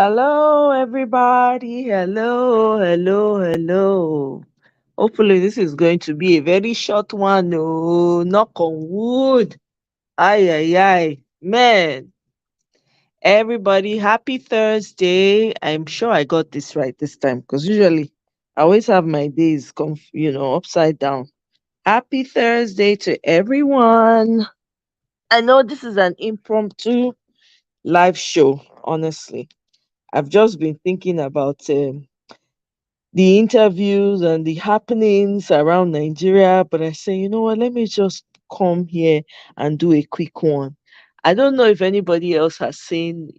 Hello, everybody. Hello, hello, hello. Hopefully, this is going to be a very short one. No, knock on wood. Ay, ay, ay. Man, everybody, happy Thursday. I'm sure I got this right this time because usually I always have my days, upside down. Happy Thursday to everyone. I know this is an impromptu live show, honestly. I've just been thinking about the interviews and the happenings around Nigeria, but I say, you know what, let me just come here and do a quick one. I don't know if anybody else has seen,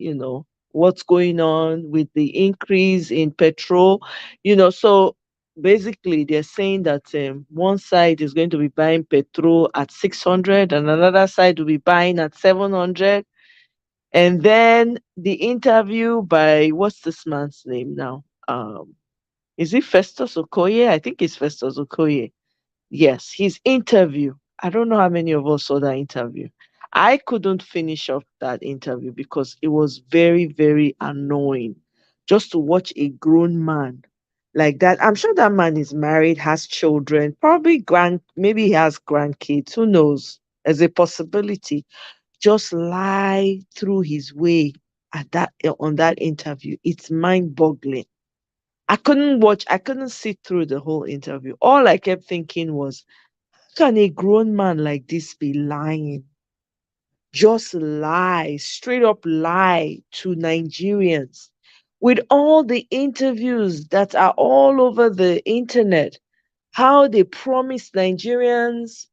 what's going on with the increase in petrol, so basically they're saying that one side is going to be buying petrol at 600 and another side will be buying at 700. And then the interview by, what's this man's name now? Is it Festus Okoye? I think it's Festus Okoye. Yes, his interview. I don't know how many of us saw that interview. I couldn't finish off that interview because it was very, very annoying just to watch a grown man like that. I'm sure that man is married, has children, probably maybe he has grandkids. Who knows? As a possibility, just lie through his way at that on that interview. It's mind-boggling. I couldn't sit through the whole interview. All I kept thinking was, how can a grown man like this be lying? Just lie, straight up lie to Nigerians. With all the interviews that are all over the internet, how they promise Nigerians,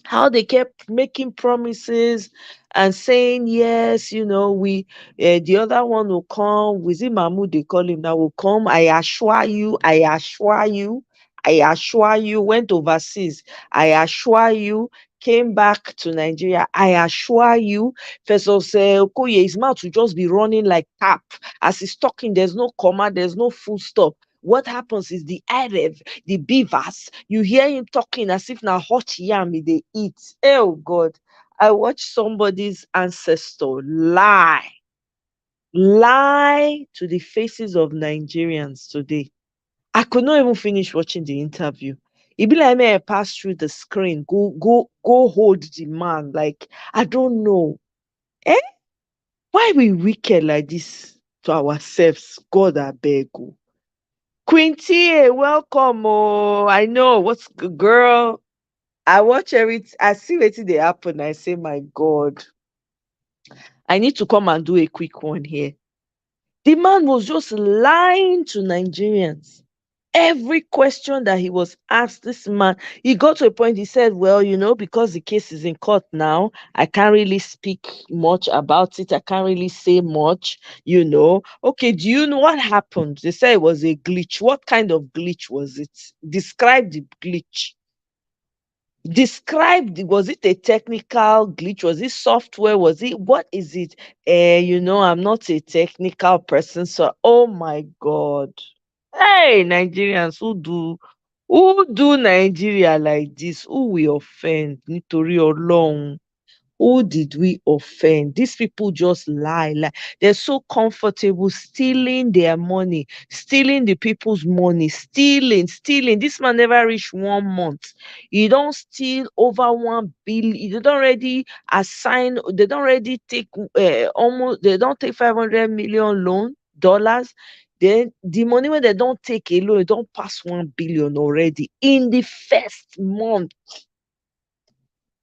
how they kept making promises and saying yes, we the other one will come. Was it Mahmoud they call him now? Will come. I assure you, went overseas. I assure you, came back to Nigeria. I assure you, first of Okoye, his mouth will just be running like tap. As he's talking, there's no comma, there's no full stop. What happens is the beavers, you hear him talking as if now hot yam they eat. Oh God. I watched somebody's ancestor lie to the faces of Nigerians today. I could not even finish watching the interview. It be like me I pass through the screen, go hold the man. Like, I don't know. Eh? Why we wicked like this to ourselves? God I beg you. Quinty, welcome. Oh, I know what's girl. I watch I see wetin dey happen. I say, my God, I need to come and do a quick one here. The man was just lying to Nigerians. Every question that he was asked, this man, he got to a point, he said, well, because the case is in court now, I can't really speak much about it. I can't really say much. Okay, do you know what happened? They said it was a glitch. What kind of glitch was it? Describe the glitch. Was it a technical glitch? Was it software? Was it, what is it? I'm not a technical person, so oh my God. Hey, Nigerians, who do Nigeria like this? Who we offend? Nítorí Ọlọ́run. Who did we offend? These people just lie. They're so comfortable stealing their money, stealing the people's money, stealing. This man never reached 1 month. You don't steal over 1 billion. They don't already assign. They don't already take almost. They don't take 500 million loan dollars. Then the money when they don't take a loan, they don't pass 1 billion already in the first month,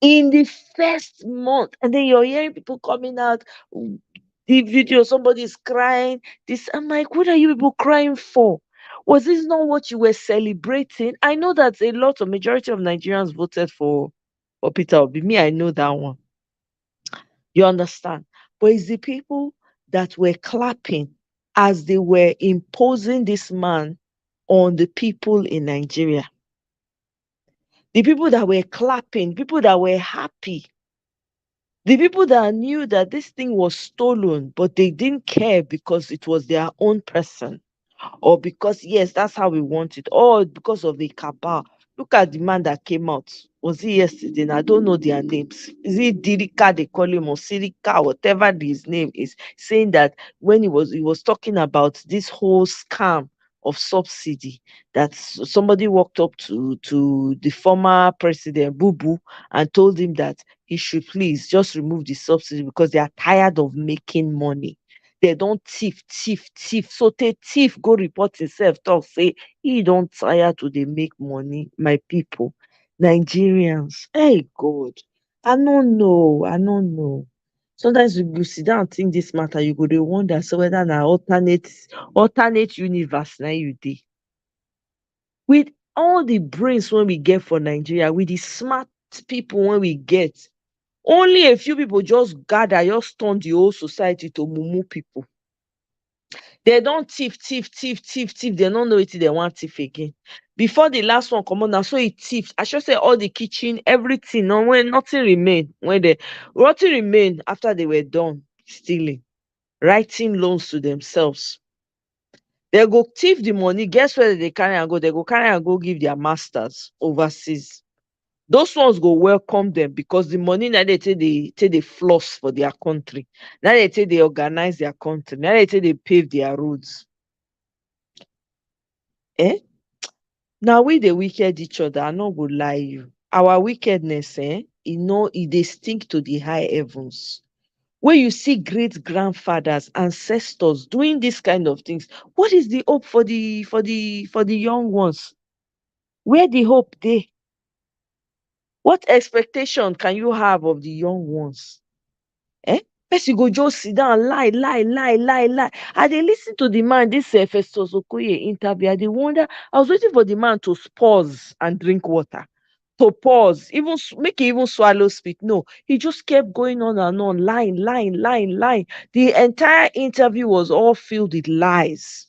and then you're hearing people coming out, the video, somebody's crying, this, I'm like, what are you people crying for? Was this not what you were celebrating? I know that a majority of Nigerians voted for Peter Obi. Me, I know that one. You understand? But it's the people that were clapping as they were imposing this man on the people in Nigeria. The people that were clapping, people that were happy, the people that knew that this thing was stolen, but they didn't care because it was their own person, or because, yes, that's how we want it, or because of the cabal. Look at the man that came out. Was it yesterday? And I don't know their names. Is it Dirika they call him, or Sirika, whatever his name is, saying that when he was talking about this whole scam of subsidy, that somebody walked up to the former president Bubu and told him that he should please just remove the subsidy because they are tired of making money. They don't thief, thief, thief. So they thief go report himself, talk say he don't tire to dey make money. My people, Nigerians, hey God, I don't know. Sometimes you sit down think this matter, you go dey wonder so whether na alternate universe na you dey. With all the brains wey we get for Nigeria, with the smart people wey we get, only a few people just gather, just turn the whole society to mumu people. They don't thief, thief, thief, thief, thief. They don't know it. They want thief again. Before the last one come on, now so it thief. I should say all the kitchen, everything. No, when nothing remain, when they nothing remain after they were done stealing, writing loans to themselves. They go thief the money. Guess where they carry and go? They go carry and go give their masters overseas. Those ones go welcome them because the money now they floss for their country. Now they say they organize their country. Now they say they pave their roads. Eh? Now we dey wicked each other, I no go lie you. Our wickedness, e dey stink to the high heavens. When you see great grandfathers, ancestors doing this kind of things, what is the hope for the young ones? Where the hope dey? What expectation can you have of the young ones? Eh? Person go just sit down, lie, lie, lie, lie, lie. I dey listen to the man, this Festus Okoye interview. I dey wonder, I was waiting for the man to pause and drink water. To pause, even make e even swallow spit. No, he just kept going on and on, lying, lying, lying, lying. The entire interview was all filled with lies.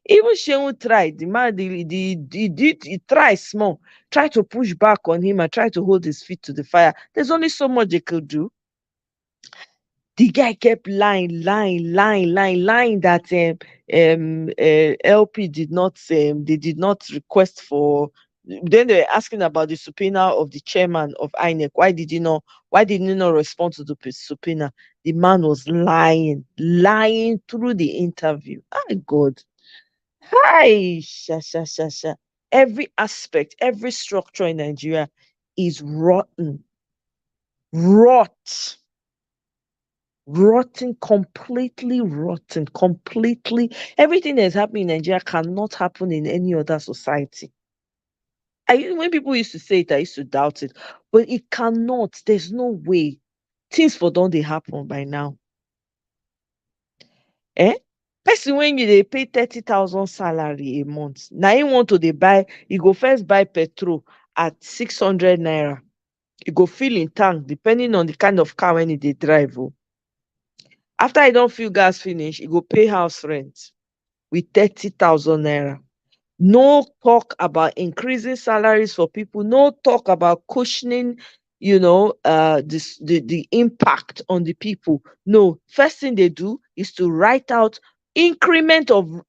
Even Shehu tried, the man, he tried small, tried to push back on him and try to hold his feet to the fire. There's only so much they could do. The guy kept lying, lying, lying, lying, lying that LP did not they did not request for. Then they were asking about the subpoena of the chairman of INEC. Why did he not respond to the subpoena? The man was lying, lying through the interview. Oh God. Hi, sha sha sha sha. Every aspect, every structure in Nigeria is rotten, rot, rotten, completely rotten, completely. Everything that's happening in Nigeria cannot happen in any other society. When people used to say it, I used to doubt it, but it cannot. There's no way. Things for don't they happen by now? Eh? Person when you they pay 30,000 salary a month. Now you want to they buy, you go first buy petrol at 600 naira. You go fill in tank depending on the kind of car when they drive. Oh. After you don't fill gas finish, you go pay house rent with 30,000 naira. No talk about increasing salaries for people. No talk about cushioning, the impact on the people. No, first thing they do is to write out increment of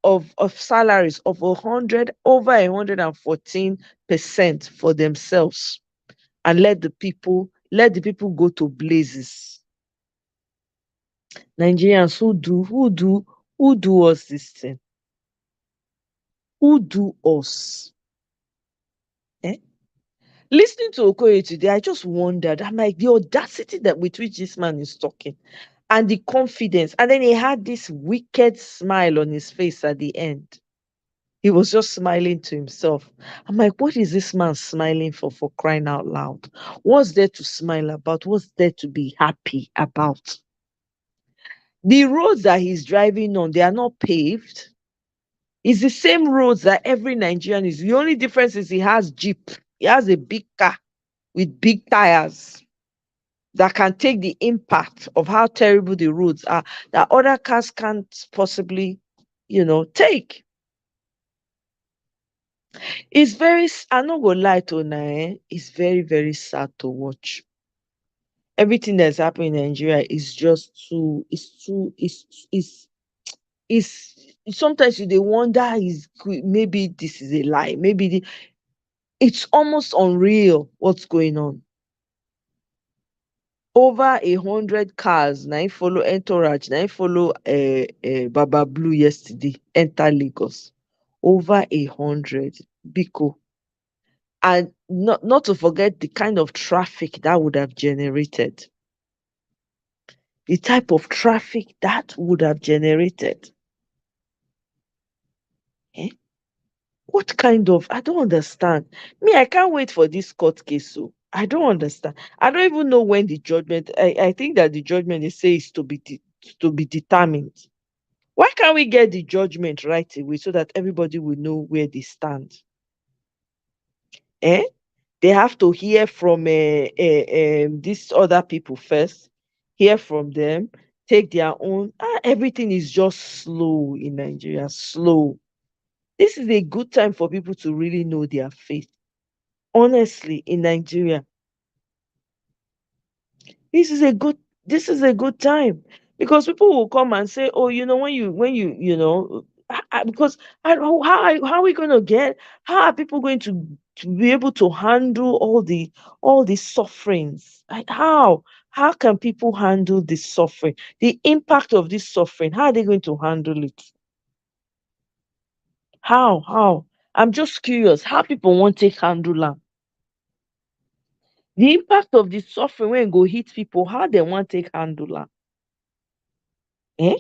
salaries of 114% for themselves, and let the people go to blazes. Nigerians who do us this thing? Who do us? Eh? Listening to Okoye today, I just wondered. I'm like, the audacity that with which this man is talking, and the confidence, and then he had this wicked smile on his face at the end. He was just smiling to himself. I'm like, what is this man smiling for crying out loud? What's there to smile about? What's there to be happy about? The roads that he's driving on, they are not paved. It's the same roads that every Nigerian is. The only difference is he has Jeep. He has a big car with big tires that can take the impact of how terrible the roads are that other cars can't possibly, take. It's I'm not gonna lie to you, it's very, very sad to watch. Everything that's happening in Nigeria is just it's sometimes you they wonder is maybe this is a lie. Maybe It's almost unreal what's going on. Over 100 cars now follow entourage, now follow Baba Blue yesterday enter Lagos. Over 100, Biko. And not to forget the kind of traffic that would have generated. The type of traffic that would have generated. Eh? What kind of, I don't understand. Me, I can't wait for this court case. So I don't understand. I don't even know when the judgment. I think that the judgment they say is to be determined. Why can't we get the judgment right away so that everybody will know where they stand? Eh? They have to hear from these other people first, hear from them, take their own. Everything is just slow in Nigeria, slow. This is a good time for people to really know their faith. Honestly, in Nigeria, this is a good this is a good time because people will come and say, "Oh, when you because how are we going to get? How are people going to be able to handle all the sufferings? Like how can people handle this suffering? The impact of this suffering? How are they going to handle it? How? I'm just curious how people want take handle am. The impact of the suffering when go hit people, how they want take handle am. Eh?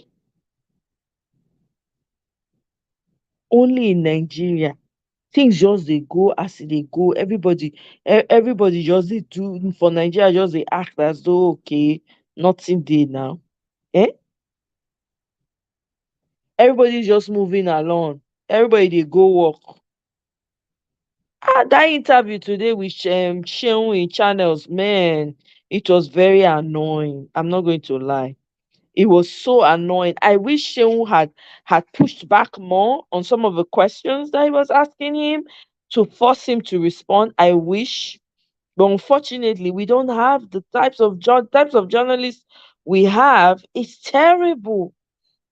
Only in Nigeria. Things just they go as they go. Everybody just they do for Nigeria, just they act as though okay, nothing dey now. Eh? Everybody's just moving along. Everybody they go work. That interview today with Sheung in channels, man, it was very annoying. I'm not going to lie. It was so annoying. I wish Sheung had pushed back more on some of the questions that he was asking him to force him to respond. I wish, but unfortunately, we don't have the types of journalists we have. It's terrible.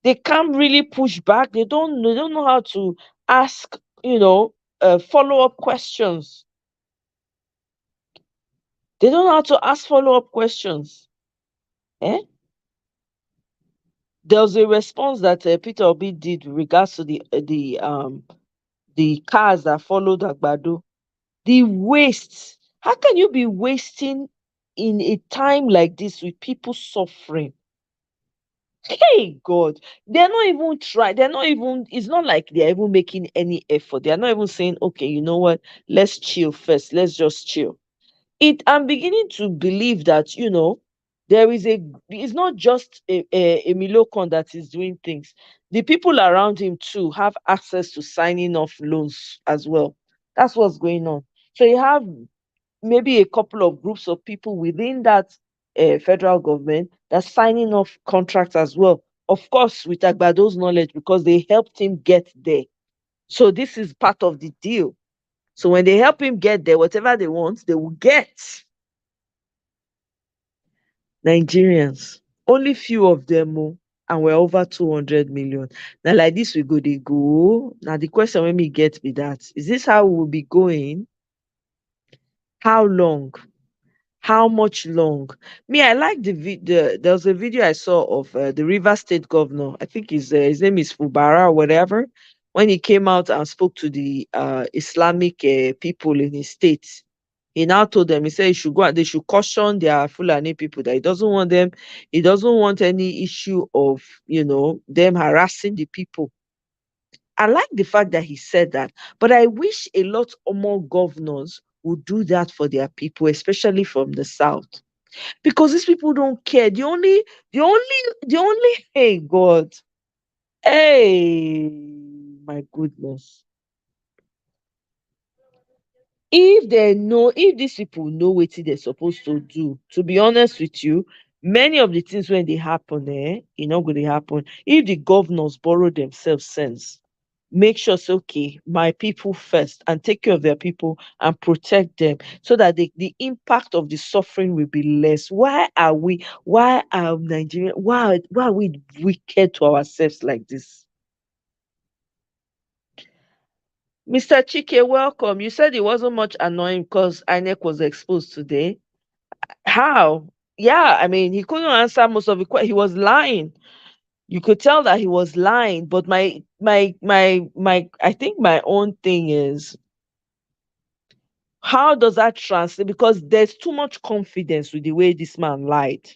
They can't really push back. They don't know how to ask, follow up questions. They don't know how to ask follow up questions. Eh? There was a response that Peter Obi did with regards to the cars that followed Agbado. The waste. How can you be wasting in a time like this with people suffering? Hey God, they're not even trying. They're not even. It's not like they're even making any effort. They're not even saying, "Okay, you know what? Let's chill first. Let's just chill." I'm beginning to believe that there is a it's not just a Milocon that is doing things. The people around him too have access to signing off loans as well. That's what's going on. So you have maybe a couple of groups of people within that federal government that's signing off contracts as well, of course with Agbado's knowledge because they helped him get there. So this is part of the deal. So when they help him get there, whatever they want, they will get. Nigerians, only few of them and we're over 200 million. Now, like this, we go, they go. Now, the question when me get me that is this how we will be going? How long? How much long? Me, I like there was a video I saw of the River State governor. I think his name is Fubara or whatever. When he came out and spoke to the Islamic people in his state, he now told them, he said he should go and they should caution their Fulani people that he doesn't want any issue of, them harassing the people. I like the fact that he said that, but I wish a lot more governors would do that for their people, especially from the south, because these people don't care. Hey God, hey my goodness. If these people know what they're supposed to do, to be honest with you, many of the things when they happen, not going to happen. If the governors borrow themselves sense, make sure it's okay, my people first, and take care of their people and protect them so that the impact of the suffering will be less. Why are Nigerian, why are we wicked to ourselves like this? Mr. Chike, welcome. You said it wasn't much annoying because INEC was exposed today. How? Yeah, I mean, he couldn't answer most of the questions. He was lying. You could tell that he was lying. But I think my own thing is, how does that translate? Because there's too much confidence with the way this man lied.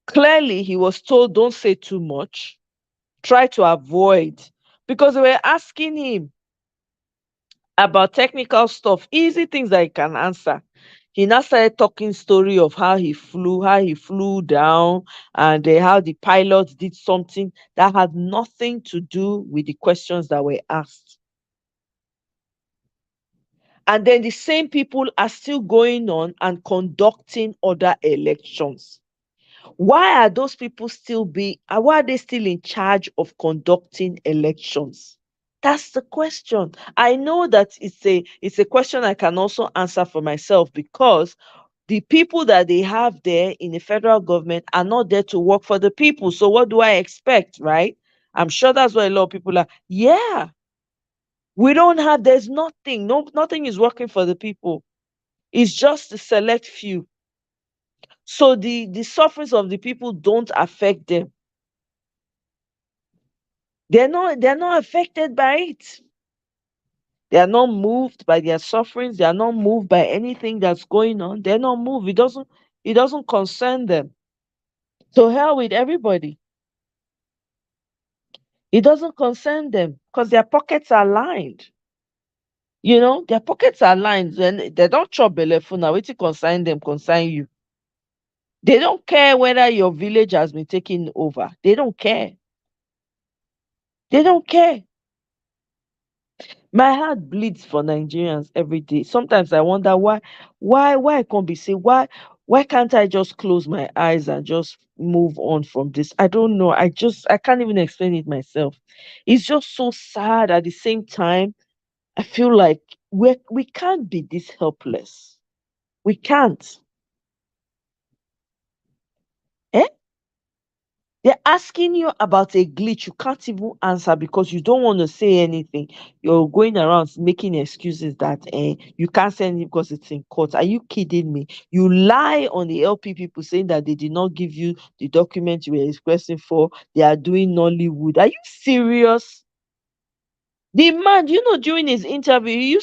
Clearly, he was told, don't say too much, try to avoid, because they were asking him about technical stuff, easy things that he can answer. He now started talking story of how he flew down, and how the pilot did something that had nothing to do with the questions that were asked. And then the same people are still going on and conducting other elections. Why are those people why are they still in charge of conducting elections? That's the question. I know that it's a question I can also answer for myself, because the people that they have there in the federal government are not there to work for the people. So what do I expect, right? I'm sure that's why a lot of people are, yeah, there's nothing, nothing is working for the people. It's just the select few. So the sufferings of the people don't affect them. They're not affected by it. They are not moved by their sufferings. They are not moved by anything that's going on. They're not moved. It doesn't concern them. So hell with everybody. It doesn't concern them because their pockets are lined. Their pockets are lined. And they don't chop belleful now. It concern you. They don't care whether your village has been taken over. They don't care. They don't care. My heart bleeds for Nigerians every day. Sometimes I wonder why I can't be say why can't I just close my eyes and just move on from this? I don't know. I can't even explain it myself. It's just so sad. At the same time, I feel like we can't be this helpless. We can't. Eh? They're asking you about a glitch you can't even answer because you don't want to say anything. You're going around making excuses that you can't say anything because it's in court. Are you kidding me? You lie on the LP people saying that they did not give you the document you were requesting for. They are doing Nollywood. Are you serious? The man, during his interview,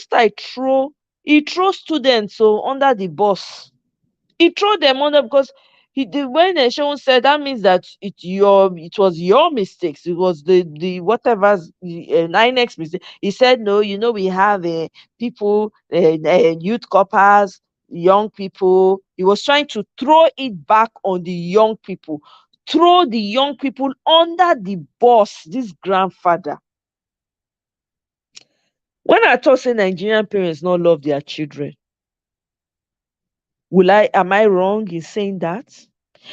he throw students under the bus. He threw them under because when Sean said that means that it was your mistakes. It was the whatever's the 9x mistake. He said no. We have people, youth coppers, young people. He was trying to throw it back on the young people. Throw the young people under the bus. This grandfather. When I talk say Nigerian parents not love their children, am I wrong in saying that?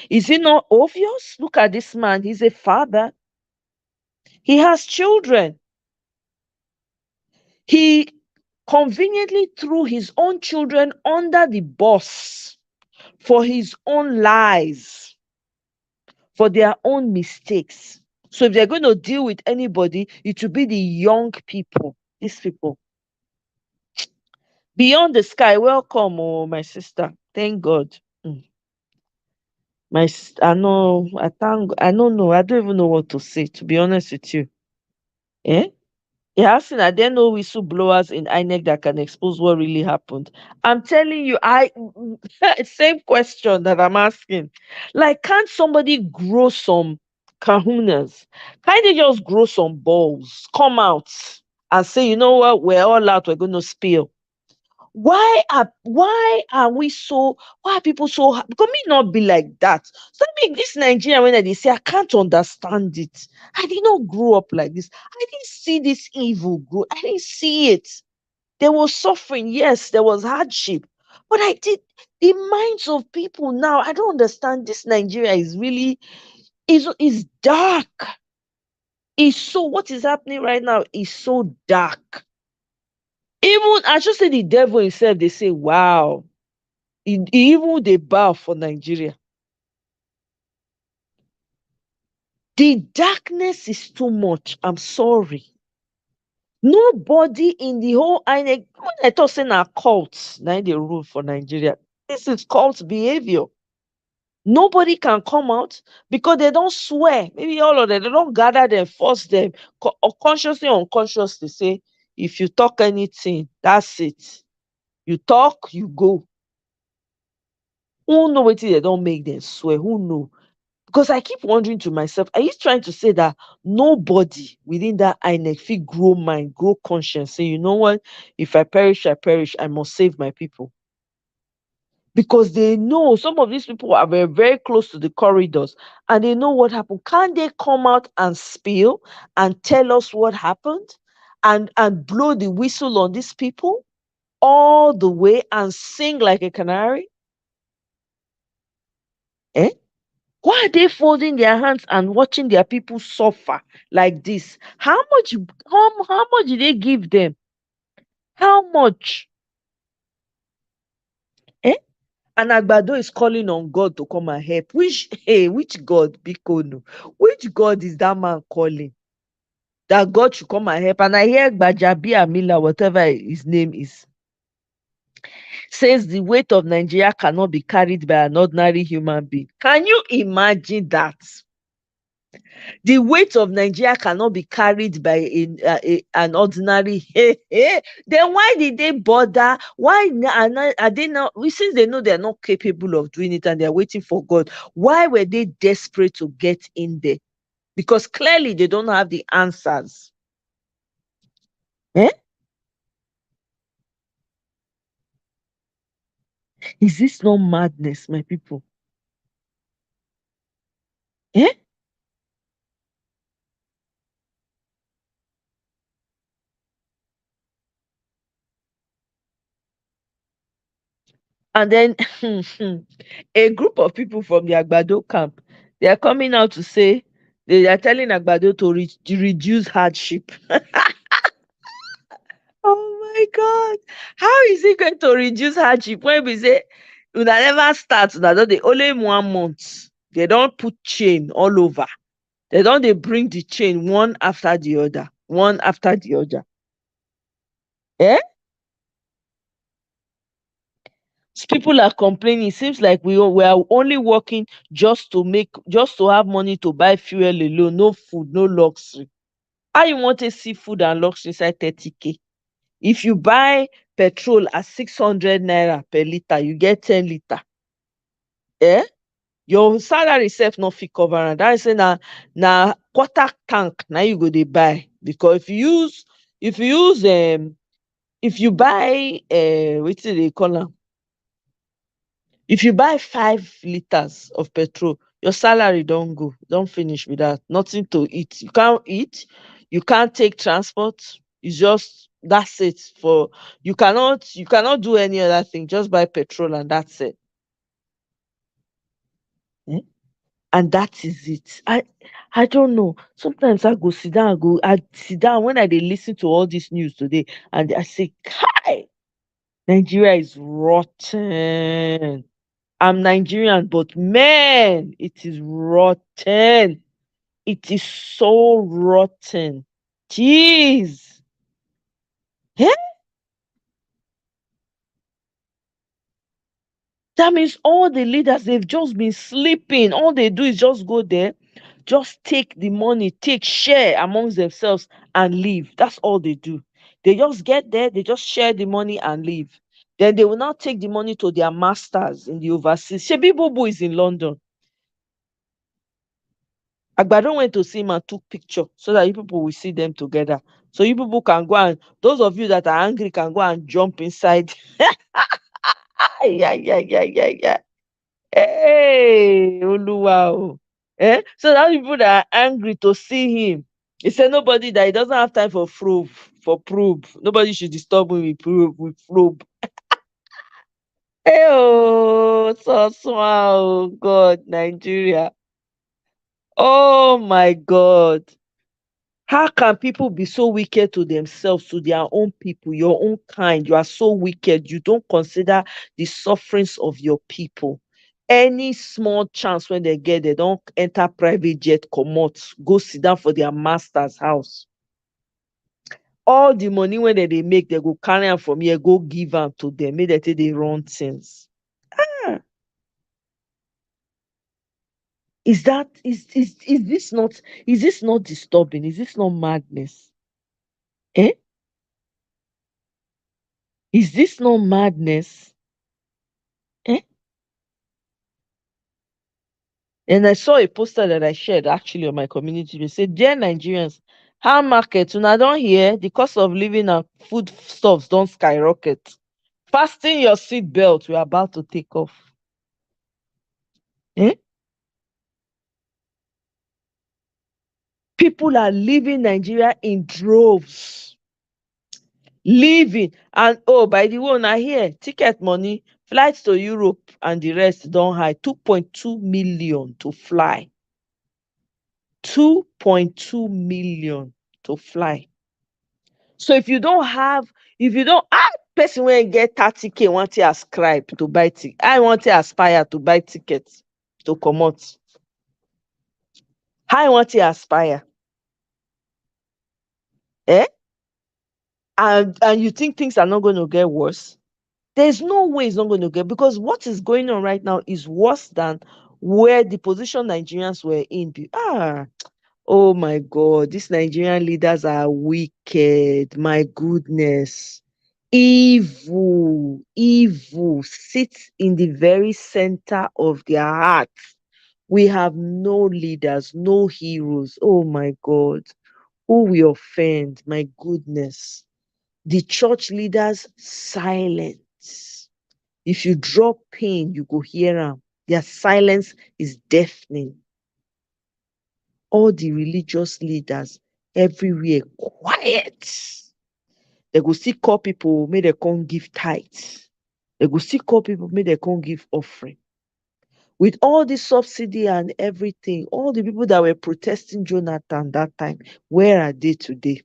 Is it not obvious? Look at this man. He's a father. He has children. He conveniently threw his own children under the bus for his own lies, for their own mistakes. So if they're going to deal with anybody, it will be the young people. These people. Beyond the sky, welcome, oh my sister. Thank God. Mm. I know. I don't know. I don't even know what to say. To be honest with you, eh? Yasin, are there no whistleblowers in INEC that can expose what really happened? I'm telling you, same question that I'm asking. Like, can't somebody grow some kahunas? Can't they just grow some balls, come out and say, you know what, we're all out, we're going to spill? Why are people so because me not be like that. So I mean this Nigeria when they say I can't understand it. I did not grow up like this. I didn't see this evil grow. I didn't see it. There was suffering, yes, there was hardship. But I did the minds of people now. I don't understand this Nigeria is dark. Is so what is happening right now is so dark. Even I just say the devil himself, they say, wow. Even they bow for Nigeria. The darkness is too much. I'm sorry. Nobody in the whole INEC, when I talk say na cult, na im dey rule for Nigeria. This is cult behavior. Nobody can come out because they don't swear. Maybe all of them, they don't gather them, force them, or consciously or unconsciously say, if you talk anything, that's it. You talk, you go. Who know wetin they don't make them swear? Who know? Because I keep wondering to myself, are you trying to say that nobody within that INEC fit grow mind, grow conscience, say, you know what? If I perish, I perish. I must save my people. Because they know some of these people are very, very close to the corridors and they know what happened. Can't they come out and spill and tell us what happened and blow the whistle on these people all the way and sing like a canary? Eh? Why are they folding their hands and watching their people suffer like this? How much did they give them? How much? Eh? And Agbado is calling on God to come and help. Which God, Bikono? Which God is that man calling? That God should come and help. And I hear Bajabi Amila, whatever his name is, says the weight of Nigeria cannot be carried by an ordinary human being. Can you imagine that? The weight of Nigeria cannot be carried by an ordinary. Then why did they bother? Are they not? Since they know they're not capable of doing it and they're waiting for God, why were they desperate to get in there? Because clearly they don't have the answers. Eh? Is this not madness, my people? Eh? And then a group of people from the Agbado camp, they are coming out to say they are telling Agbado to reduce hardship. Oh my God. How is he going to reduce hardship when we say una never start, una don dey only 1 month. They don't put chain all over. They don't they bring the chain one after the other, one after the other. Eh? People are complaining. It seems like we are only working just to have money to buy fuel alone, no food, no luxury. How you want to see food and luxury inside 30K? If you buy petrol at 600 naira per liter, you get 10 liter. Eh? Your salary self not fit cover am. That is say na quarter tank now you go dey buy. Because if you use if you buy wetin they call am, if you buy 5 liters of petrol, your salary don't go, don't finish with that. Nothing to eat. You can't eat, you can't take transport. It's just that's it. For you cannot do any other thing. Just buy petrol and that's it. Eh? And that is it. I don't know. Sometimes I sit down when I dey listen to all this news today and I say, Kai, Nigeria is rotten. I'm Nigerian, but man, it is rotten. It is so rotten. Jeez. Eh? That means all the leaders, they've just been sleeping. All they do is just go there, just take the money, take share amongst themselves and leave. That's all they do. They just get there, they just share the money and leave. Then they will now take the money to their masters in the overseas. Shebi Bobo is in London. Agbado went to see him and took picture so that you people will see them together. So you people can go and those of you that are angry can go and jump inside. Yeah, yeah, yeah, yeah, yeah. Hey, Oluwa. O. Eh? So that people that are angry to see him, he said nobody that he doesn't have time for proof. Nobody should disturb him with probe. Hey, oh, so small, God, Nigeria. Oh my God. How can people be so wicked to themselves, to their own people, your own kind? You are so wicked. You don't consider the sufferings of your people. Any small chance when they get, they don't enter private jet, come out, go sit down for their master's house. All the money when they make, they go carry am from here, go give am to them, make dem take dey run things. Ah, is this not disturbing? Is this not madness? Eh? Is this not madness? Eh? And I saw a poster that I shared actually on my community. They said, "Dear Nigerians, how market? Una don hear the cost of living and foodstuffs don skyrocket. Fasten your seat belt. We're about to take off." Eh? People are leaving Nigeria in droves. Leaving. And oh, by the way, now here, ticket money, flights to Europe and the rest don't high. 2.2 million to fly. 2.2 million to fly. So if you don't person when get 30K want to ascribe to buy ticket. I want to aspire to buy tickets to come out. I want to aspire. Eh? And you think things are not going to get worse? There's no way it's not going to get, because what is going on right now is worse than where the position Nigerians were in. Oh my God, these Nigerian leaders are wicked. My goodness. Evil sits in the very center of their hearts. We have no leaders, no heroes. Oh my God. Who we offend? My goodness. The church leaders silence. If you drop pain, you go hear them. Their silence is deafening. All the religious leaders everywhere quiet. They go still call people, make they come give tithes. They go still call people, make they come give offering. With all the subsidy and everything, all the people that were protesting Jonathan that time, where are they today?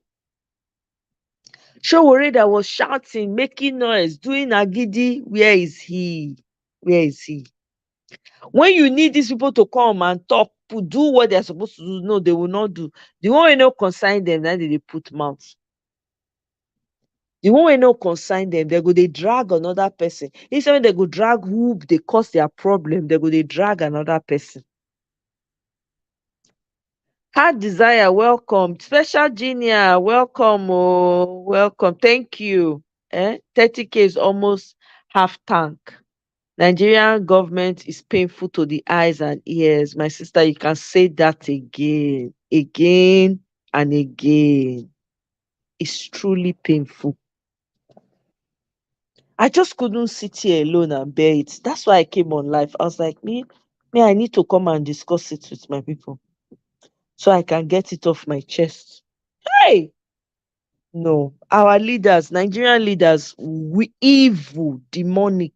Showore that was shouting, making noise, doing agidi, where is he? Where is he? When you need these people to come and talk, do what they're supposed to do, no, they will not do. The one wey no consign them, now they put mouth. The one wey no consign them, they go they drag another person. Instead when they go drag who they cause their problem, they go they drag another person. Heart Desire, welcome. Special Genius, welcome. Oh, welcome. Thank you. 30K is almost half tank. Nigerian government is painful to the eyes and ears. My sister, you can say that again and again. It's truly painful. I just couldn't sit here alone and bear it. That's why I came on live. I was like, I need to come and discuss it with my people so I can get it off my chest. Hey, no, our leaders, Nigerian leaders, we evil, demonic.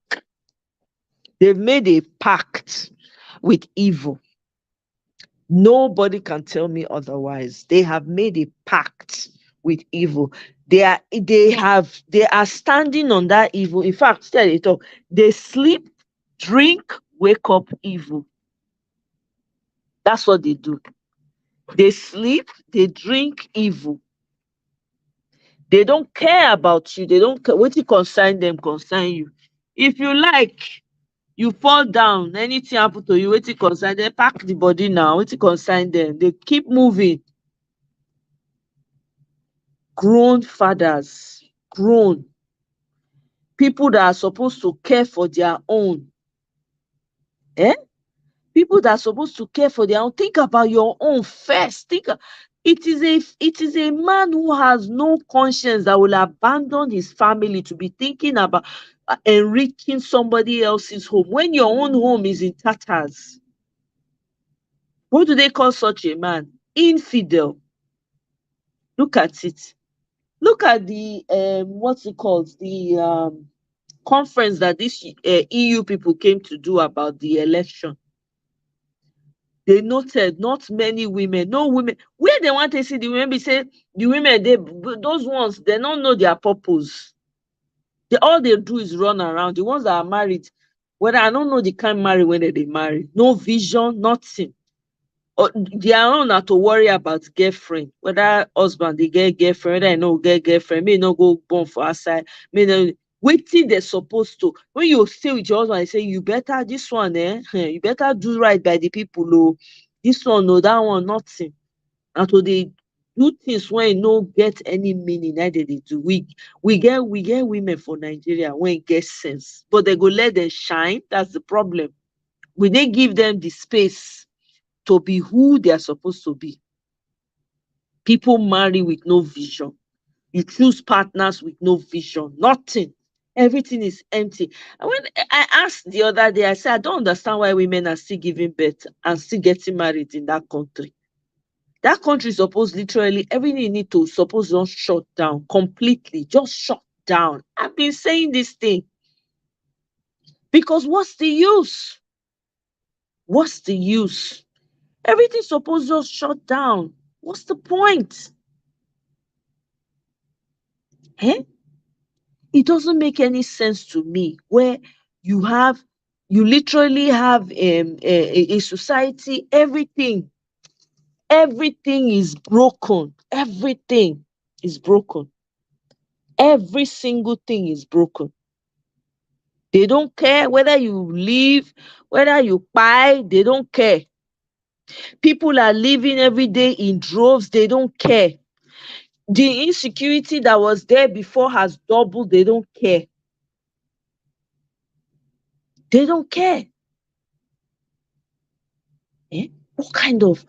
They've made a pact with evil. Nobody can tell me otherwise. They have made a pact with evil. They are standing on that evil. In fact, tell it all. They sleep, drink, wake up evil. That's what they do. They sleep, they drink evil. They don't care about you. They don't care. What you concern them, concern you. If you like, you fall down, anything happen to you, what you concern them, pack the body now. What you concern them. They keep moving. Grown fathers, grown people that are supposed to care for their own. Eh? People that are supposed to care for their own. Think about your own first. It is a man who has no conscience that will abandon his family to be thinking about enriching somebody else's home when your own home is in tatters. What do they call such a man? Infidel. Look at it. Look at the what's it called? The conference that this EU people came to do about the election. They noted not many women, no women. Where they want to see the women, be say the women, those ones, they don't know their purpose. All they do is run around. The ones that are married, whether I don't know, they can't marry when they marry. No vision, nothing. their own na to worry about girlfriend, whether husband dey get girlfriend, whether e no get girlfriend, make e no go born for outside, make e no wetin dey suppose to. When you stay with your husband, you say you better this one you better do right by the people oh, this one oh, that one nothing. Na to dey do things wey e no get any meaning na dem dey do. We get women for Nigeria wey get sense, but dem go let dem shine, that's the problem. We dey give dem the space to be who they are supposed to be. People marry with no vision. You choose partners with no vision, nothing. Everything is empty. And when I asked the other day, I said, I don't understand why women are still giving birth and still getting married in that country. That country is supposed literally everything you need to suppose just shut down completely, just shut down. I've been saying this thing because what's the use? What's the use? Everything supposed just shut down. What's the point? Eh? It doesn't make any sense to me where you have you literally have a society, everything is broken. Everything is broken. Every single thing is broken. They don't care whether you live, whether you buy, they don't care. People are living every day in droves, they don't care. The insecurity that was there before has doubled, they don't care. They don't care. Eh? What kind of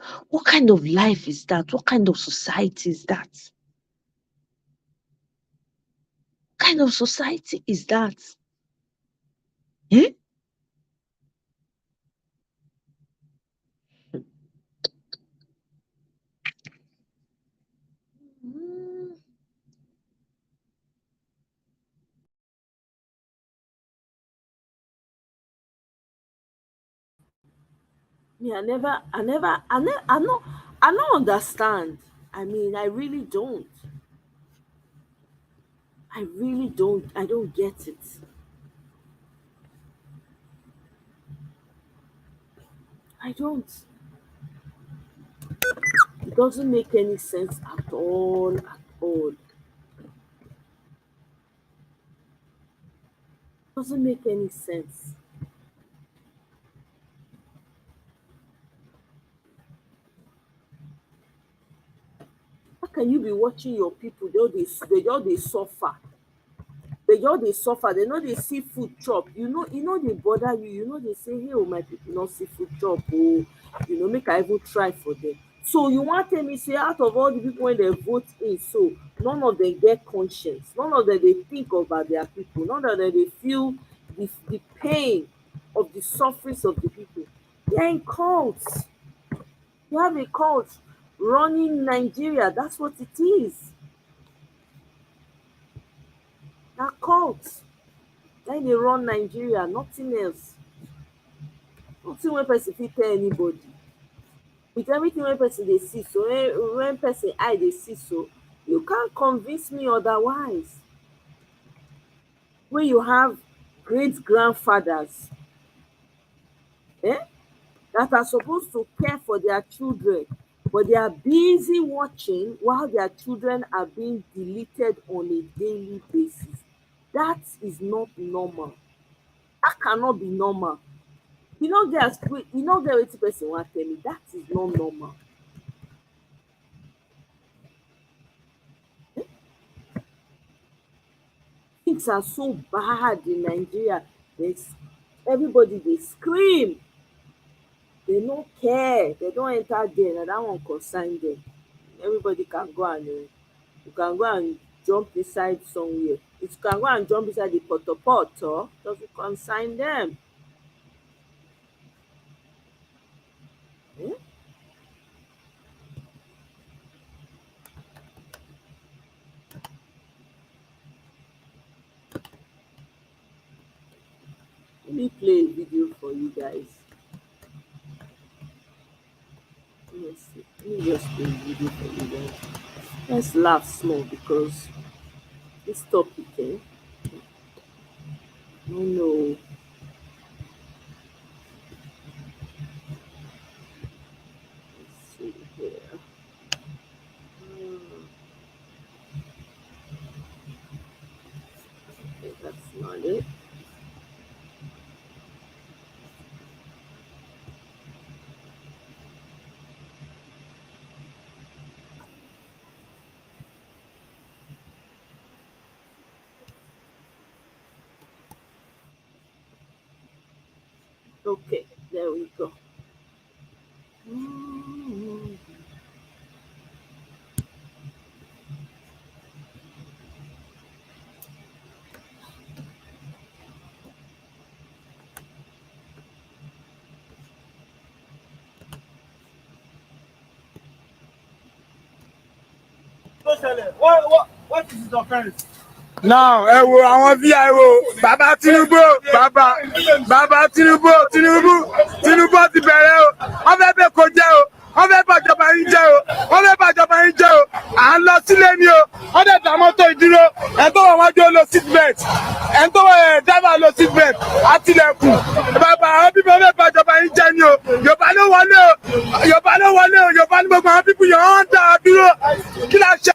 life is that? What kind of society is that? What kind of society is that? Eh? Mm. Me, I don't understand. I mean, I really don't. I really don't. I don't get it. I don't. It doesn't make any sense at all. At all. It doesn't make any sense. How can you be watching your people? They all they suffer. They just dey suffer, they no dey see food chop. E no dey bother you, you no dey say hey oh, my people no see food chop oh, make I even try for them. So you wan tell me say out of all the people wey dem vote in, so none of them get conscience, none of them dey think about their people, none of them dey feel the pain of the sufferings of the people. They are in cults. You have a cult running Nigeria, that's what it is. Na cult na im dey run Nigeria, nothing else. Nothing wey person fit tell anybody. With everything wey person dey see so, when person eye dey see so, you can't convince me otherwise. When you have great grandfathers that are supposed to care for their children, but they are busy watching while their children are being deleted on a daily basis. That is not normal. That cannot be normal. You no get wetin person wan tell me, that is not normal. Things are so bad in Nigeria. There's everybody dey scream, they no care, they don enter there, na that one concern them. Everybody can go and you can go and jump inside somewhere, you can go and jump inside the pot oh, doesn't concern them. um Let me play a video for you guys. Let me just play a video for you guys. Let's laugh small because this topic no no. money. Okay, there we go. Mm. What is his offense? Now, ẹ wo àwọn bí ẹ wo bàbá Tinubu bàbá Tinubu Tinubu ti bẹ̀rẹ̀ o wọ́n fẹ́ bẹ́ẹ̀ kó jẹ́ o wọ́n fẹ́ bàjọba yín jẹ́ o wọ́n fẹ́ bàjọba yín jẹ́ o à ń lọ sílé ni o wọ́n dẹ̀ ta mọ́tò ìdúró ẹ̀ tó wọ́n wájú lo seat belt ẹ̀ tó wọ́n dábà lo seat belt àtìlẹ̀kùn bàbá àwọn bíbí wọ́n fẹ́ bàjọba yín jẹ́ ni o Yorùbá ló wọlé o Yorùbá ló wọlé o Yorùbá ní gbogbo àwọn bíbí yẹn wọ́n ń dá a dúró kí la ṣe.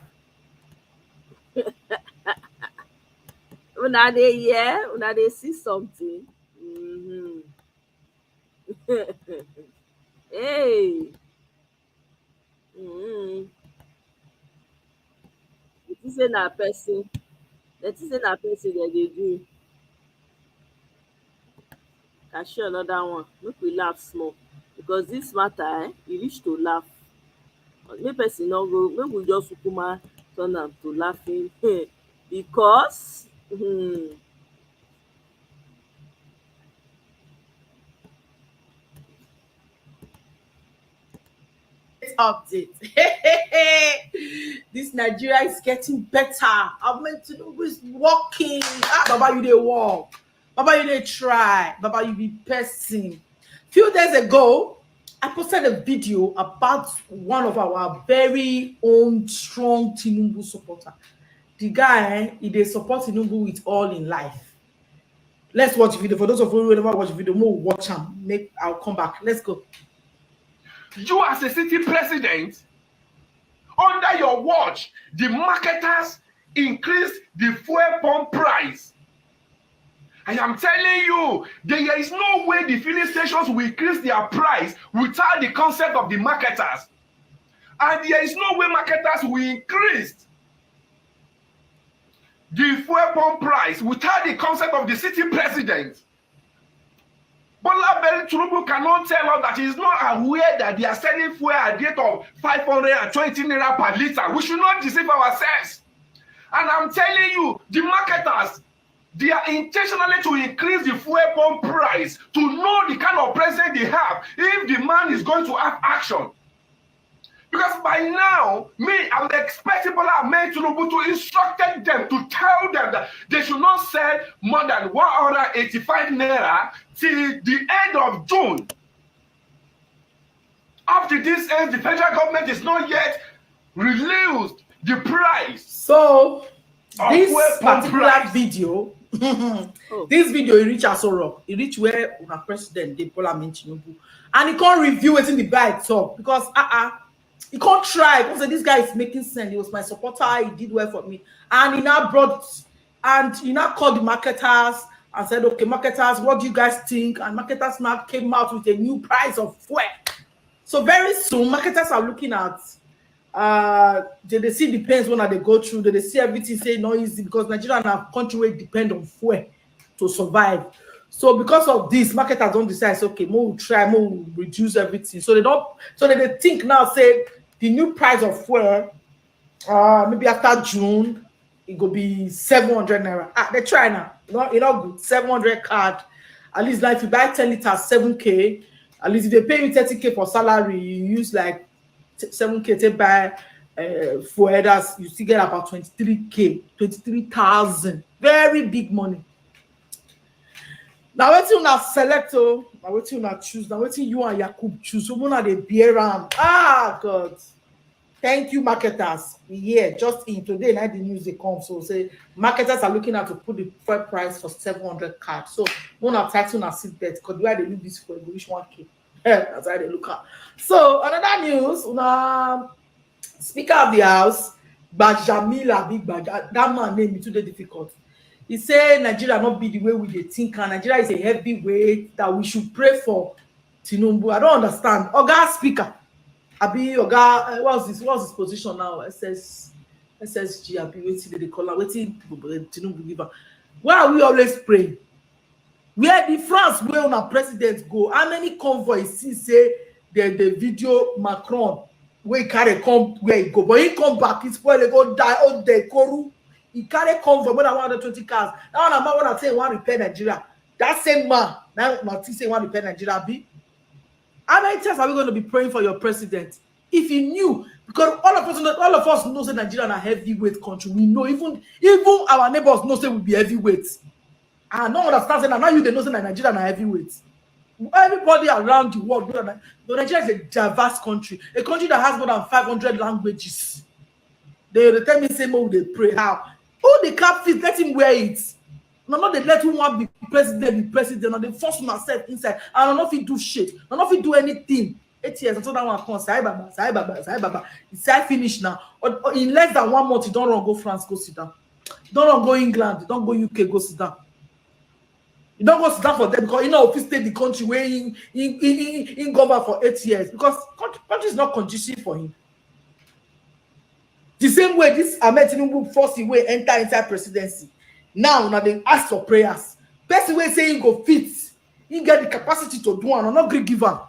Una dey hear, una dey see something. Mm-hmm. Hey. Mm-hmm. It is na person. That is na person that they do. Can show another one. Make we laugh small because this matter, e reach to laugh. Make person no go. Make we just kukuma turn am to laughing because. Update. This Nigeria is getting better. I mean, Tinubu is working. Baba, you dey work. Baba, you dey try. Baba, you be person. Few days ago, I posted a video about one of our very own strong Tinubu supporter. The guy, he dey support Tinubu with all in life. Let's watch the video. For those of you who never watch the video, more watch am. I'll come back. Let's go. You as a city president, under your watch, the marketers increased the fuel pump price. I am telling you, there is no way the filling stations will increase their price without the concept of the marketers. And there is no way marketers will increase the fuel pump price without the concept of the city president. Bola Tinubu cannot tell us that he is not aware that they are selling fuel at the rate of 520 naira per liter. We should not deceive ourselves. And I'm telling you, the marketers, they are intentionally to increase the fuel pump price to know the kind of president they have if the man is going to have action. Because by now, I'm expecting Bola Tinubu to instruct them to tell them that they should not sell more than 185 naira till the end of June. Up to this end, the federal government is not yet released the price. So this particular video, this video e reach Asoro, e reach where una president dey Bola Tinubu, and he can't review it in the by itself because he can't try because this guy is making sense. He was my supporter, he did well for me, and he now called the marketers and said, okay, marketers, what do you guys think? And marketers now came out with a new price of fuel. So very soon marketers are looking at they see the pains when they go through, they see everything say no easy because Nigeria na country where depend on fuel to survive. So because of this, marketers don't decide, okay, more try, more reduce everything. So they think now, say the new price of fuel, maybe after June, it will be 700 naira. They try now. You know, good 700 card. At least like if you buy 10 liters, 7k. At least if they pay you 30k for salary, you use like 7k to buy fuel. You still get about 23k, 23,000. Very big money. Now wetin una select now wetin una choose, now wetin you and Yakub choose. So una dey bear am. God. Thank you, marketers. We here just in today night the news they come. So say marketers are looking at to put the fuel price for 700 cards. So una title una seatbelt because the way they look this fuel go reach 1k. That's why they look at. So another news, una Speaker of the House, Bajamila Big Bag, that man name is too difficult. He say Nigeria not be the way we dey think, and Nigeria is a heavy weight that we should pray for Tinubu. I don't understand. Oga Speaker, abi Oga, what's his position now? SSG, abi wetin they call am? Wetin Tinubu give am? Why are we always praying? Where the France where una president go? How many convoys see say the video Macron wey carry come where he go, but he come back, he spoil, they go die on the Koru. He carry convoy more than 120 cars. That one man wanna say he want repair Nigeria. That same man now Martin say he want repair Nigeria. Be how many times are we going to be praying for your president? If he knew, because all of us know say Nigeria a heavyweight country. We know even our neighbors know say we be heavyweights. I don't understand say now you they know say Nigeria a heavyweights. Everybody around the world, but Nigeria is a diverse country, a country that has more than 500 languages. They tell me say more they pray how. Oh, the cap fit, let him wear it. No, they let him want be president, or they force myself inside. I don't know if he do shit. I don't know if he do anything. 8 years until that one comes. Sai Baba. It's I finish now. Or in less than 1 month, you don't run go France, go sit down. You don't run go England, you don't go UK, go sit down. You don't go sit down for them because you know if you stay the country where in govern for 8 years because country is not conducive for him. The same way this Ahmed Tinubu force him way enter inside presidency. Now they ask for prayers. Person way say he go fit, he get the capacity to do and not great giver.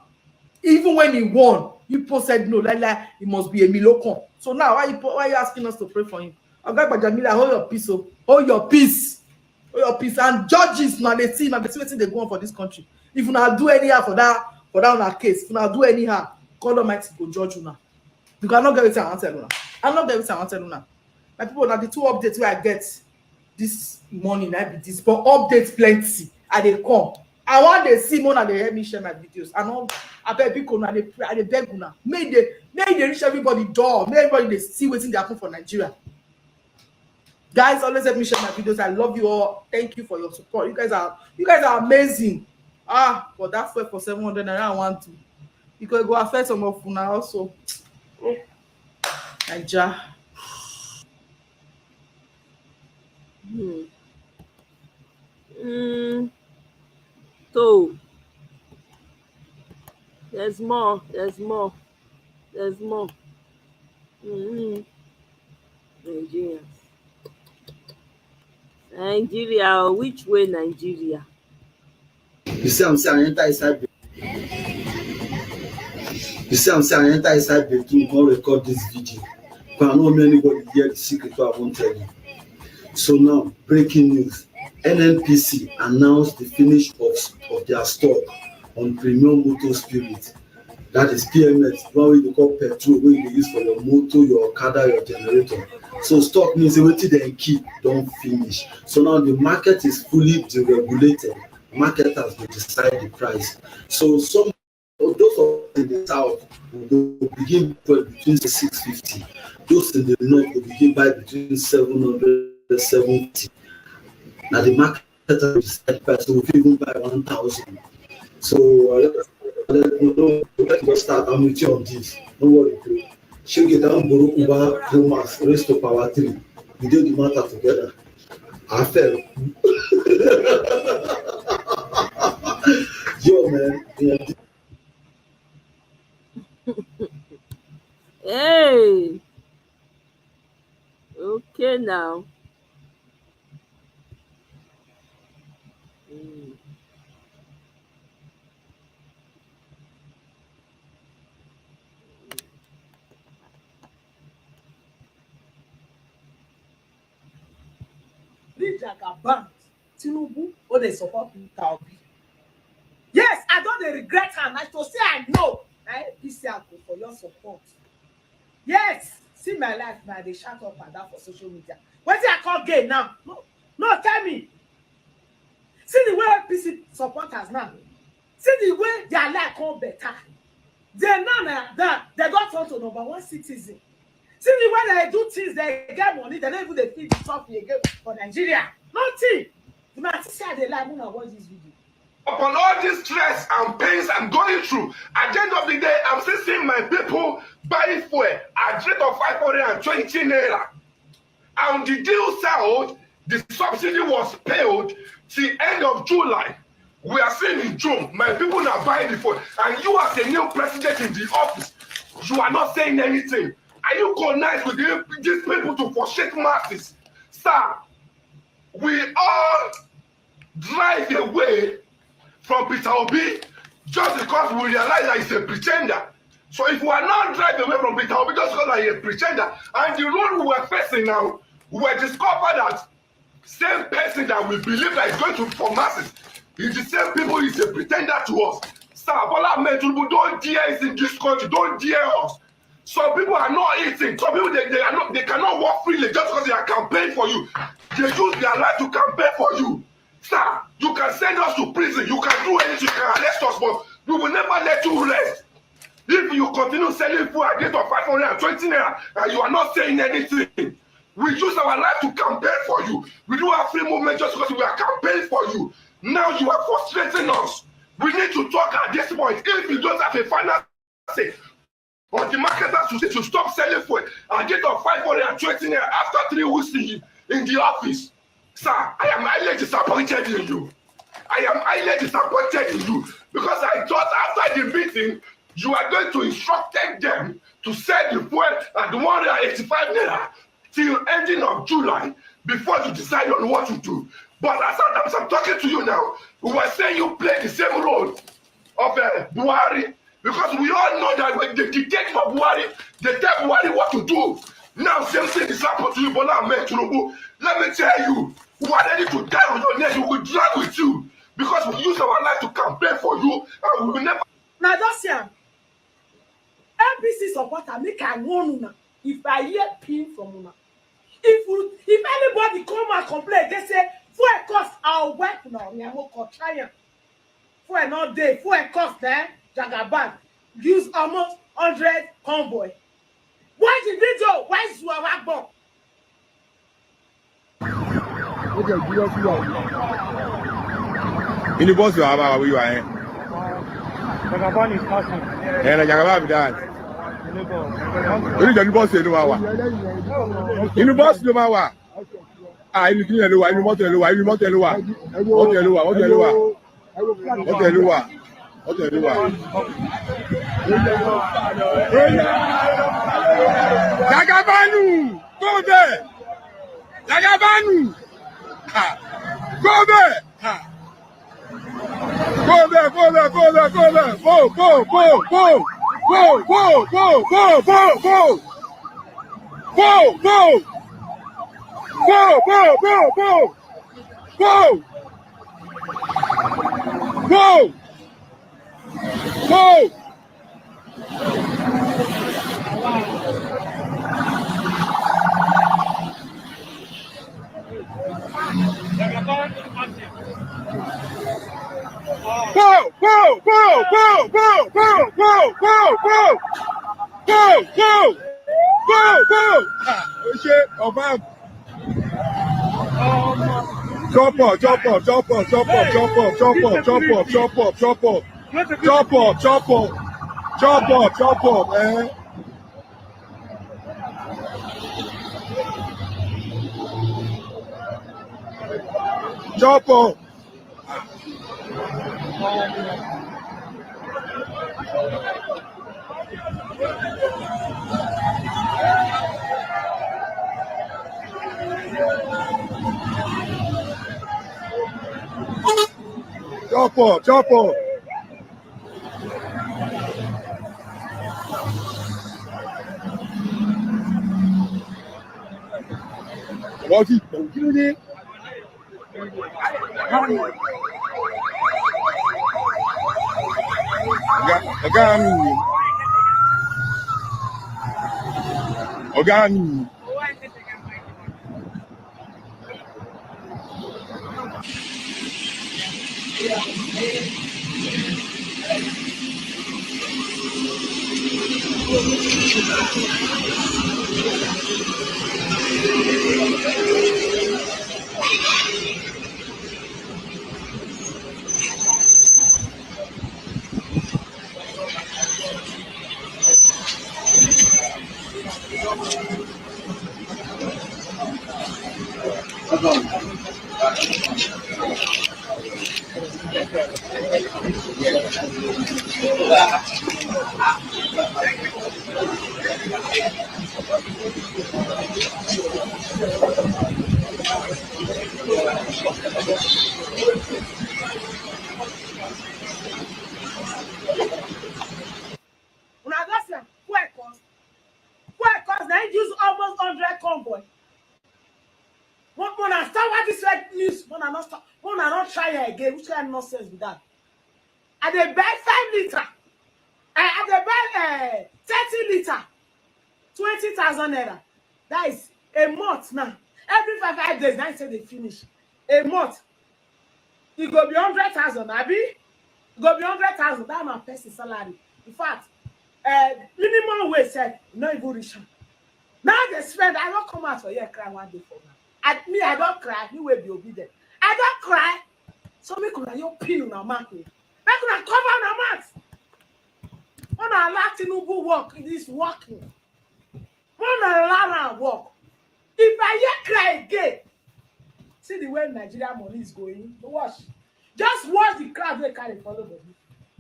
Even when he won, people said no, like he must be a Milocon. So now why you asking us to pray for him? Okay, but Jamila, hold your peace, oh. Hold your peace. And judges now they see wetin they go on for this country. If you now do anyhow for that case, if you now do anyhow, God Almighty go judge you now. Because I'm not going to answer you now. I'm not going to answer you now. My people, now the 2 updates where I get this morning, I be this, but updates plenty. I they come. I want to see more and they help me share my videos. I beg people now they pray, I they beg now. May they reach everybody door. May everybody they see what's in the happen for Nigeria. Guys, always help me share my videos. I love you all. Thank you for your support. You guys are amazing. But that fuel for 700 naira I want to. Because it go affect some of you now also. Oh, Naija. So there's more. Nigeria, which way Nigeria? You see, I'm saying I enter inside. You see, I'm saying I enter inside bedroom, go record this video. Because I know anybody hear the secret, so I won't tell you. So now, breaking news. NNPC announced the finish of their stock on premium motor spirit. That is PMS, one way they call petrol, where you use for your motor, your Okada, your generator. So stock means everything they keep don't finish. So now the market is fully deregulated. Market has to decide the price. So some of those in the south will begin between 650. Those in the north will begin by between 700 and 750. Now the market has to decide price. So we even buy 1,000. So let's start. I'm with you on this. Don't worry. She'll get down Borukuba, Thomas, rest of our 3. We do the matter together. I fell. Yo, man. Hey. Okay now. Jagaban, Tinubu, or they support Peter Obi. Yes, I don't regret am. I to say I know. This year go for your support. Yes, see my life now. They shout up and down for social media. What I call gay now? No, tell me. See the way PC supporters now. See the way their life come better. They now that they got on to #1 citizen. See the way they do things, they get money, they don't even they feed something again for Nigeria. Nothing. You might say they like when I watch this video. Upon all this stress and pains I'm going through, at the end of the day, I'm still seeing my people buy fuel at rate of 520 naira. And the deal sold, The subsidy was paid till end of July. We are seeing in June, my people are buying the phone. And you as a new president in the office, you are not saying anything. Are you conniving with these people to frustrate masses? Sir, we all drive away from Peter Obi just because we realize that he's a pretender. So if we are not driving away from Peter Obi just because he's a pretender, and the road we were facing now, we were discovered that same person that we believe that is going to for masses is the same people is a pretender to us. Sir, Bola Ahmed Tinubu, don't dare us in this country, don't dare us. Some people are not eating. Some people they cannot walk freely just because they are campaigning for you. They use their life to campaign for you. Sir, you can send us to prison, you can do anything, you can arrest us, but we will never let you rest. If you continue selling food at the rate of 520 naira and you are not saying anything, we use our life to campaign for you. We do have free movement just because we are campaigning for you. Now you are frustrating us. We need to talk at this point. If you don't have a final say, or the marketers to stop selling food at the rate of 520 naira after 3 weeks in the office. Sir, I am highly disappointed in you. I am highly disappointed in you because I thought after the meeting, you are going to instruct them to sell the fuel at 185 naira till ending of July before you decide on what to do. But as I'm talking to you now, we were saying you play the same role of Buhari because we all know that when they dictate for Buhari, they tell Buhari what to do. Now same thing is happening to you, Bola Ahmed Tinubu. Let me tell you, we are ready to die on your neck. We will drag with you because we use our life to campaign for you and we will never. Now that's it. NPC supporter make I warn una. If I hear pin from una, if anybody come and complain, they say fuel cost our work now. We are more trying. Fuel not day. Fuel cost there. Jagaban use almost 100 convoy. Why the video? Why is your backbone? In the boss, you have where you are. Jagaban is passing. And Jagaban be that. Only the boss you know. In the boss you know. Ah, in the Lua, in the motor Lua, in the motor Lua. Okay, Lua, okay, Lua. Okay, Lua. Okay, Lua. Jagabanu! Go there! Jagabanu! Go there! Go there, go there, go there, go there! Go, go, go, go! Go, go, go, go, go, go! Go, go! Go, go, go, go! Go! Go! Go! Go, go, go, go, go, go, go, go, go, go, go, go, go. Okay, Obama. Jump up, jump up, jump up, jump up, jump up, jump up, jump up, jump up, jump up, jump up, jump up, jump up, jump up, man. Jump up. Jump up, jump up. What's it? Ọ̀gá mi. Una just say fuel cost na use almost 100 convoy. When I start watching this fake news, when I not try it again, which kind of nonsense with that? I dey buy 5 liter. I dey buy 30 liter, 20,000 naira. That is a month now. Every 5 days, now say they finish. A month. It go be 100,000, abi? It go be 100,000. That my person salary. In fact, minimum wage said not even reach. Now they spend. I don't come out for here cry one day for now. I don't cry. Me will be obedient. I don't cry. So me could you pin on a mouth. Me could cover on a mouth. When I like Tinubu work, it is working. When I learn work, if I hear cry again, see the way Nigeria money is going. Watch. Just watch the crowd they carry follow me.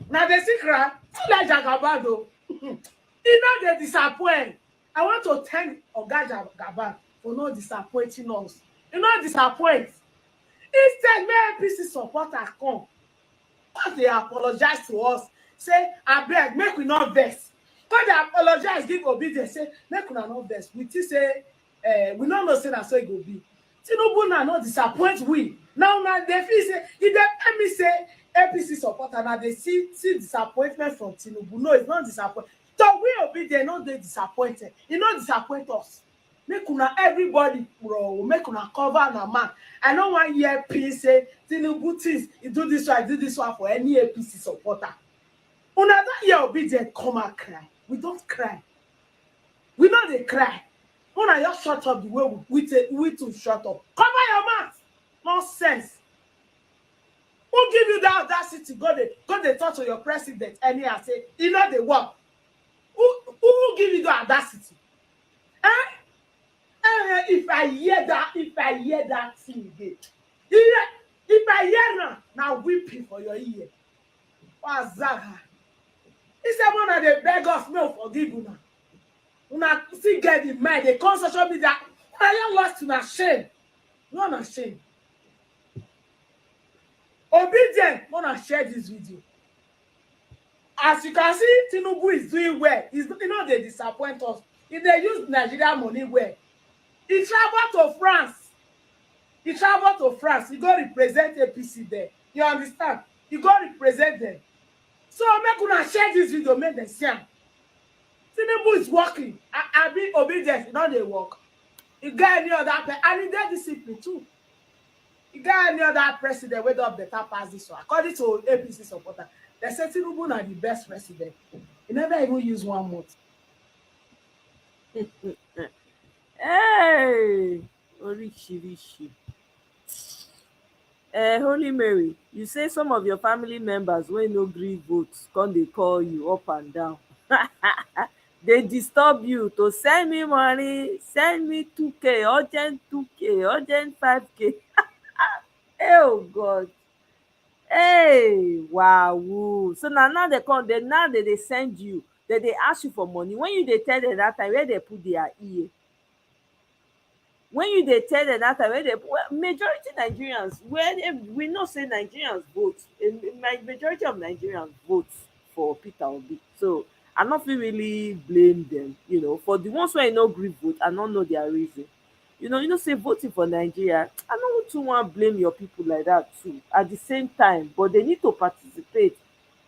Now they see cry. See like Jagabado. You know they disappoint. I want to thank Oga Jagaba for not disappointing us. You know disappoint. Instead, may APC supporter come. Because they apologize to us. Say, I beg, make we not vex. Because they apologize, give obedience. Say, make we not vex. We still say, we don't know say that's so it will be. Tinubu now not disappoint we. Now they feel say, if they let me say APC supporter, now they see disappointment from Tinubu. No, it's not disappointment. So we obedient, not they disappointed. It not disappoint us. Make una everybody, bro, make una cover na man. I don't want hear peace say Tinubu things, you do this one, I do this one for any APC supporter. Una don't hear obedient come and cry. We don't cry. We know they cry. Una just shut up the way we to shut up. Cover your mouth. Nonsense. Who give you that audacity? Go they talk to your president and he say, you know they work. Who give you the audacity? If I hear that thing again, if I hear now weeping for your ear. What's that? He said, one of the beg us, no forgive you now. Una still get in mind, they come social media. Una you lost to shame. You wanna shame. Obedient, wanna share this video. As you can see, Tinubu is doing well. You know they disappoint us. If they use Nigeria money well, he traveled to France. He go represent APC there. You understand? He go represent them. So make una share this video, make them see am. Tinubu is working. I be obedient. You know they work. You got any other and he get discipline too. You got any other president wey don better pass this one? According to APC supporter, they say Tinubu na the best president. He never even use 1 month. Hey, Orichirishi. Holy Mary, you say some of your family members wey no gree vote come dey call you up and down. They disturb you to send me money, send me 2K, urgent 2K, urgent 5K. Oh God. Hey, wow. So now they come, they send you, they ask you for money. When you they tell them that time, where they put their ear? When you they tell them that time, where they majority Nigerians, we know say Nigerians vote. Majority of Nigerians vote for Peter Obi. So I not feel really blame them, for the ones who I no agree vote, I don't know their reason. Say voting for Nigeria, I don't too want to blame your people like that too. At the same time, but they need to participate.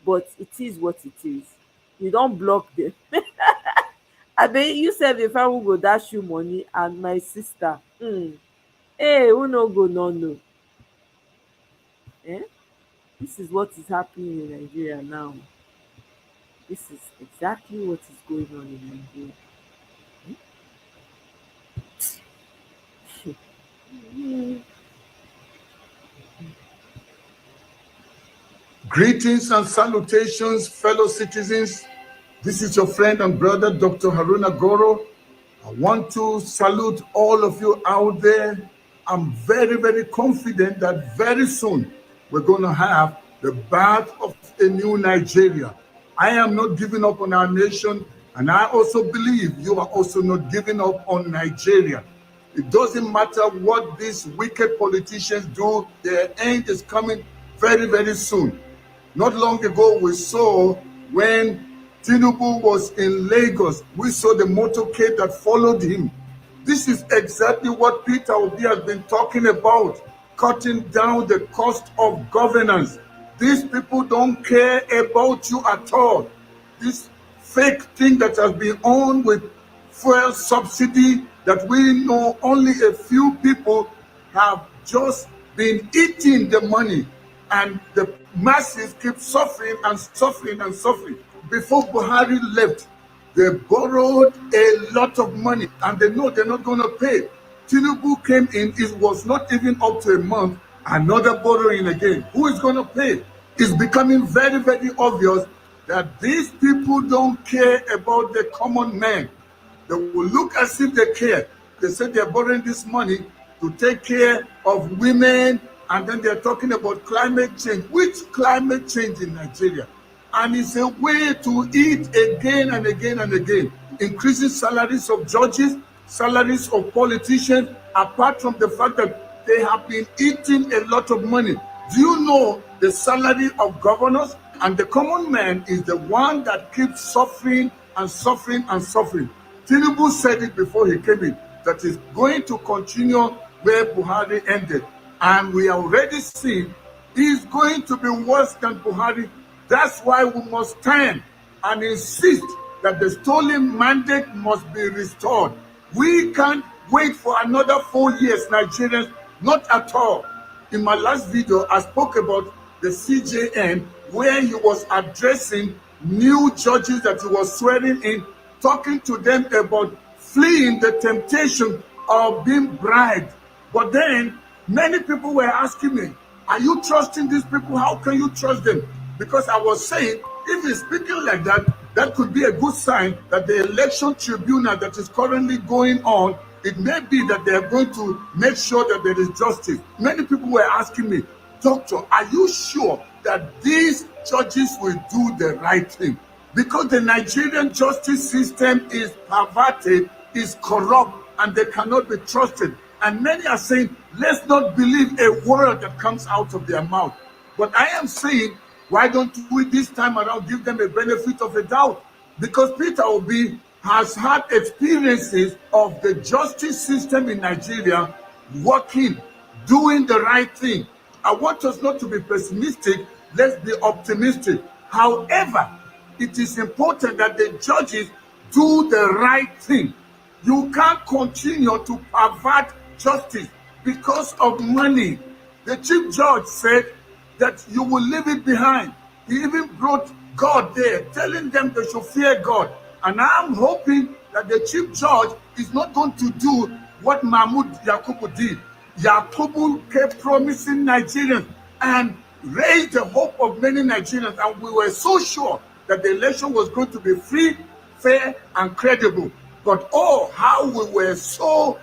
But it is what it is. You don't block them. I mean, you said if I will go dash you money and my sister. Hey, who no go no. Eh? This is what is happening in Nigeria now. This is exactly what is going on in Nigeria. Greetings and salutations, fellow citizens. This is your friend and brother, Dr. Haruna Goro. I want to salute all of you out there. I'm very, very confident that very soon we're going to have the birth of a new Nigeria. I am not giving up on our nation, and I also believe you are also not giving up on Nigeria. It doesn't matter what these wicked politicians do, their end is coming very, very soon. Not long ago, we saw when Tinubu was in Lagos, we saw the motorcade that followed him. This is exactly what Peter Obi has been talking about, cutting down the cost of governance. These people don't care about you at all. This fake thing that has been on with fuel subsidy that we know only a few people have just been eating the money, and the masses keep suffering and suffering and suffering. Before Buhari left, they borrowed a lot of money and they know they're not going to pay. Tinubu came in, it was not even up to a month, another borrowing again. Who is going to pay? It's becoming very, very obvious that these people don't care about the common man. They will look as if they care. They say they're borrowing this money to take care of women, and then they're talking about climate change. Which climate change in Nigeria? And it's a way to eat again and again and again, increasing salaries of judges, salaries of politicians, apart from the fact that they have been eating a lot of money. Do you know the salary of governors? And the common man is the one that keeps suffering and suffering and suffering. Tinubu said it before he came in, that he's going to continue where Buhari ended. And we already see he's going to be worse than Buhari. That's why we must stand and insist that the stolen mandate must be restored. We can't wait for another 4 years, Nigerians, not at all. In my last video, I spoke about the CJN, where he was addressing new judges that he was swearing in, talking to them about fleeing the temptation of being bribed. But then many people were asking me, are you trusting these people? How can you trust them? Because I was saying, if he's speaking like that, that could be a good sign that the election tribunal that is currently going on, it may be that they are going to make sure that there is justice. Many people were asking me, Doctor, are you sure that these judges will do the right thing? Because the Nigerian justice system is perverted, is corrupt, and they cannot be trusted. And many are saying, let's not believe a word that comes out of their mouth. But I am saying, why don't we this time around give them a benefit of a doubt? Because Peter Obi has had experiences of the justice system in Nigeria working, doing the right thing. I want us not to be pessimistic, let's be optimistic. However, it is important that the judges do the right thing. You can't continue to pervert justice because of money. The chief judge said that you will leave it behind. He even brought God there, telling them they should fear God. And I'm hoping that the chief judge is not going to do what Mahmoud Yakubu did. Yakubu kept promising Nigerians and raised the hope of many Nigerians, and we were so sure that the election was going to be free, fair, and credible. But oh, how we were so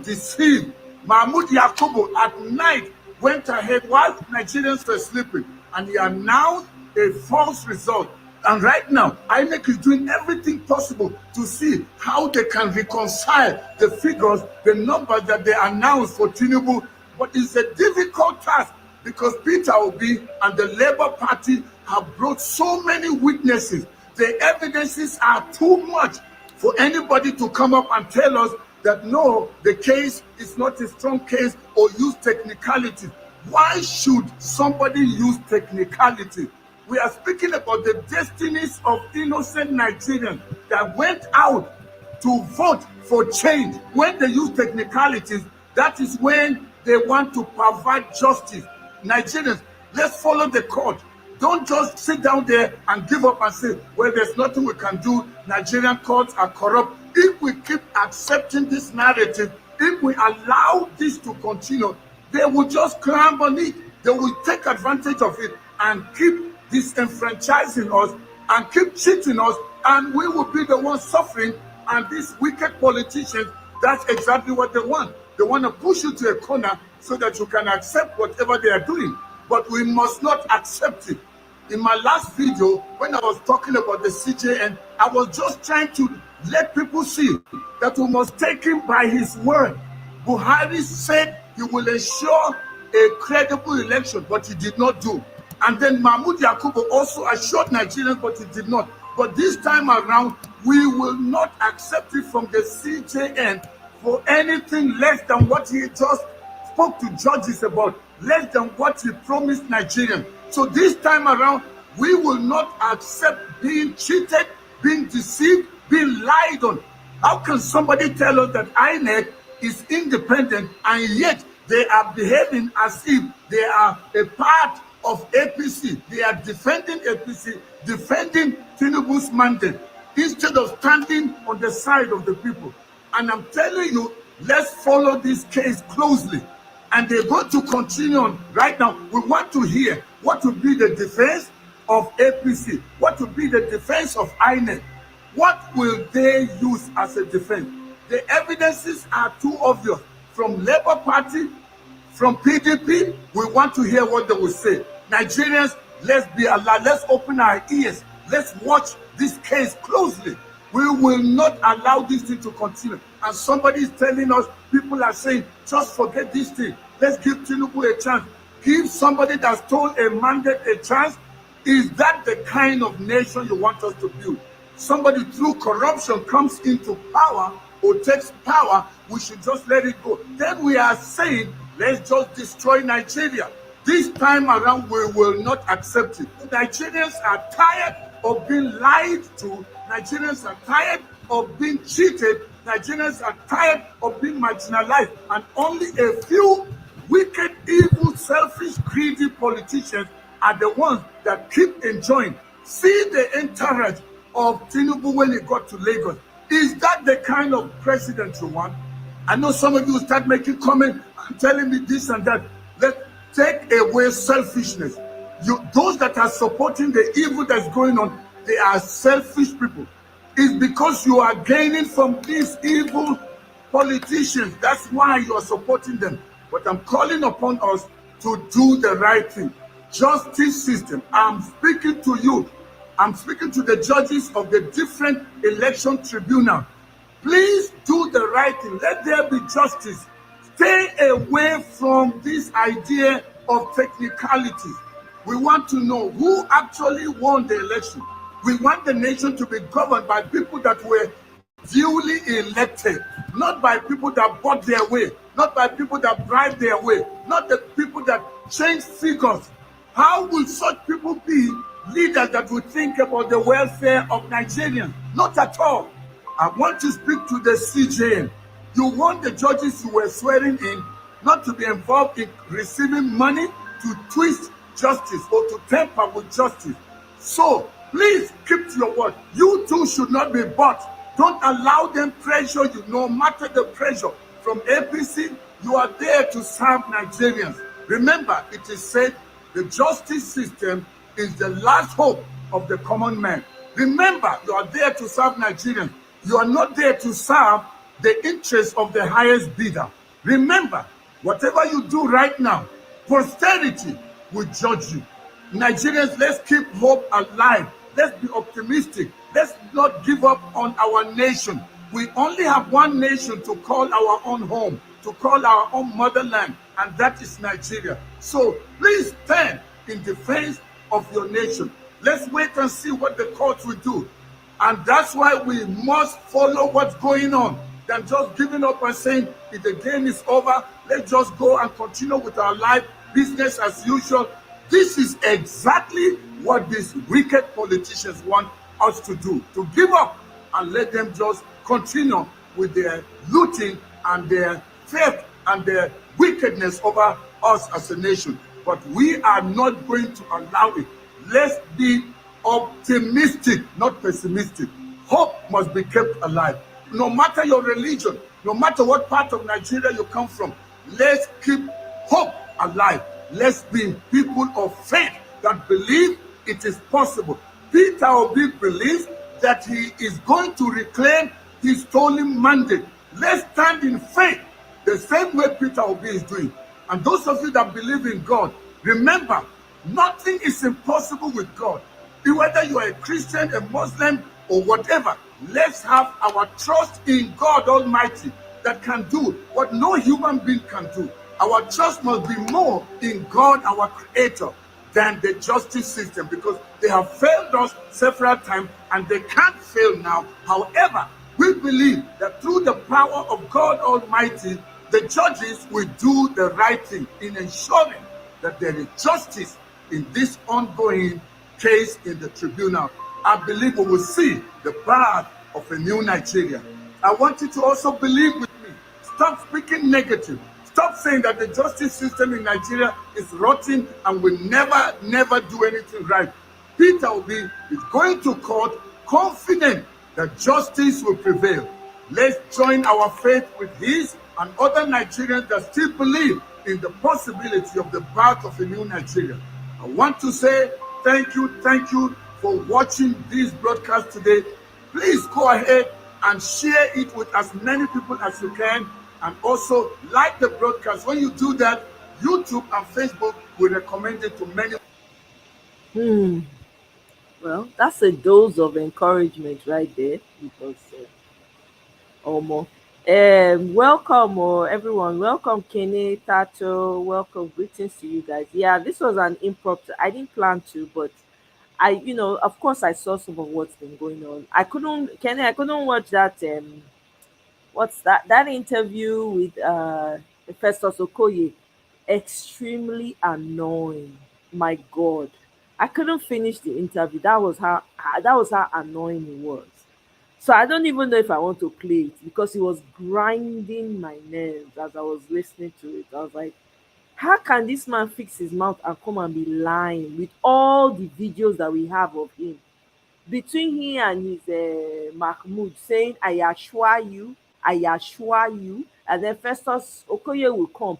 deceived. Mahmoud Yakubu at night went ahead while Nigerians were sleeping, and he announced a false result. And right now, INEC is doing everything possible to see how they can reconcile the figures, the numbers that they announced for Tinubu. But it's a difficult task because Peter Obi and the Labour Party have brought so many witnesses. The evidences are too much for anybody to come up and tell us that no, the case is not a strong case or use technicality. Why should somebody use technicality? We are speaking about the destinies of innocent Nigerians that went out to vote for change. When they use technicalities, that is when they want to pervert justice. Nigerians, let's follow the court. Don't just sit down there and give up and say, well, there's nothing we can do. Nigerian courts are corrupt. If we keep accepting this narrative, if we allow this to continue, they will just climb on it. They will take advantage of it and keep disenfranchising us and keep cheating us, and we will be the ones suffering. And these wicked politicians, that's exactly what they want. They want to push you to a corner so that you can accept whatever they are doing. but we must not accept it. In my last video, when I was talking about the CJN, I was just trying to let people see that we must take him by his word. Buhari said he will ensure a credible election, but he did not do. And then Mahmoud Yakubu also assured Nigerians, but he did not. But this time around, we will not accept it from the CJN for anything less than what he just spoke to judges about, less than what he promised Nigerians. So this time around, we will not accept being cheated, being deceived, being lied on. How can somebody tell us that INEC is independent and yet they are behaving as if they are a part of APC? They are defending APC, defending Tinubu's mandate, instead of standing on the side of the people. And I'm telling you, let's follow this case closely. And they're going to continue on. Right now, we want to hear what will be the defense of APC, what will be the defense of INEC. What will they use as a defense? The evidences are too obvious. From Labour Party, from PDP, we want to hear what they will say. Nigerians, let's be allowed, let's open our ears. Let's watch this case closely. We will not allow this thing to continue. And somebody is telling us, people are saying, just forget this thing. Let's give Tinubu a chance. Give somebody that stole a mandate a chance. Is that the kind of nation you want us to build? Somebody through corruption comes into power or takes power, we should just let it go. Then we are saying, let's just destroy Nigeria. This time around, we will not accept it. Nigerians are tired of being lied to. Nigerians are tired of being cheated. Nigerians are tired of being marginalized. And only a few wicked, evil, selfish, greedy politicians are the ones that keep enjoying. See the entourage of Tinubu when he got to Lagos. Is that the kind of president you want? I know some of you start making comments and telling me this and that. Let's take away selfishness. Those that are supporting the evil that's going on, they are selfish people. It's because you are gaining from these evil politicians. That's why you are supporting them. But I'm calling upon us to do the right thing. Justice system. I'm speaking to you. I'm speaking to the judges of the different election tribunal. Please do the right thing. Let there be justice. Stay away from this idea of technicalities. We want to know who actually won the election. We want the nation to be governed by people that were duly elected, not by people that bought their way, not by people that bribed their way, not the people that changed figures. How will such people be leaders that will think about the welfare of Nigerians? Not at all. I want to speak to the CJN. You want the judges you were swearing in not to be involved in receiving money to twist justice or to tamper with justice. So please keep to your word. You too should not be bought. Don't allow them pressure you, no matter the pressure. From APC, you are there to serve Nigerians. Remember, it is said the justice system is the last hope of the common man. Remember, you are there to serve Nigerians. You are not there to serve the interests of the highest bidder. Remember, whatever you do right now, posterity will judge you. Nigerians, let's keep hope alive. Let's be optimistic. Let's not give up on our nation. We only have one nation to call our own home, to call our own motherland, and that is Nigeria. So please stand in defense of your nation. Let's wait and see what the courts will do. And that's why we must follow what's going on, than just giving up and saying, if the game is over, let's just go and continue with our life, business as usual. This is exactly what these wicked politicians want us to do, to give up and let them just continue with their looting and their theft and their wickedness over us as a nation. But we are not going to allow it. Let's be optimistic, not pessimistic. Hope must be kept alive. No matter your religion, no matter what part of Nigeria you come from, let's keep hope alive. Let's be people of faith that believe it is possible. Peter Obi believes that he is going to reclaim his stolen mandate. Let's stand in faith the same way Peter Obi is doing. And those of you that believe in God, Remember, nothing is impossible with God. Whether you are a Christian, a Muslim, or whatever, let's have our trust in God Almighty that can do what no human being can do. Our trust must be more in God, our Creator, than the justice system, because they have failed us several times and they can't fail now. However, we believe that through the power of God Almighty, the judges will do the right thing in ensuring that there is justice in this ongoing case in the tribunal. I believe we will see the birth of a new Nigeria. I want you to also believe with me. Stop speaking negative. Stop saying that the justice system in Nigeria is rotten and will never do anything right. Peter Obi is going to court confident that justice will prevail. Let's join our faith with his and other Nigerians that still believe in the possibility of the birth of a new Nigeria. I want to say thank you for watching this broadcast today. Please go ahead and share it with as many people as you can, and also like the broadcast. When you do that, YouTube and Facebook will recommend it to many. Well, that's a dose of encouragement right there because Omo. Welcome, everyone. Welcome, Kenny, Tato. Welcome, greetings to you guys. Yeah, this was an impromptu. I didn't plan to, but of course, I saw some of what's been going on. Kenny, I couldn't watch that. What's that interview with Festus Okoye? Extremely annoying. My God, I couldn't finish the interview. That was how annoying it was. So I don't even know if I want to play it because it was grinding my nerves as I was listening to it. I was like, how can this man fix his mouth and come and be lying with all the videos that we have of him? Between he and his Mahmoud saying, I assure you, and then Festus Okoye will come,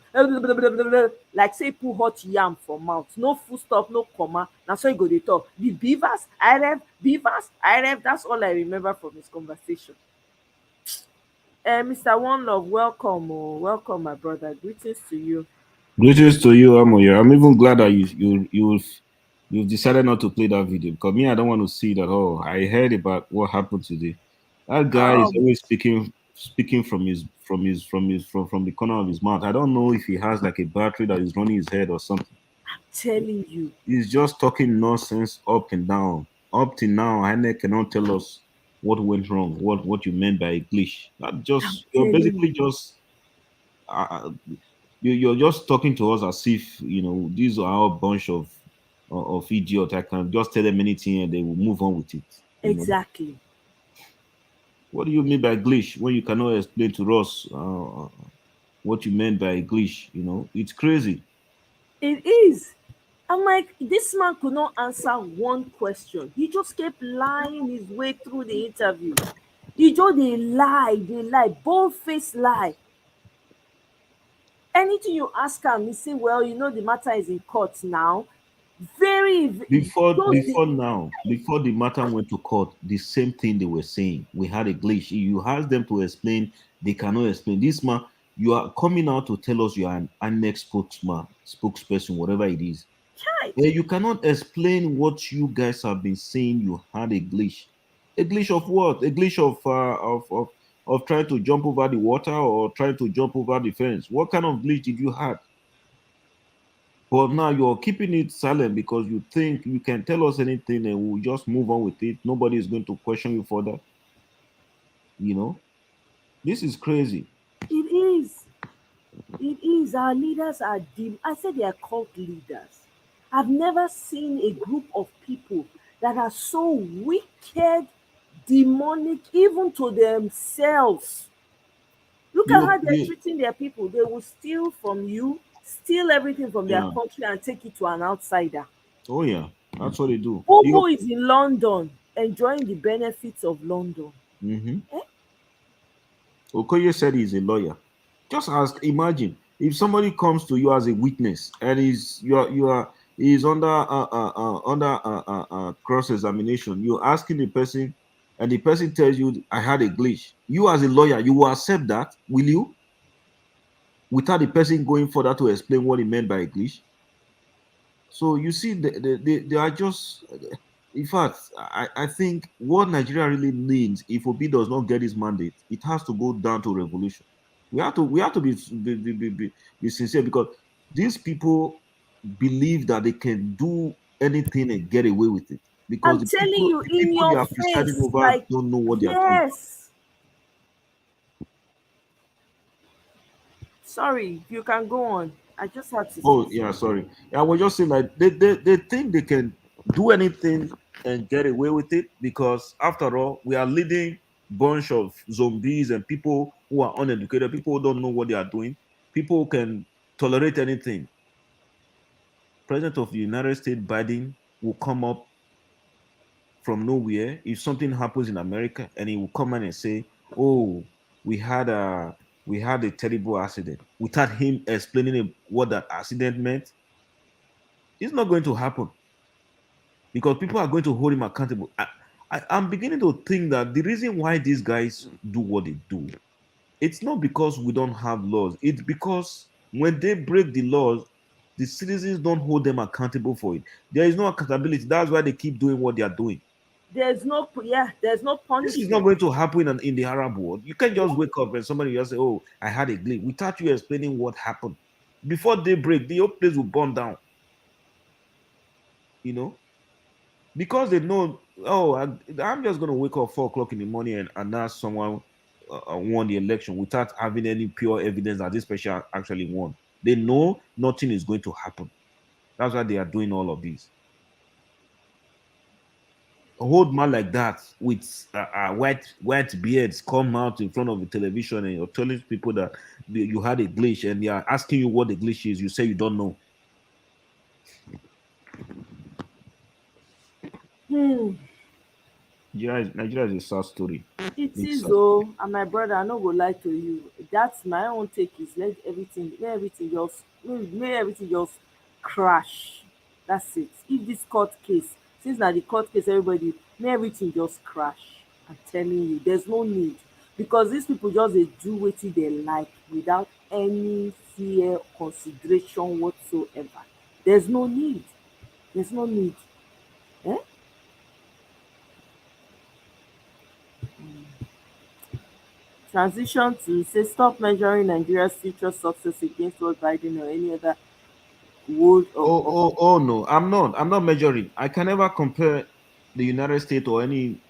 like say put hot yam for mouth, no full stop, no comma. Now so he go dey talk. The beavers, that's all I remember from his conversation. Mr. One Love, welcome, welcome, my brother. Greetings to you. Greetings to you, Amoye. I'm even glad that you've decided not to play that video because me, I don't want to see it at all. I heard about what happened today. That guy is Um, always speaking from the corner of his mouth. I don't know if he has like a battery that is running his head or something. telling you, He's just talking nonsense up and down. Up till now, Hannah cannot tell us what went wrong, what you meant by glitch. That I'm just you're telling basically you. just uh, you're just talking to us as if these are a bunch of idiots. I can just tell them anything and they will move on with it. Exactly. What do you mean by glitch when you cannot explain to us what you meant by glitch? It's crazy. It is. I'm like, this man could not answer one question. He just kept lying his way through the interview. He just they lie, bold face lie. Anything you ask him, he say, well, the matter is in court now. Before Just before now, before the matter went to court, the same thing they were saying. We had a glitch. You ask them to explain, they cannot explain. This man, you are coming out to tell us you are an annex spokesperson, whatever it is. try. You cannot explain what you guys have been saying. You had a glitch. A glitch of what? A glitch of trying to jump over the water or trying to jump over the fence. What kind of glitch did you have? But now you're keeping it silent because you think you can tell us anything and we'll just move on with it. Nobody is going to question you further. You know, this is crazy. It is. It is. Our leaders are deep. I said they are cult leaders. I've never seen a group of people that are so wicked, demonic, even to themselves. Look at how they're You, treating their people. They will steal from you, steal everything from their yeah. country, and take it to an outsider. Oh yeah, that's what they do. Bobo is in London, enjoying the benefits of London. Mhm. Eh? Okoye said he's a lawyer. Just ask, imagine if somebody comes to you as a witness and you are is under cross examination. You're asking the person, and the person tells you, "I had a glitch." You as a lawyer, you will accept that, will you? Without the person going further to explain what he meant by a glitch. So you see, they are just. In fact, I think what Nigeria really needs, if Obi does not get his mandate, it has to go down to revolution. We have to be sincere, because these people believe that they can do anything and get away with it, because I'm the telling people you the in people they your are presiding face, over like, don't know what they are doing. yes. Sorry, you can go on. I just had to say Oh yeah, something. sorry. I was just saying, like, they think they can do anything and get away with it, because after all, we are leading bunch of zombies and people who are uneducated, people who don't know what they are doing. People who can tolerate anything. President of the United States Biden will come up from nowhere if something happens in America, and he will come in and say, "Oh, we had a terrible accident," without him explaining what that accident meant. It's not going to happen, because people are going to hold him accountable. I'm beginning to think that the reason why these guys do what they do, it's not because we don't have laws. It's because when they break the laws, the citizens don't hold them accountable for it. There is no accountability. That's why they keep doing what they are doing. There's no This is not punishment. going to happen in the Arab world. You can't just wake up and somebody just say, "Oh, I had a glitch," without you explaining what happened. Before daybreak, the whole place will burn down. You know, because they know, oh, I'm just going to wake up 4 o'clock in the morning and announce someone won the election without having any pure evidence that this person actually won. They know nothing is going to happen. That's why they are doing all of this. A old man like that with white beards come out in front of the television, and you're telling people that you had a glitch, and they are asking you what the glitch is. You say you don't know. Hmm. Nigeria is a sad story. It It's is sad. oh, and my brother, I no go lie to you. That's my own take, is let everything just crash. That's it. If this court case, since na the court case, everybody, may everything just crash. I'm telling you, there's no need, because these people just dey do wetin they like without any fear, consideration whatsoever. There's no need. There's no need. Eh? Transition to say stop measuring Nigeria's future success against what Biden or any other would or Oh no, I'm not measuring. I can never compare the United States or any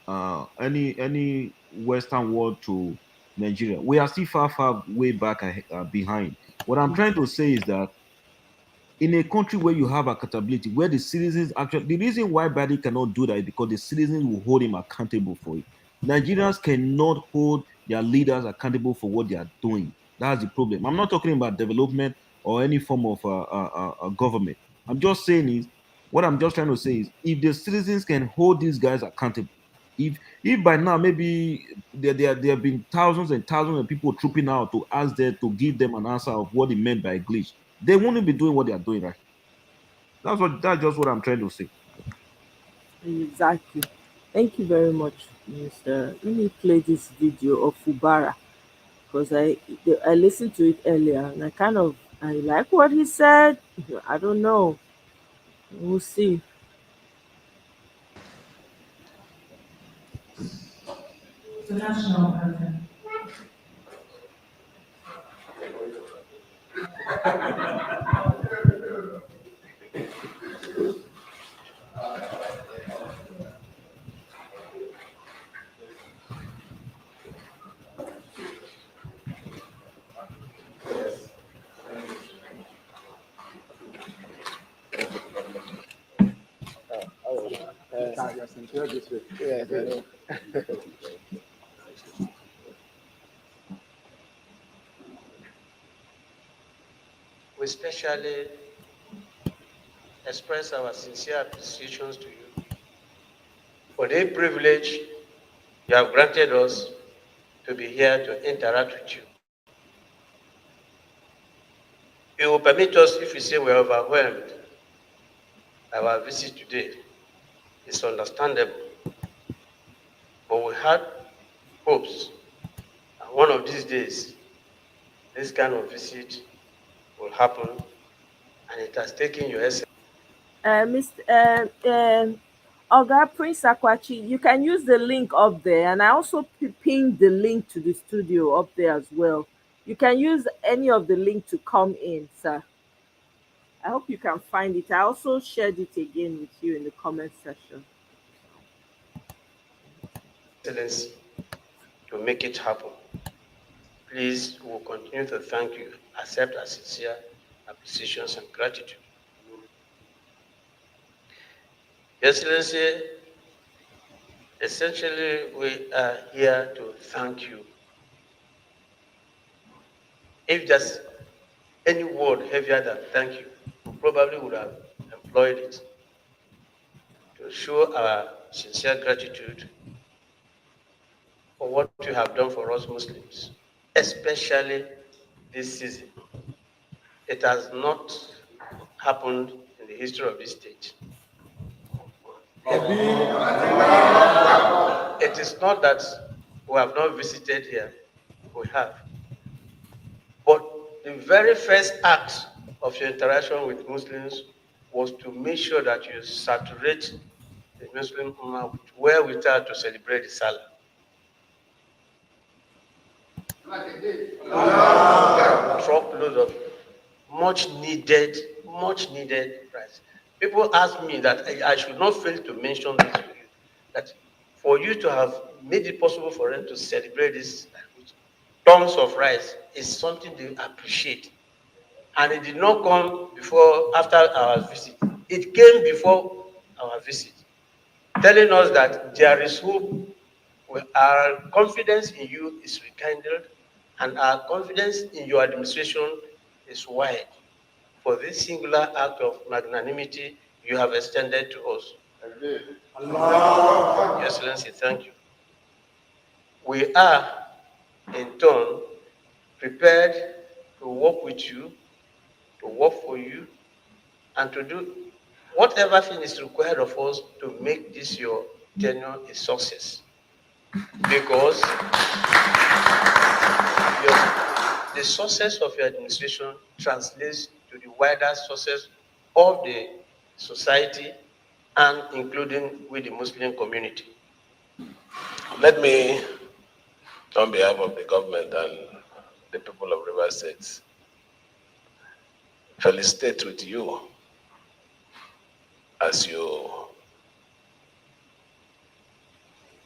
Western world to Nigeria. We are still far way back behind. What I'm trying to say is that in a country where you have accountability, where the citizens actually, the reason why Biden cannot do that is because the citizens will hold him accountable for it. Nigerians cannot hold their leaders accountable for what they are doing. That's the problem. I'm not talking about development or any form of government. I'm just saying is, what I'm just trying to say is, if the citizens can hold these guys accountable, if by now maybe there have been thousands and thousands of people trooping out to ask them to give them an answer of what it meant by glitch, they wouldn't be doing what they are doing right. That's just what I'm trying to say. exactly. Thank you very much, Mr. Let me play this video of Fubara, because I listened to it earlier and I like what he said. I don't know. We'll see. The national anthem. We especially express our sincere appreciations to you for the privilege you have granted us to be here to interact with you. You will permit us if we say we are overwhelmed by our visit today. It's understandable. But we had hopes that one of these days, this kind of visit will happen, and it has taken your essence Mr. Oga Prince Akwachi, you can use the link up there, and I also pinned the link to the studio up there as well. You can use any of the link to come in, sir. I hope you can find it. I also shared it again with you in the comment section. Excellency, to make it happen. Please, we will continue to thank you. Accept our sincere appreciations and gratitude. Your Excellency, essentially, we are here to thank you. If there's any word heavier than thank you, we probably would have employed it to show our sincere gratitude for what you have done for us Muslims, especially this season. It has not happened in the history of this state. It is not that we have not visited here, we have. But the very first act of your interaction with Muslims was to make sure that you saturate the Muslim Ummah with wherewithal to celebrate the Salah. Truckload of much needed rice. People ask me that I should not fail to mention this to you, that for you to have made it possible for them to celebrate this with tons of rice is something they appreciate. And it did not come before, after our visit. It came before our visit, telling us that there is hope. Our confidence in you is rekindled, and our confidence in your administration is wide for this singular act of magnanimity you have extended to us. Your Excellency, thank you. We are, in turn, prepared to work with you, to work for you, and to do whatever thing is required of us to make this your tenure a success. Because the success of your administration translates to the wider success of the society and including with the Muslim community. Let me, on behalf of the government and the people of River State, felicitate with you as you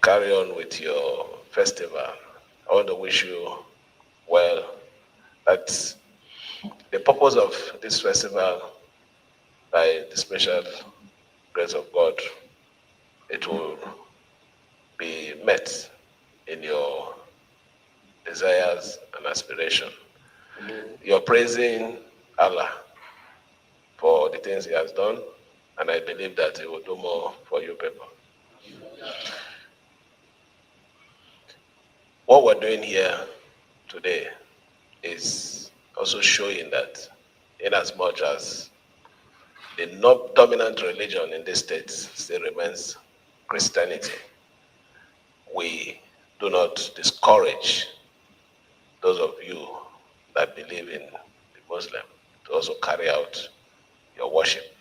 carry on with your festival. I want to wish you well. That the purpose of this festival, by the special grace of God, it will be met in your desires and aspiration. You're praising Allah for the things He has done, and I believe that He will do more for you people. What we're doing here today is also showing that, in as much as the dominant religion in this state still remains Christianity, we do not discourage those of you that believe in the Muslim to also carry out your worship.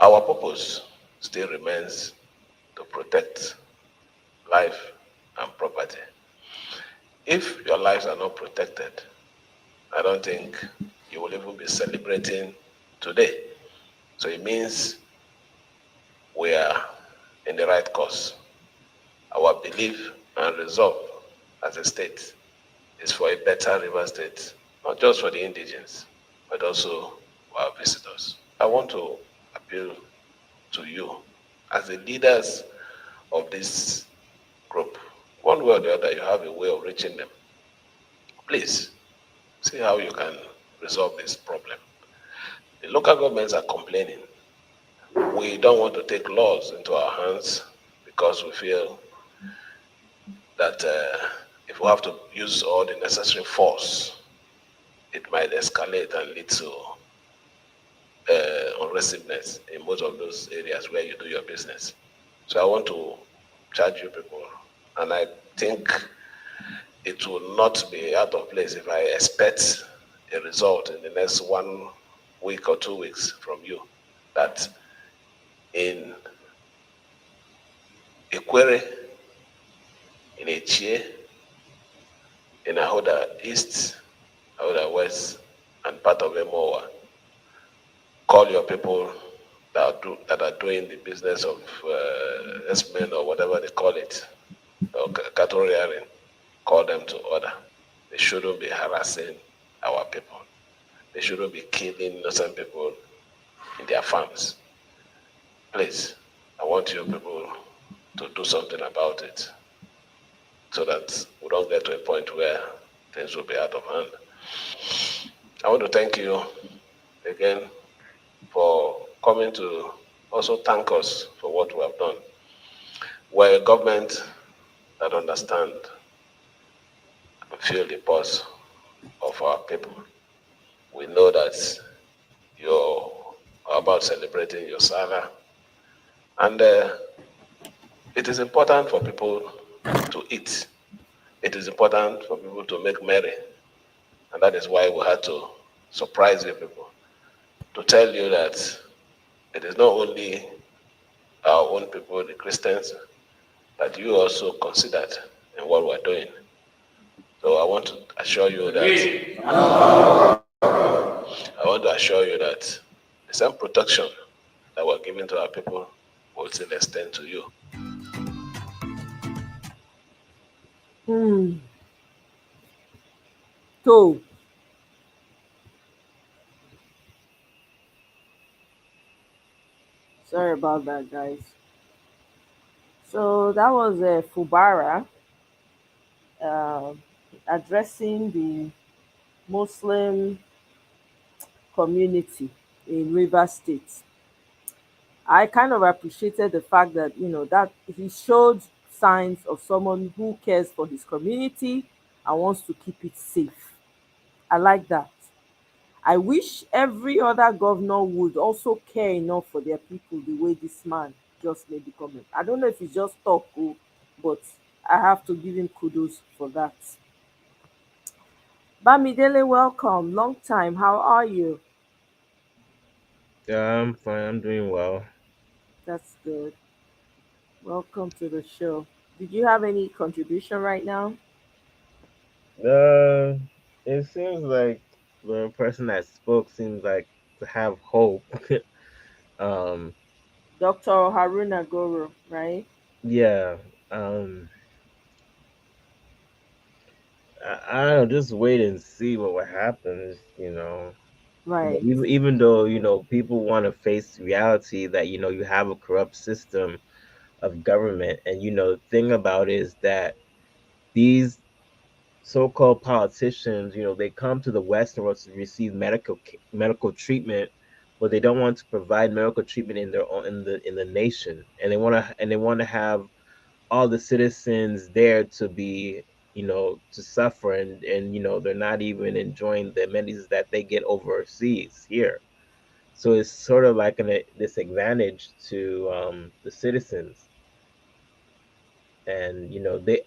Our purpose still remains to protect life and property. If your lives are not protected, I don't think you will even be celebrating today. So it means we are in the right course. Our belief and resolve as a state is for a better River State, not just for the indigents, but also for our visitors. I want to appeal to you as the leaders of this group. One way or the other, you have a way of reaching them. Please, see how you can resolve this problem. The local governments are complaining. We don't want to take laws into our hands because we feel that if we have to use all the necessary force, it might escalate and lead to unrestiveness in most of those areas where you do your business. So I want to charge you people, and I think it will not be out of place if I expect a result in the next 1 week or 2 weeks from you. that in Ikwere, in Echie, in Ahoda East, Ahoda West, and part of Emoa, call your people that are doing the business of S-men or whatever they call it, or cattle rearing, call them to order. They shouldn't be harassing our people. They shouldn't be killing innocent people in their farms. Please, I want you people to do something about it so that we don't get to a point where things will be out of hand. I want to thank you again for coming to also thank us for what we have done. We're a government that understand and feel the pulse of our people. We know that you're about celebrating your Salah, and it is important for people to eat. It is important for people to make merry, and that is why we had to surprise you people to tell you that it is not only our own people, the Christians, that you also considered in what we're doing. So I want to assure you that the same protection that we're giving to our people will still extend to you. Hmm. So, sorry about that, guys. So that was Fubara uh, addressing the Muslim community in Rivers State. I kind of appreciated the fact that that he showed signs of someone who cares for his community and wants to keep it safe. I like that. I wish every other governor would also care enough for their people the way this man just made the comment. I don't know if it's just talk, but I have to give him kudos for that. Bamidele, welcome. Long time. How are you? Yeah, I'm fine. I'm doing well. That's good. Welcome to the show. Did you have any contribution right now? Uh, it seems like the person that spoke seems like to have hope. um, Dr. Haruna Goro, right? yeah. Um, I don't know. Just wait and see what happens. Right. Even though people want to face reality that you have a corrupt system of government, and the thing about it is that these so-called politicians, they come to the Western world to receive medical treatment, but they don't want to provide medical treatment in their own in the nation, and they want to have all the citizens there to be to suffer, and they're not even enjoying the amenities that they get overseas here. So it's sort of like a disadvantage to the citizens. And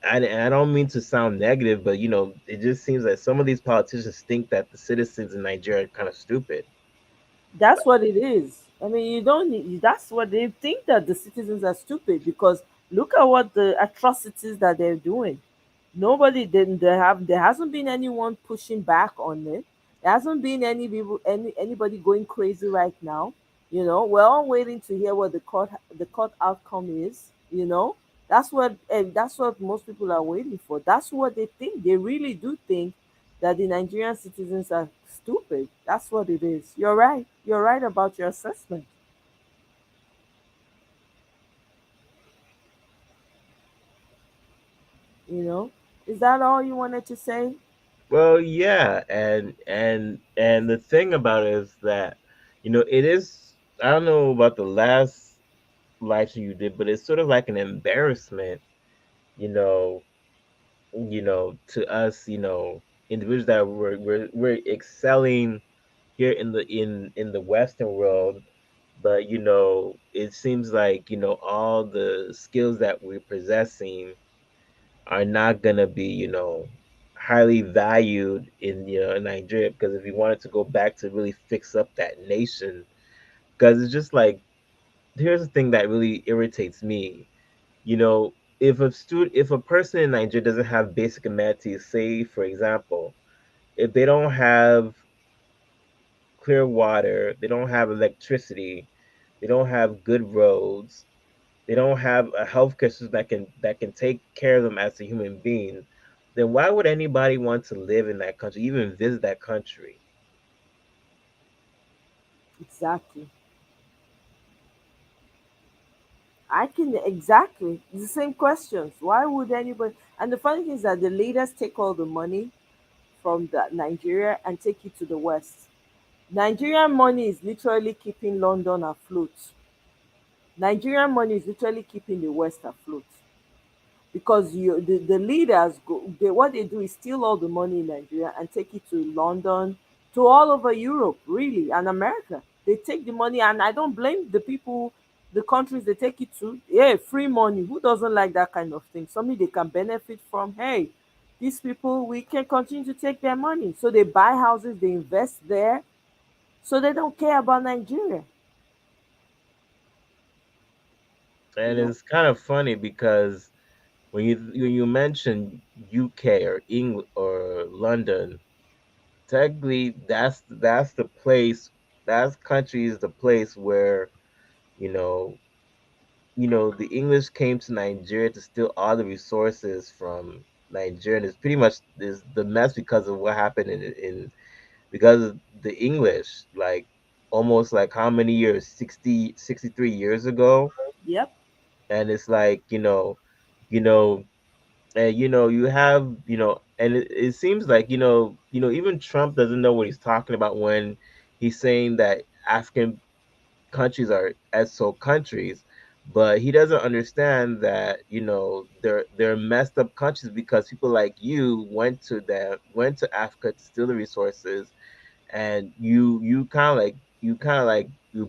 I don't mean to sound negative, but it just seems like some of these politicians think that the citizens in Nigeria are kind of stupid. That's what it is. I mean, you don't need, that's what they think, that the citizens are stupid because look at what the atrocities that they're doing. Nobody didn't they have there hasn't been anyone pushing back on it. There hasn't been anybody going crazy right now. We're all waiting to hear what the court outcome is. That's what most people are waiting for. That's what they think. They really do think that the Nigerian citizens are stupid. That's what it is. You're right. You're right about your assessment. You know, is that all you wanted to say? Well, yeah, and the thing about it is that it is. I don't know about the last live stream you did, but it's sort of like an embarrassment, you know, to us, individuals that we're excelling here in the Western world, but it seems like all the skills that we're possessing are not gonna be highly valued in Nigeria, because if we wanted to go back to really fix up that nation, because it's just like, here's the thing that really irritates me. You know, if a person in Nigeria doesn't have basic amenities, say for example, if they don't have clear water, they don't have electricity, they don't have good roads, they don't have a healthcare system that can take care of them as a human being, then why would anybody want to live in that country, even visit that country? Exactly. I can exactly the same questions. Why would anybody? And the funny thing is that the leaders take all the money from Nigeria and take it to the West. Nigerian money is literally keeping London afloat. Nigerian money is literally keeping the West afloat because the leaders what they do is steal all the money in Nigeria and take it to London, to all over Europe, really, and America. They take the money, and I don't blame the people, the countries they take it to. Yeah, free money. Who doesn't like that kind of thing? Something they can benefit from. Hey, these people, we can continue to take their money. So they buy houses, they invest there, so they don't care about Nigeria. You And know, it's kind of funny because when you mention UK or England or London, technically that's the place, that country is the place where, you know, the English came to Nigeria to steal all the resources from Nigeria. And it's pretty much is the mess because of what happened in because of the English, like almost like how many years, 63 years ago. yep. And it's like, you know and you have, and it seems like, even Trump doesn't know what he's talking about when he's saying that African countries are so countries, but he doesn't understand that, they're messed up countries because people like you went to Africa to steal the resources, and you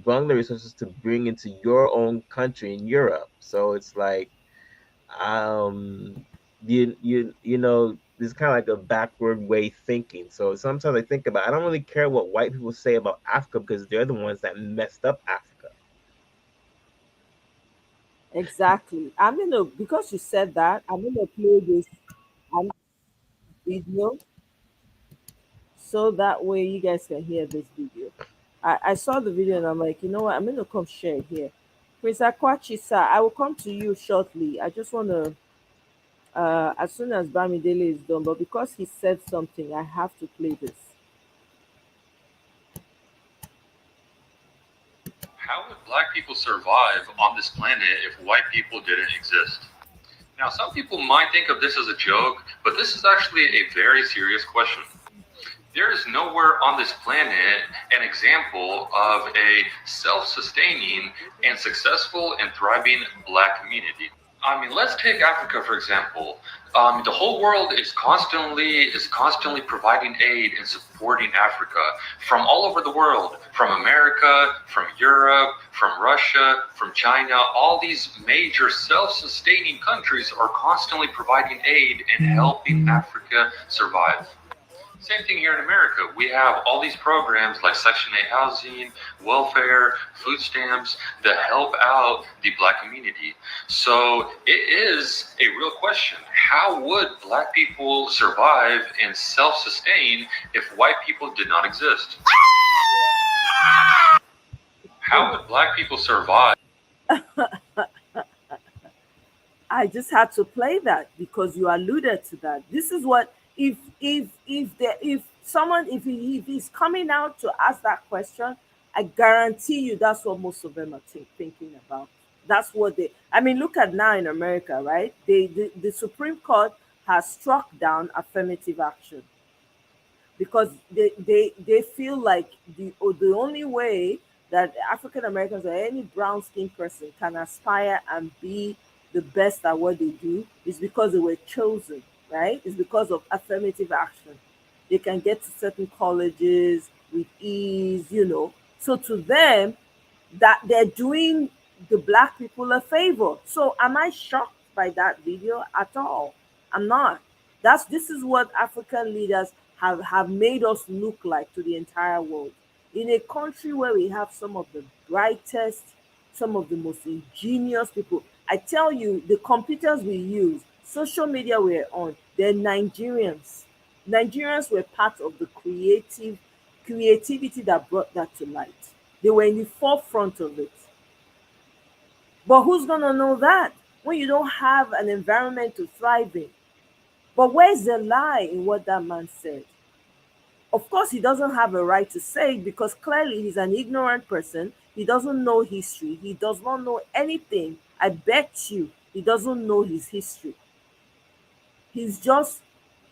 bring the resources to bring into your own country in Europe. So it's like, it's kind of like a backward way thinking. So sometimes I think about, I don't really care what white people say about Africa because they're the ones that messed up Africa. Exactly. I'm gonna because you said that, I'm gonna play this video so that way you guys can hear this video. I saw the video and I'm like, you know what, I'm gonna come share it here. Prince Akwachi sir, I will come to you shortly. I just wanna as soon as Bamidele is done, but because he said something, I have to play this. How would black people survive on this planet if white people didn't exist? Now, some people might think of this as a joke, but this is actually a very serious question. There is nowhere on this planet an example of a self sustaining and successful and thriving black community. I mean, let's take Africa for example. The whole world is constantly providing aid and supporting Africa from all over the world, from America, from Europe, from Russia, from China. All these major self-sustaining countries are constantly providing aid and helping Africa survive. Same thing here in America. We have all these programs like Section 8 housing, welfare, food stamps that help out the black community. So it is a real question. How would black people survive and self sustain if white people did not exist? How would black people survive? I just had to play that because you alluded to that. This is what if someone if he's coming out to ask that question, I guarantee you that's what most of them are thinking about. That's what they. I mean, look at now in America, right? The Supreme Court has struck down affirmative action because they feel like the only way that African Americans or any brown skinned person can aspire and be the best at what they do is because they were chosen, right? It's because of affirmative action. They can get to certain colleges with ease. So to them, that they're doing the black people a favor. So am I shocked by that video at all? I'm not. This is what African leaders have made us look like to the entire world. In a country where we have some of the brightest, some of the most ingenious people. I tell you, the computers we use, social media we're on, they're Nigerians. Nigerians were part of the creativity that brought that to light. They were in the forefront of it. But who's gonna know that when you don't have an environment to thrive in? But where's the lie in what that man said? Of course, he doesn't have a right to say it because clearly he's an ignorant person. He doesn't know history. He does not know anything. I bet you he doesn't know his history. He's just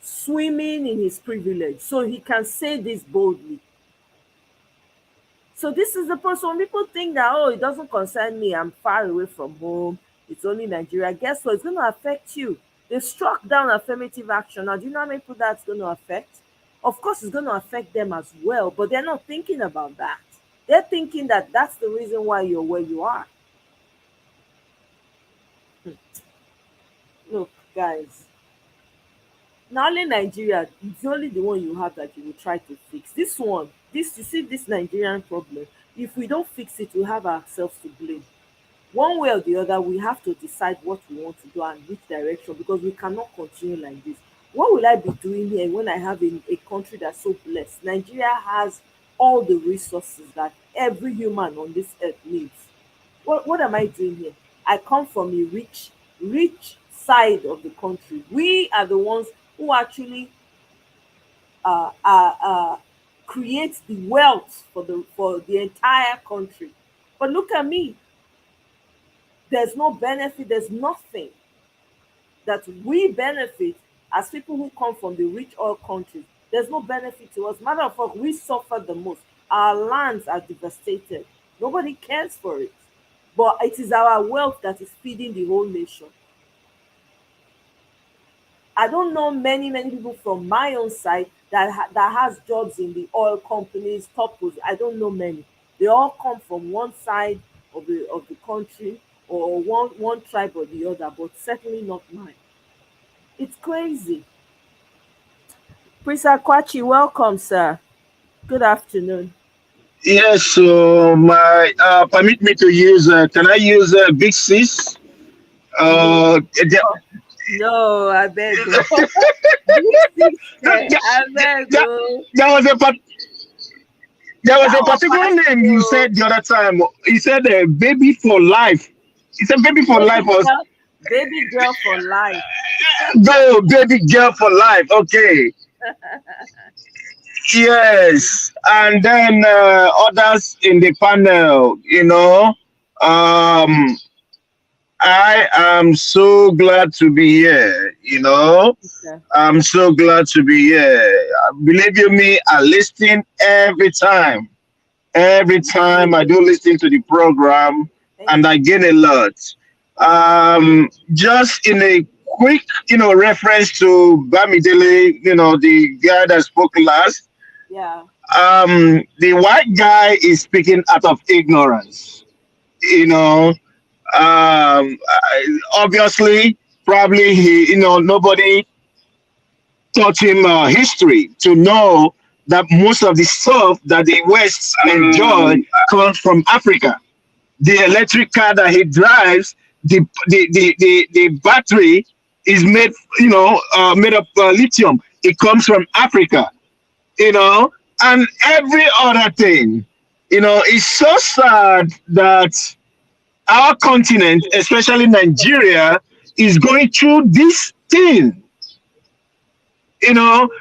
swimming in his privilege. So he can say this boldly. So this is the person. When people think that, oh, it doesn't concern me, I'm far away from home, it's only Nigeria. Guess what? It's going to affect you. They struck down affirmative action. Now, do you know how many people that's going to affect? Of course, it's going to affect them as well, but they're not thinking about that. They're thinking that that's the reason why you're where you are. Look, guys, not only Nigeria, it's only the one you have that you will try to fix. This one, this you see, this Nigerian problem, if we don't fix it, we have ourselves to blame. One way or the other, we have to decide what we want to do and which direction because we cannot continue like this. What will I be doing here when I have a country that's so blessed? Nigeria has all the resources that every human on this earth needs. What am I doing here? I come from a rich side of the country. We are the ones who actually uh, uh, uh, create the wealth for the entire country. But look at me. There's no benefit. There's nothing that we benefit as people who come from the rich oil countries. There's no benefit to us. Matter of fact, we suffer the most. Our lands are devastated. Nobody cares for it. But it is our wealth that is feeding the whole nation. I don't know many people from my own side that has jobs in the oil companies, top positions. I don't know many. They all come from one side of the country or one tribe or the other, but certainly not mine. It's crazy. Prince Akwachi, welcome, sir. Good afternoon. Yes, so my permit me to use. Can I use Big Sis? No, The- no, I beg you. Big sister, I beg that, you. there was a there was That a one particular pass name you you. said the other time. He said "baby for life." He said "baby for life" Baby was girl, baby girl for life. go baby girl for life. Okay, yes, and then others in the panel. Um, I am so glad to be here. Okay. I'm so glad to be here. Believe you me, I listen every time. Every time I do listen to the program, Thank and I you. gain a lot. Just in a quick, reference to Bamidele, the guy that spoke last. Yeah. The white guy is speaking out of ignorance. You know, obviously, probably nobody taught him history to know that most of the stuff that the West enjoy comes from Africa. The electric car that he drives, the battery is made, made of lithium. It comes from Africa, you know, and every other thing. It's so sad that our continent, especially Nigeria, is going through this thing.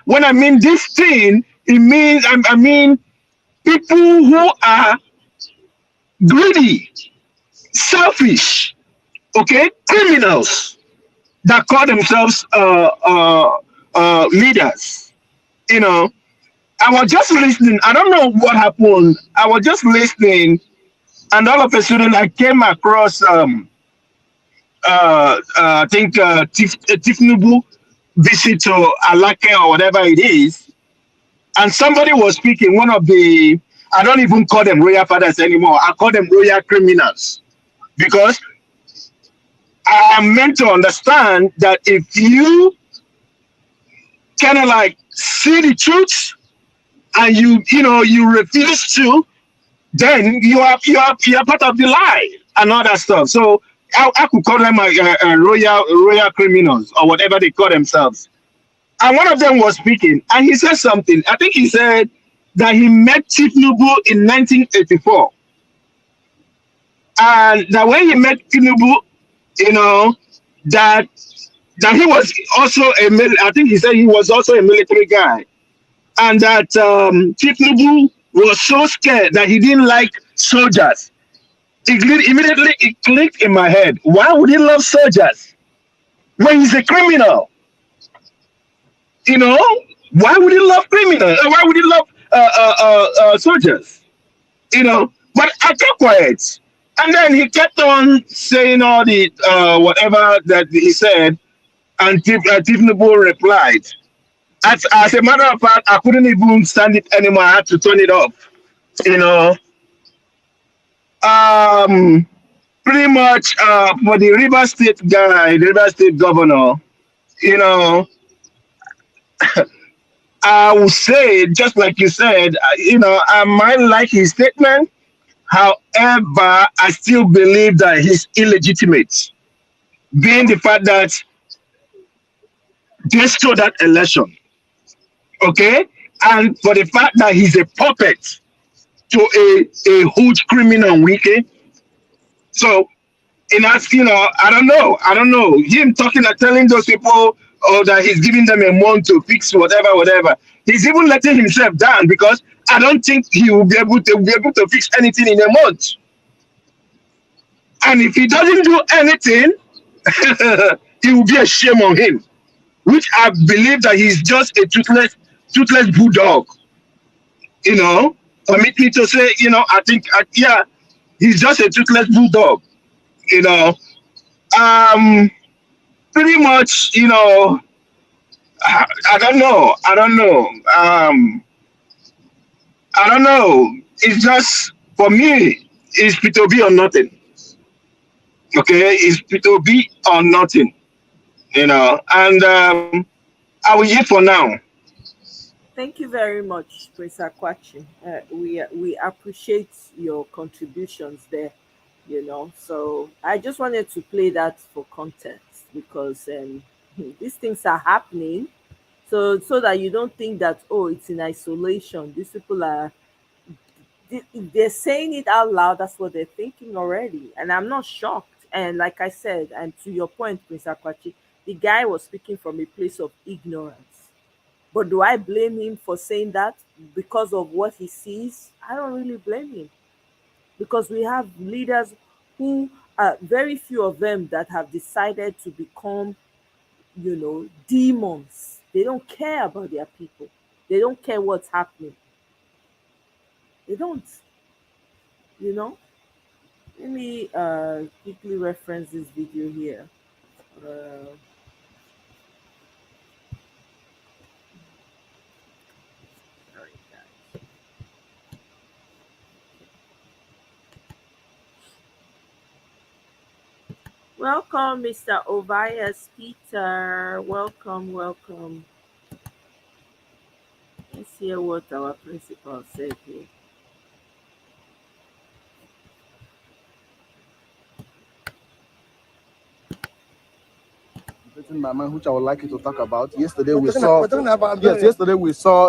When I mean this thing, I mean people who are greedy, selfish, okay, criminals that call themselves leaders. You know, I was just listening. I don't know what happened. I was just listening, and all of a sudden I came across I think Tifnubu visit to Alake or whatever it is, and somebody was speaking. One of the, I don't even call them royal fathers anymore. I call them royal criminals because I am meant to understand that if you kind of like see the truth and you refuse to, then you are part of the lie and all that stuff. So I could call them royal criminals or whatever they call themselves. And one of them was speaking, and he said something. I think he said that he met Chief Nubu in 1984, and that when he met Tinubu, you know, that he was also I think he said he was also a military guy, and that Chief Nubu was so scared that he didn't like soldiers. Immediately it clicked in my head. Why would he love soldiers when he's a criminal? You know, why would he love criminals? Why would he love soldiers? You know, but I kept quiet. And then he kept on saying all the whatever that he said, and Tinubu replied. As a matter of fact, I couldn't even stand it anymore. I had to turn it off. You know, pretty much for the River State guy, the River State governor, you know, I would say, just like you said, you know, I might like his statement. However, I still believe that he's illegitimate, being the fact that they stole that election, okay? And for the fact that he's a puppet to a huge criminal wiki. So, you know, I don't know. Him talking and telling those people, oh, that he's giving them a month to fix whatever. He's even letting himself down because I don't think he will be able to fix anything in a month. And if he doesn't do anything, it will be a shame on him. Which I believe that he's just a toothless bulldog. You know, permit me to say, you know, I think, yeah, he's just a toothless bulldog. You know, pretty much, you know, I don't know. I don't know. It's just, for me, it's P2B or nothing. Okay, it's P2B or nothing. You know, and I will yield for now. Thank you very much, Prince Akwachi. We appreciate your contributions there. You know, so I just wanted to play that for context because these things are happening. So that you don't think that, oh, it's in isolation. These people are they're saying it out loud. That's what they're thinking already, and I'm not shocked. And like I said, and to your point, Prince Akwachi, the guy was speaking from a place of ignorance. But do I blame him for saying that because of what he sees? I don't really blame him because we have leaders who are very few of them that have decided to become, you know, demons. They don't care about their people. They don't care what's happening. They don't, you know. Let me quickly reference this video here. Uh, sorry, guys. Welcome, Mr. Ovias Peter. Welcome. Let's hear what our principal said here. In my mind, which I would like you to talk about. Yesterday we saw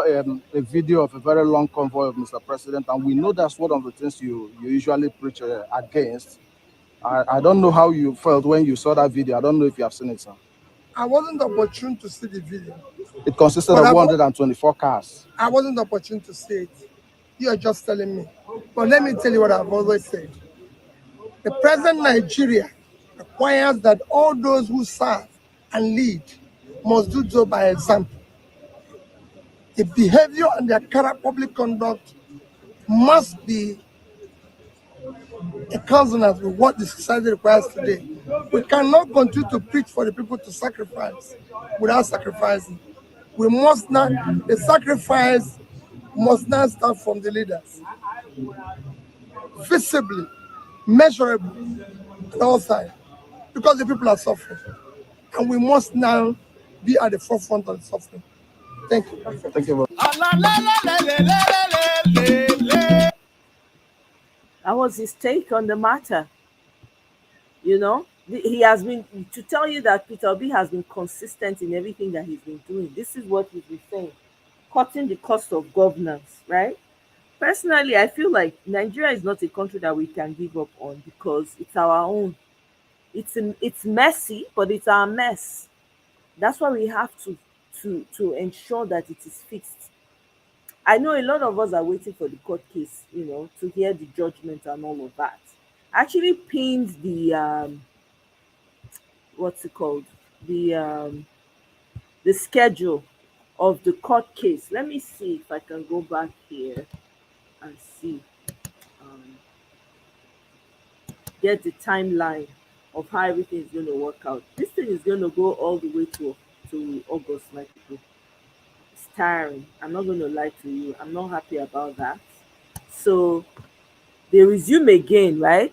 a video of a very long convoy of Mr. President, and we know that's one of the things you usually preach against. I don't know how you felt when you saw that video. I don't know if you have seen it, sir. I wasn't opportune to see the video. It consisted of 124 cars. I wasn't opportune to see it. You are just telling me. But let me tell you what I've always said. The present Nigeria requires that all those who serve and lead must do so by example. The behavior and their public conduct must be a consonant with what the society requires today. We cannot continue to preach for the people to sacrifice without sacrificing. We must not, the sacrifice must not start from the leaders. Visibly, measurably, at all sides, because the people are suffering. And we must now be at the forefront of the suffering. Thank you. Thank you. That was his take on the matter. You know, he has been, to tell you that Peter Obi has been consistent in everything that he's been doing. This is what he's been saying: cutting the cost of governance, right? Personally, I feel like Nigeria is not a country that we can give up on because it's our own. It's messy, but it's our mess. That's why we have to ensure that it is fixed. I know a lot of us are waiting for the court case, to hear the judgment and all of that. I actually pinned the what's it called, the the schedule of the court case. Let me see if I can go back here and see, um, get the timeline of how everything is going to work out. This thing is going to go all the way to August, my people. It's tiring. I'm not going to lie to you. I'm not happy about that. So they resume again, right?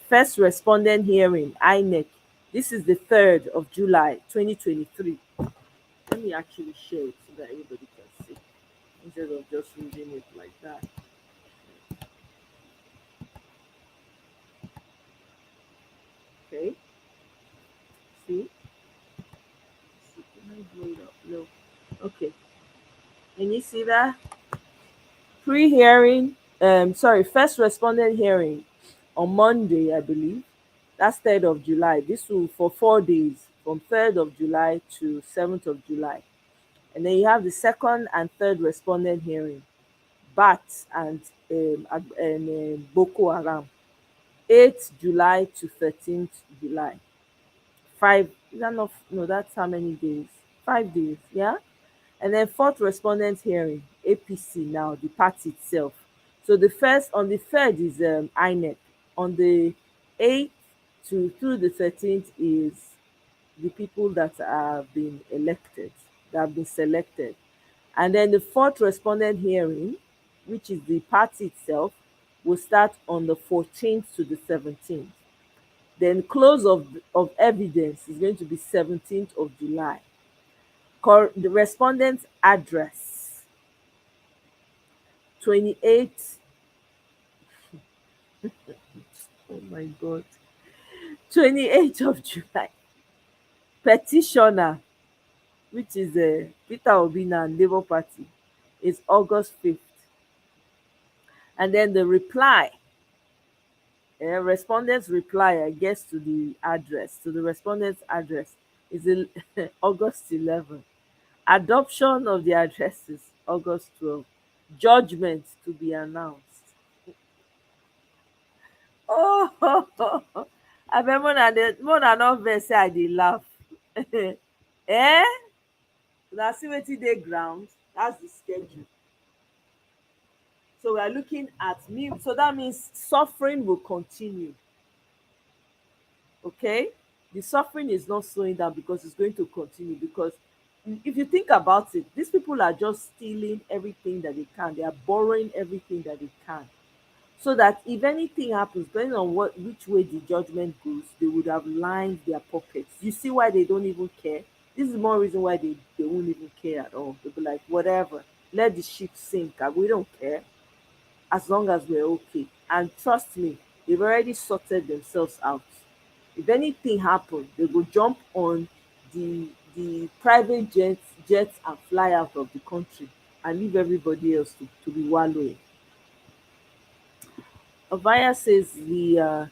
First respondent hearing, INEC. This is the 3rd of July, 2023. Let me actually share it so that everybody can see instead of just reading it like that. Okay, see? Can I blow it up? No. Okay, can you see that? Pre-hearing, sorry, first respondent hearing on Monday, I believe. That's 3rd of July. This will for 4 days, from 3rd of July to 7th of July. And then you have the second and third respondent hearing, BAT and Boko Haram, 8th July to 13th July. Five, is that not, no, that's how many days? 5 days, yeah? And then fourth respondent hearing, APC now, the party itself. So the first, on the 3rd is INEC. On the 8th to through the 13th is the people that have been elected, that have been selected. And then the fourth respondent hearing, which is the party itself, will start on the 14th to the 17th. Then close of evidence is going to be 17th of July. The respondent's address, 28th, oh my God, 28th of July. Petitioner, which is Peter Obi and Labour Party, is August 5th. And then the reply, respondent's reply, I guess, to the address, to the respondent's address, is August 11th. Adoption of the addresses, August 12th. Judgment to be announced. Oh, I bet more than not vex say I dey laugh. Eh? Una see wetin dey ground? That's the schedule. So we are looking at me. So that means suffering will continue. Okay? The suffering is not slowing down because it's going to continue. Because if you think about it, these people are just stealing everything that they can. They are borrowing everything that they can. So that if anything happens, depending on which way the judgment goes, they would have lined their pockets. You see why they don't even care? This is more reason why they won't even care at all. They'll be like, whatever, let the ship sink. We don't care as long as we're okay. And trust me, they've already sorted themselves out. If anything happens, they will jump on the private jets and fly out of the country and leave everybody else to be wallowing. Ovaya says the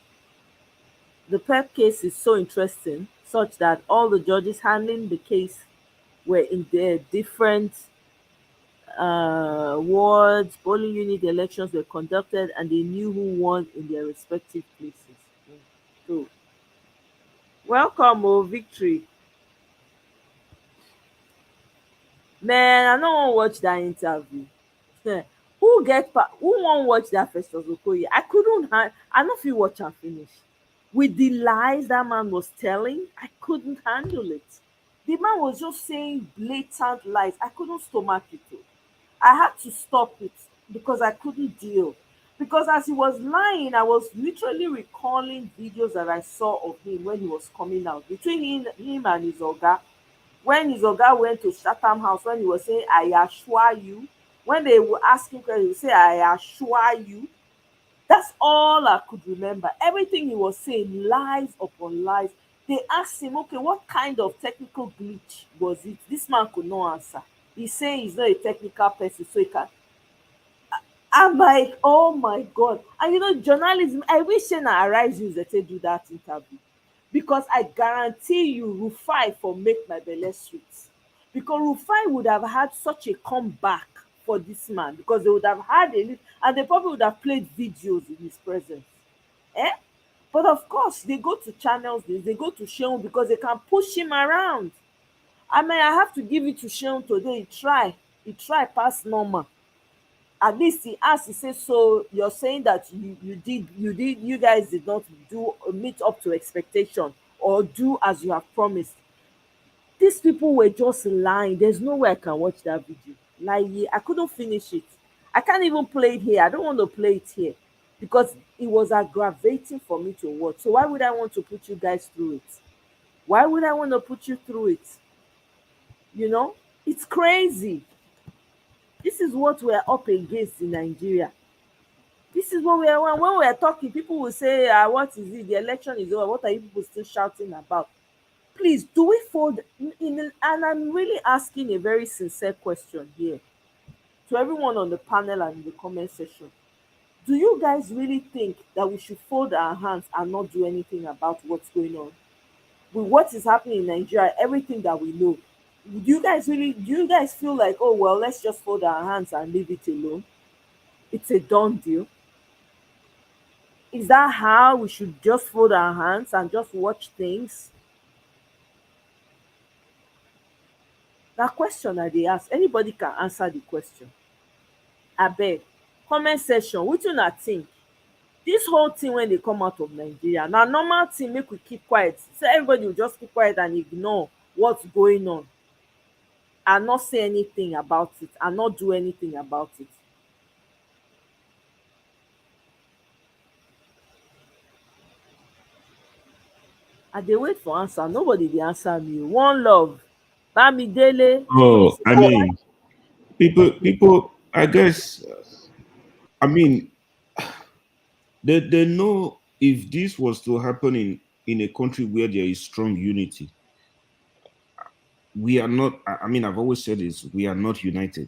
PEP case is so interesting, such that all the judges handling the case were in their different wards. Polling unit elections were conducted, and they knew who won in their respective places. So, welcome, victory. Man, I no wan watch that interview. Who wan watch that Festus Okoye? I no fit watch am finish. With the lies that man was telling, I couldn't handle it. The man was just saying blatant lies. I couldn't stomach it. I had to stop it because I couldn't deal. Because as he was lying, I was literally recalling videos that I saw of him when he was coming out. Between him and his oga, when his oga went to Chatham House, when he was saying, I assure you, when they were asking questions, he would say, I assure you. That's all I could remember. Everything he was saying, lies upon lies. They asked him, okay, what kind of technical glitch was it? This man could not answer. He's saying he's not a technical person, so he can. I'm like, oh my God. And journalism, I wish Shana Arise used to do that interview. Because I guarantee you, Rufai for make my belly sweet. Because Rufai would have had such a comeback for this man. Because they would have had and they probably would have played videos in his presence. Eh? But of course, they go to channels, they go to Sheon because they can push him around. I mean, I have to give it to Sheon today. He try past normal. At least he asked, he said, so you're saying that you guys did not do meet up to expectation or do as you have promised. These people were just lying. There's no way I can watch that video. Like, I couldn't finish it. I can't even play it here. I don't want to play it here because it was aggravating for me to watch. So why would I want to put you guys through it? Why would I want to put you through it? It's crazy. This is what we're up against in Nigeria. This is what we are. When we are talking, people will say, what is it? The election is over. What are you people still shouting about? Please, do we fold and I'm really asking a very sincere question here to everyone on the panel and in the comment section. Do you guys really think that we should fold our hands and not do anything about what's going on? With what is happening in Nigeria, everything that we know. Do you guys feel like, oh well, let's just fold our hands and leave it alone? It's a done deal. Is that how we should just fold our hands and just watch things? That question I dey ask, anybody can answer the question. Abeg, comment section, wetin una think? Dis whole thing wey dey come out of Nigeria na normal thing make we keep quiet, say everybody go just keep quiet and ignore what's going on and not say anything about it and not do anything about it? I dey wait for answer, nobody dey answer me. One love, Bamidele, Oh, Tomisin. I mean, people. I guess. I mean, they know if this was to happen in a country where there is strong unity, we are not. I mean, I've always said this: we are not united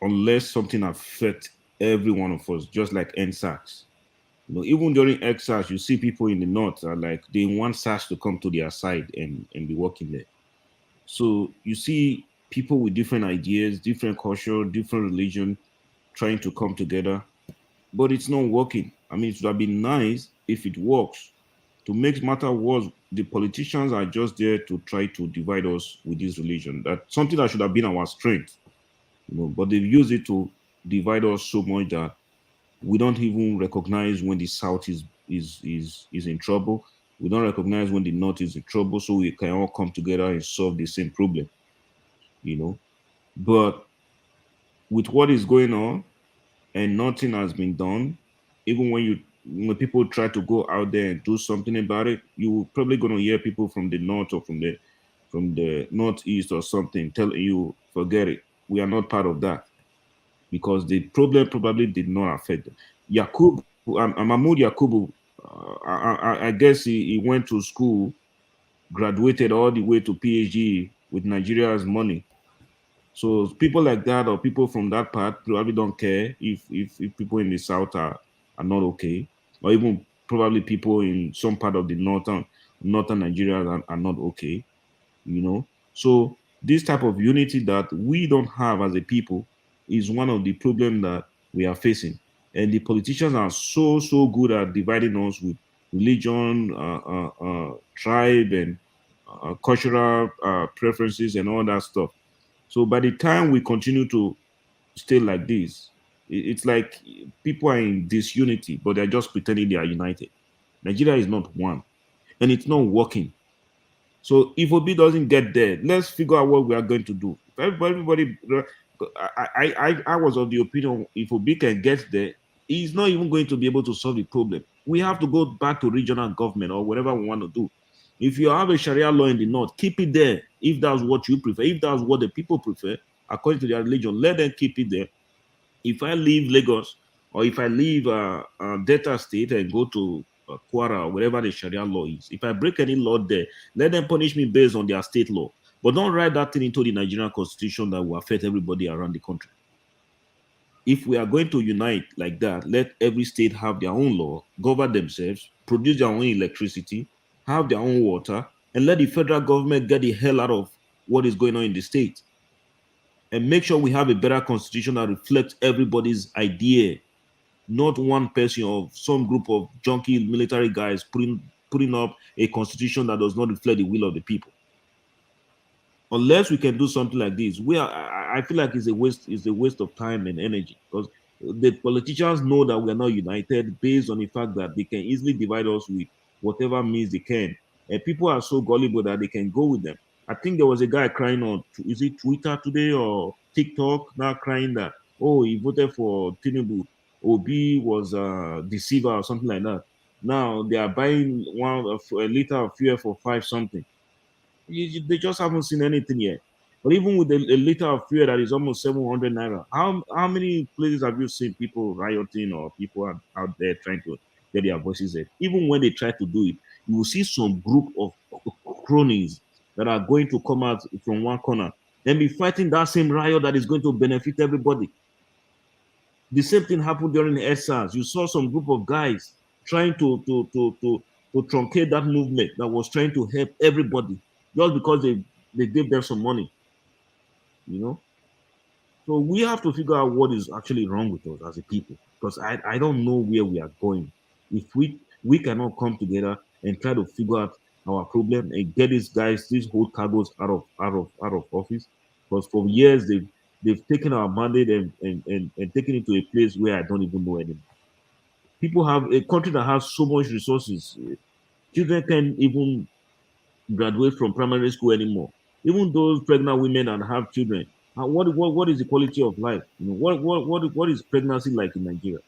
unless something affects every one of us, just like NSAS. Even during XSAS, you see people in the north are like they want SARS to come to their side and be working there. So you see people with different ideas, different culture, different religion trying to come together, but it's not working. I mean, it would have been nice if it works. To make matter worse, the politicians are just there to try to divide us with this religion. That's something that should have been our strength, but they've used it to divide us so much that we don't even recognize when the South is in trouble. We don't recognize when the North is in trouble, so we can all come together and solve the same problem. But with what is going on and nothing has been done, even when people try to go out there and do something about it, you're probably going to hear people from the north or from the northeast or something telling you, forget it, we are not part of that, because the problem probably did not affect them. Mahmoud Yakubu, I guess he went to school, graduated all the way to PhD with Nigeria's money. So people like that or people from that part probably don't care if people in the south are not okay, or even probably people in some part of the northern Nigeria are not okay. So this type of unity that we don't have as a people is one of the problems that we are facing. And the politicians are so good at dividing us with religion, tribe, and cultural preferences and all that stuff. So by the time we continue to stay like this, it's like people are in disunity, but they're just pretending they are united. Nigeria is not one, and it's not working. So if Obi doesn't get there, let's figure out what we are going to do. If everybody, I was of the opinion if Obi can get there, he's not even going to be able to solve the problem. We have to go back to regional government or whatever we want to do. If you have a Sharia law in the north, keep it there. If that's what you prefer, if that's what the people prefer, according to their religion, let them keep it there. If I leave Lagos or if I leave Delta State and go to Kwara or wherever the Sharia law is, if I break any law there, let them punish me based on their state law. But don't write that thing into the Nigerian constitution that will affect everybody around the country. If we are going to unite like that, let every state have their own law, govern themselves, produce their own electricity, have their own water, and let the federal government get the hell out of what is going on in the state. And make sure we have a better constitution that reflects everybody's idea, not one person or some group of junky military guys putting up a constitution that does not reflect the will of the people. Unless we can do something like this, I feel like it's a waste of time and energy, because the politicians know that we are not united based on the fact that they can easily divide us with whatever means they can. And people are so gullible that they can go with them. I think there was a guy crying on, is it Twitter today or TikTok, now crying that, oh, he voted for Tinubu, Obi was a deceiver or something like that. Now they are buying a liter of fuel for 5 something. They just haven't seen anything yet. But even with a liter of fuel that is almost 700 naira, how many places have you seen people rioting or people out there trying to get their voices heard? Even when they try to do it, you will see some group of cronies that are going to come out from one corner and be fighting that same riot that is going to benefit everybody. The same thing happened during the SARS. You saw some group of guys trying to truncate that movement that was trying to help everybody just because they gave them some money, you know. So we have to figure out what is actually wrong with us as a people, because I don't know where we are going if we cannot come together and try to figure out our problem and get these whole cargoes out of office. Because for years they've taken our mandate and taken it to a place where I don't even know anymore. People have a country that has so much resources. Children can't even graduate from primary school anymore. Even those pregnant women and have children. What is the quality of life? You know, what is pregnancy like in Nigeria?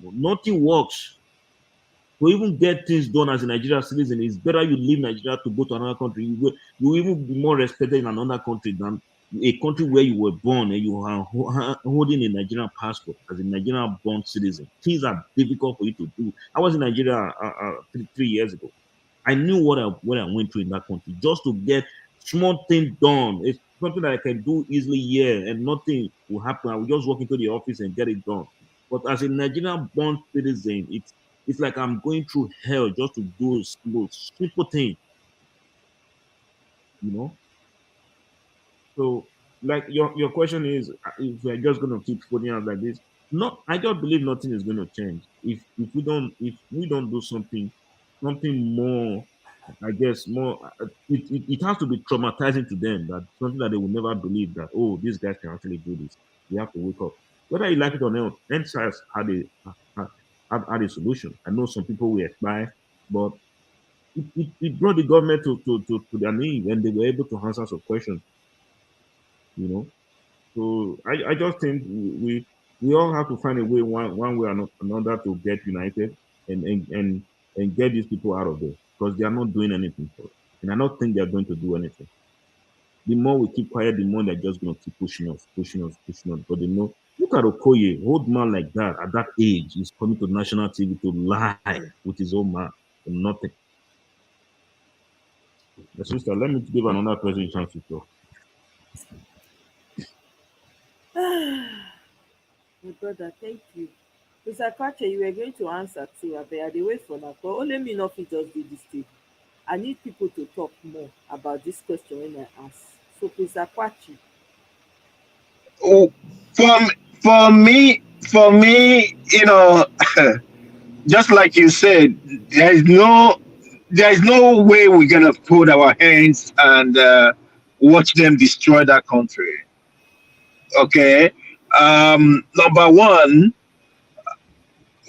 Nothing works. To even get things done as a Nigerian citizen, it's better you leave Nigeria to go to another country. You even be more respected in another country than a country where you were born and you are holding a Nigerian passport as a Nigerian born citizen. Things are difficult for you to do. I was in Nigeria 3 years ago. I knew what I went through in that country just to get small things done. It's something that I can do easily here and nothing will happen. I will just walk into the office and get it done. But as a Nigerian born citizen, it's like I'm going through hell just to do simple things, you know. So, like your question is, if we're just going to keep putting out like this, no, I just believe nothing is going to change if we don't do something more. I guess more. It has to be traumatizing to them, that something that they will never believe that, oh, these guys can actually do this. We have to wake up, whether you like it or not. NSAS had a solution. I know some people will expire, but it brought the government to their knees, and they were able to answer some questions, you know. So I just think we all have to find a way, one way or another, to get united and get these people out of there, because they are not doing anything for us. And I don't think they are going to do anything. The more we keep quiet, the more they're just going to keep pushing us. But they know, look at Okoye, old man like that, at that age, he's coming to national TV to lie with his own man for nothing. My sister, let me give another person a chance to talk. My brother, thank you. Mr. Kwache, you were going to answer too. I dey wait for now. But only me not fit just do this thing. I need people to talk more about this question when I ask. So, Mr. Kwache. Oh, for me, you know, just like you said, there is no way we're gonna put our hands and watch them destroy that country. Okay. Number one,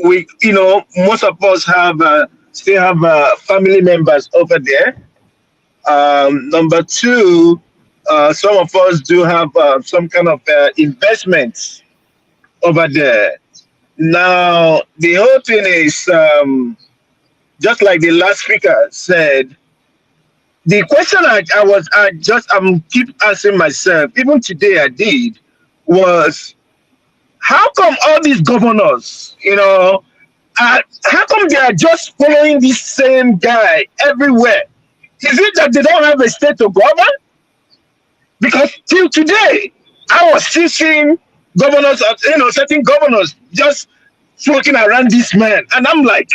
most of us have still have family members over there. Number two, some of us do have some kind of investments over there. Now, the whole thing is, just like the last speaker said, the question I'm keep asking myself, even today I did, was how come all these governors, how come they are just following this same guy everywhere? Is it that they don't have a state to govern? Because till today, I was still seeing governors, certain governors just floating around this man, and I'm like,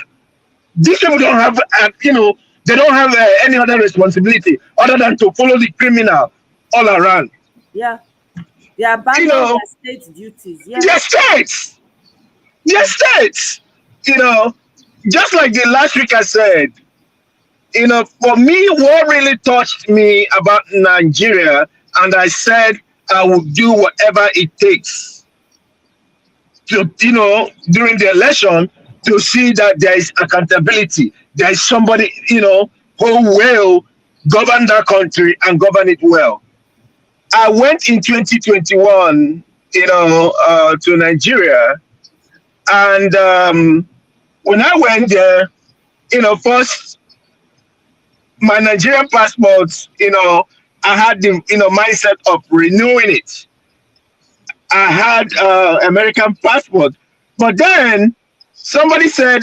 these people don't have, they don't have any other responsibility other than to follow the criminal all around. Yeah, they abandon their state duties. Yeah, their states. Just like the last week I said, for me, what really touched me about Nigeria, and I said I would do whatever it takes to, during the election, to see that there is accountability. There is somebody, who will govern that country and govern it well. I went in 2021, to Nigeria, and when I went there, first, my Nigerian passport, I had the, mindset of renewing it. I had American passport, but then somebody said,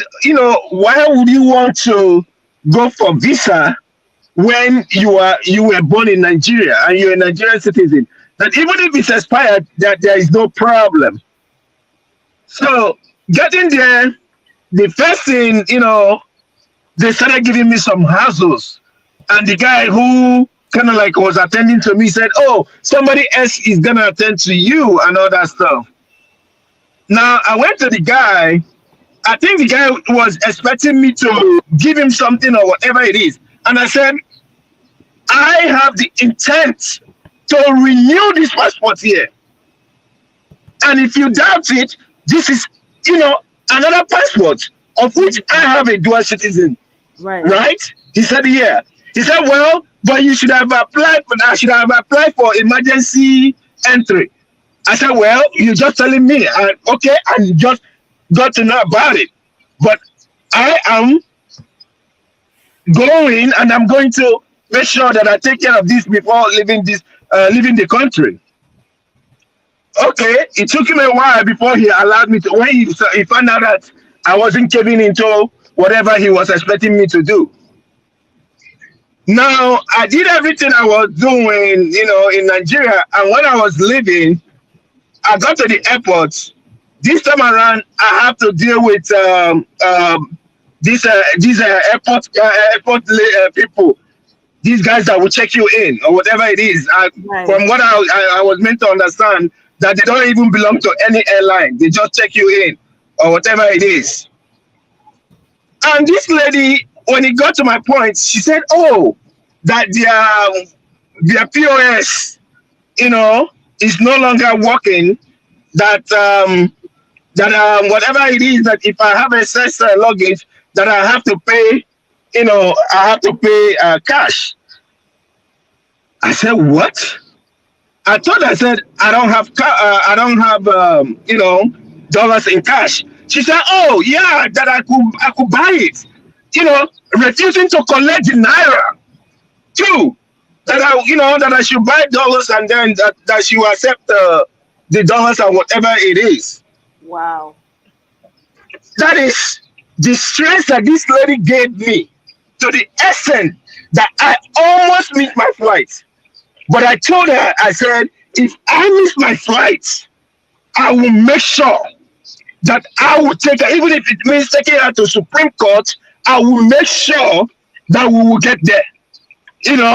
why would you want to go for visa when you were born in Nigeria and you're a Nigerian citizen? That even if it's expired, that there is no problem. So getting there, the first thing, they started giving me some hassles, and the guy who kind of like was attending to me said, "Oh, somebody else is gonna attend to you," and all that stuff. Now I went to the guy. I think the guy was expecting me to give him something or whatever it is, and I said, "I have the intent to renew this passport here, and if you doubt it, this is, another passport of which I have a dual citizen." Right? He said, "Yeah." He said, "Well, but you should have applied for that. I should have applied for emergency entry." I said, "Well, you're just telling me." Okay, I just got to know about it. But I am going, and I'm going to make sure that I take care of this before leaving the country. Okay, it took him a while before he allowed me to, when he found out that I wasn't giving into whatever he was expecting me to do. Now, I did everything I was doing, in Nigeria, and when I was leaving, I got to the airport. This time around, I have to deal with these airport people, these guys that will check you in or whatever it is. From what I was meant to understand, that they don't even belong to any airline. They just check you in or whatever it is. And this lady, when it got to my point, she said, "Oh, that their POS, is no longer working. That whatever it is, that if I have excess luggage, that I have to pay, I have to pay cash." I said, "What?" I said, I don't have dollars in cash. She said, "Oh yeah, that I could buy it." Refusing to collect the naira too. That I should buy dollars, and then that she will accept the dollars and whatever it is. Wow. That is the stress that this lady gave me, to the extent that I almost missed my flight. But I told her, I said, if I miss my flight, I will make sure that I will take her, even if it means taking her to Supreme Court. I will make sure that we will get there. Do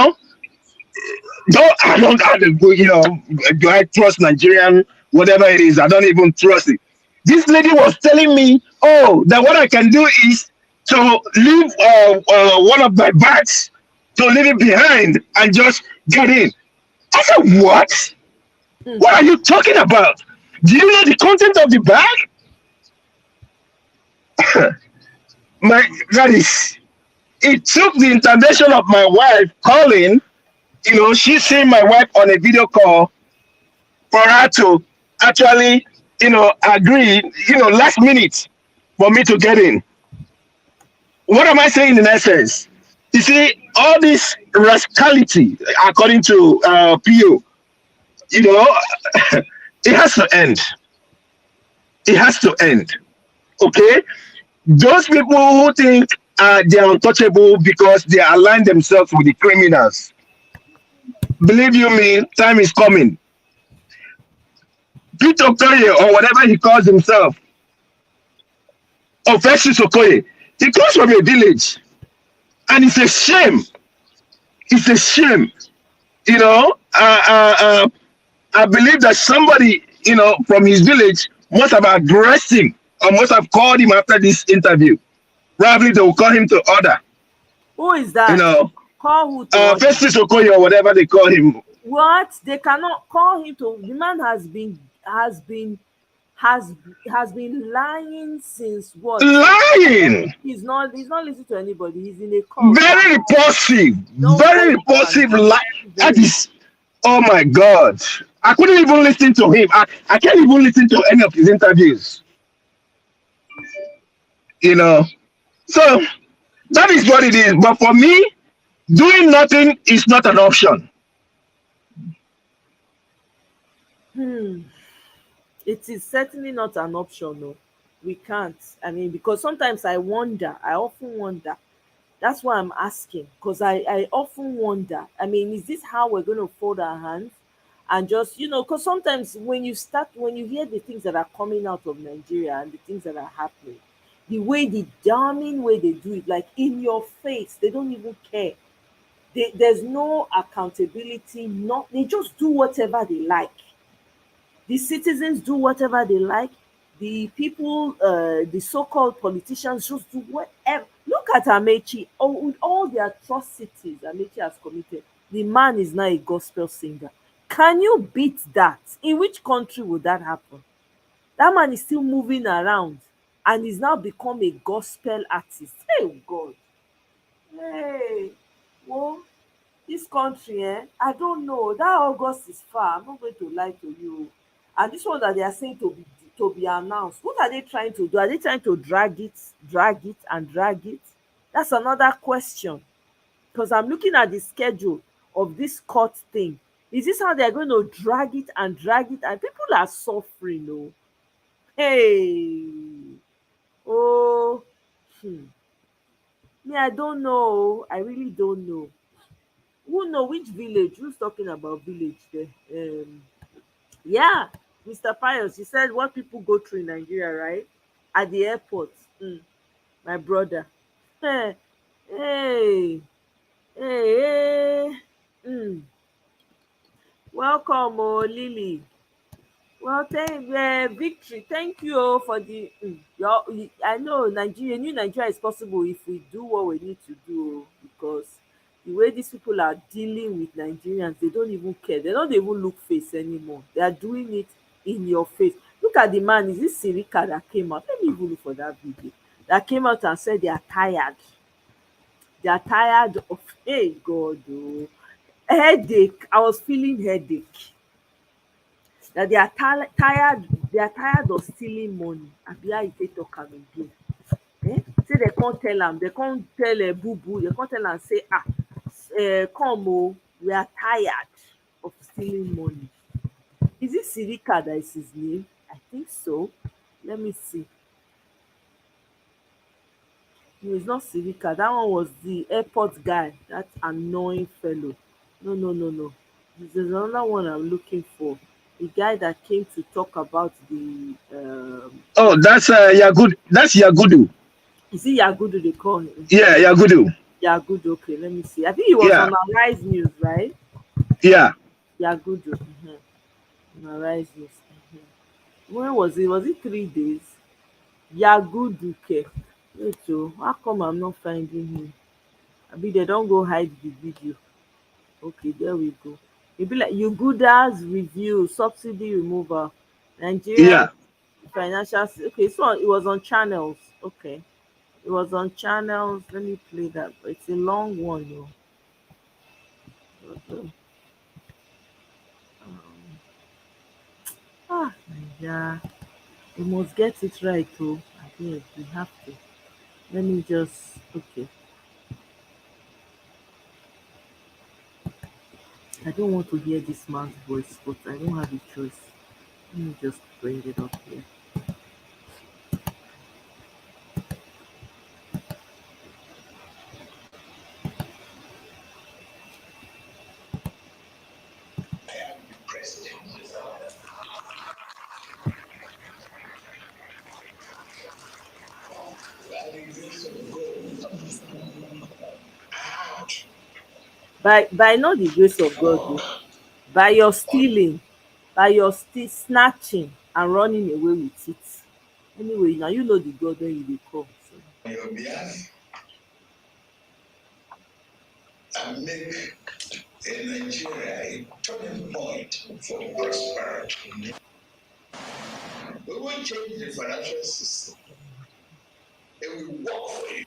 I trust Nigerian, whatever it is? I don't even trust it. This lady was telling me, "Oh, that what I can do is to leave one of my bags, to leave it behind and just get in." I said, "What? What are you talking about? Do you know the content of the bag?" It took the intervention of my wife calling. She's seeing my wife on a video call for her to actually, agree, last minute for me to get in. What am I saying in essence? You see, all this rascality, according to PO, it has to end. It has to end. Okay? Those people who think they're untouchable because they align themselves with the criminals, believe you me, time is coming. Peter Okoye, or whatever he calls himself, or Festus Okoye, he comes from a village. And it's a shame. It's a shame. You know, I believe that somebody, from his village must have addressed him or must have called him after this interview. Probably they will call him to order. Who is You that? know, Call who to order? Festus Okoye or whatever they call him. What? They cannot call him to. The man has been lying since what? Lying. He's not listening to anybody. He's in a cult. Very repulsive. Very Nobody can. repulsive lie. Very, That is, oh my God. I couldn't even listen to him. I can't even listen to any of his interviews. You know. So that is what it is. But for me, doing nothing is not an option. It is certainly not an option. No, we can't. I mean, because sometimes I wonder. I often wonder. That's why I'm asking, because I often wonder. I mean, is this how we're going to fold our hands and just, because sometimes when you hear the things that are coming out of Nigeria and the things that are happening, the damning way they do it, like in your face, they don't even care. There's no accountability. Not They just do whatever they like. The citizens do whatever they like. The people, the so-called politicians, just do whatever. Look at Amechi. With all the atrocities Amechi has committed, the man is now a gospel singer. Can you beat that? In which country would that happen? That man is still moving around and he's now become a gospel artist. Hey God. Hey, well, this country, I don't know. That August is far. I'm not going to lie to you. And this one that they are saying to be announced, what are they trying to do? Are they trying to drag it, and drag it? That's another question. Because I'm looking at the schedule of this court thing. Is this how they're going to drag it and drag it? And people are suffering, oh. Hey, oh, me, I don't know. I really don't know. Who know which village? Who's talking about village there? Yeah, Mr. Pius, he said what people go through in Nigeria, right? At the airport. My brother. Hey, hey, hey. Welcome, oh, Lily. Well, Victory. Thank you for the. I know Nigeria, new Nigeria is possible if we do what we need to do, because the way these people are dealing with Nigerians, they don't even care. They don't even look face anymore. They are doing it in your face. Look at the man. Is this Sirika that came out? Let me even look for that video. That came out and said they are tired. They are tired of. Hey God, oh, headache. I was feeling headache. That they are tired of stealing money. Abi how you take talk am again? Say they can't tell am, they can't tell boo boo, they can't tell am say come we are tired of stealing money. Is it Sirika that is his name? I think so. Let me see. No, it's not Sirika. That one was the airport guy, that annoying fellow. No. There's another one I'm looking for. The guy that came to talk about the Oh, that's Yagud. That's Yagudu. is it Yagudu they call him? Yeah, Yagudu. Yagudu, okay, let me see. I think he was Yeah, on Arise News, right? yeah. Yagudu. On Arise News. When was it? Was it 3 days? Yagudu ke. Wait, oh, how come I'm not finding him? Abi they don't go hide the video. Okay, there we go. It be like Yuguda's review, subsidy removal, Nigeria Yeah. financial. Okay, so it was on channels. Okay, it was on channels. Let me play that. But it's a long one, though. Okay. Yeah, we must get it right, too. I think we have to. Let me just. Okay, I don't want to hear this man's voice, but I don't have a choice. Let me just bring it up here. by not the grace of God o, by your stealing, by your snatching and running away with it. Anyway, na you know the God wey you dey call. So. On your behalf and make Nigeria a turning point for prosperity. We will change the financial system and we work for it.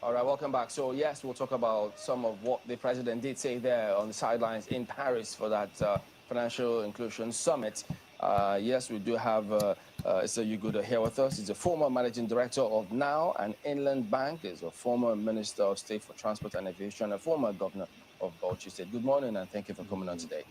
All right, welcome back. So yes, we'll talk about some of what the president did say there on the sidelines in Paris for that financial inclusion summit. Yes, we do have Issa Yuguda here with us. He's a former managing director of Now and Inland Bank. He's a former minister of state for transport and aviation, a former governor of Bauchi State. Good morning, and thank you for coming on today.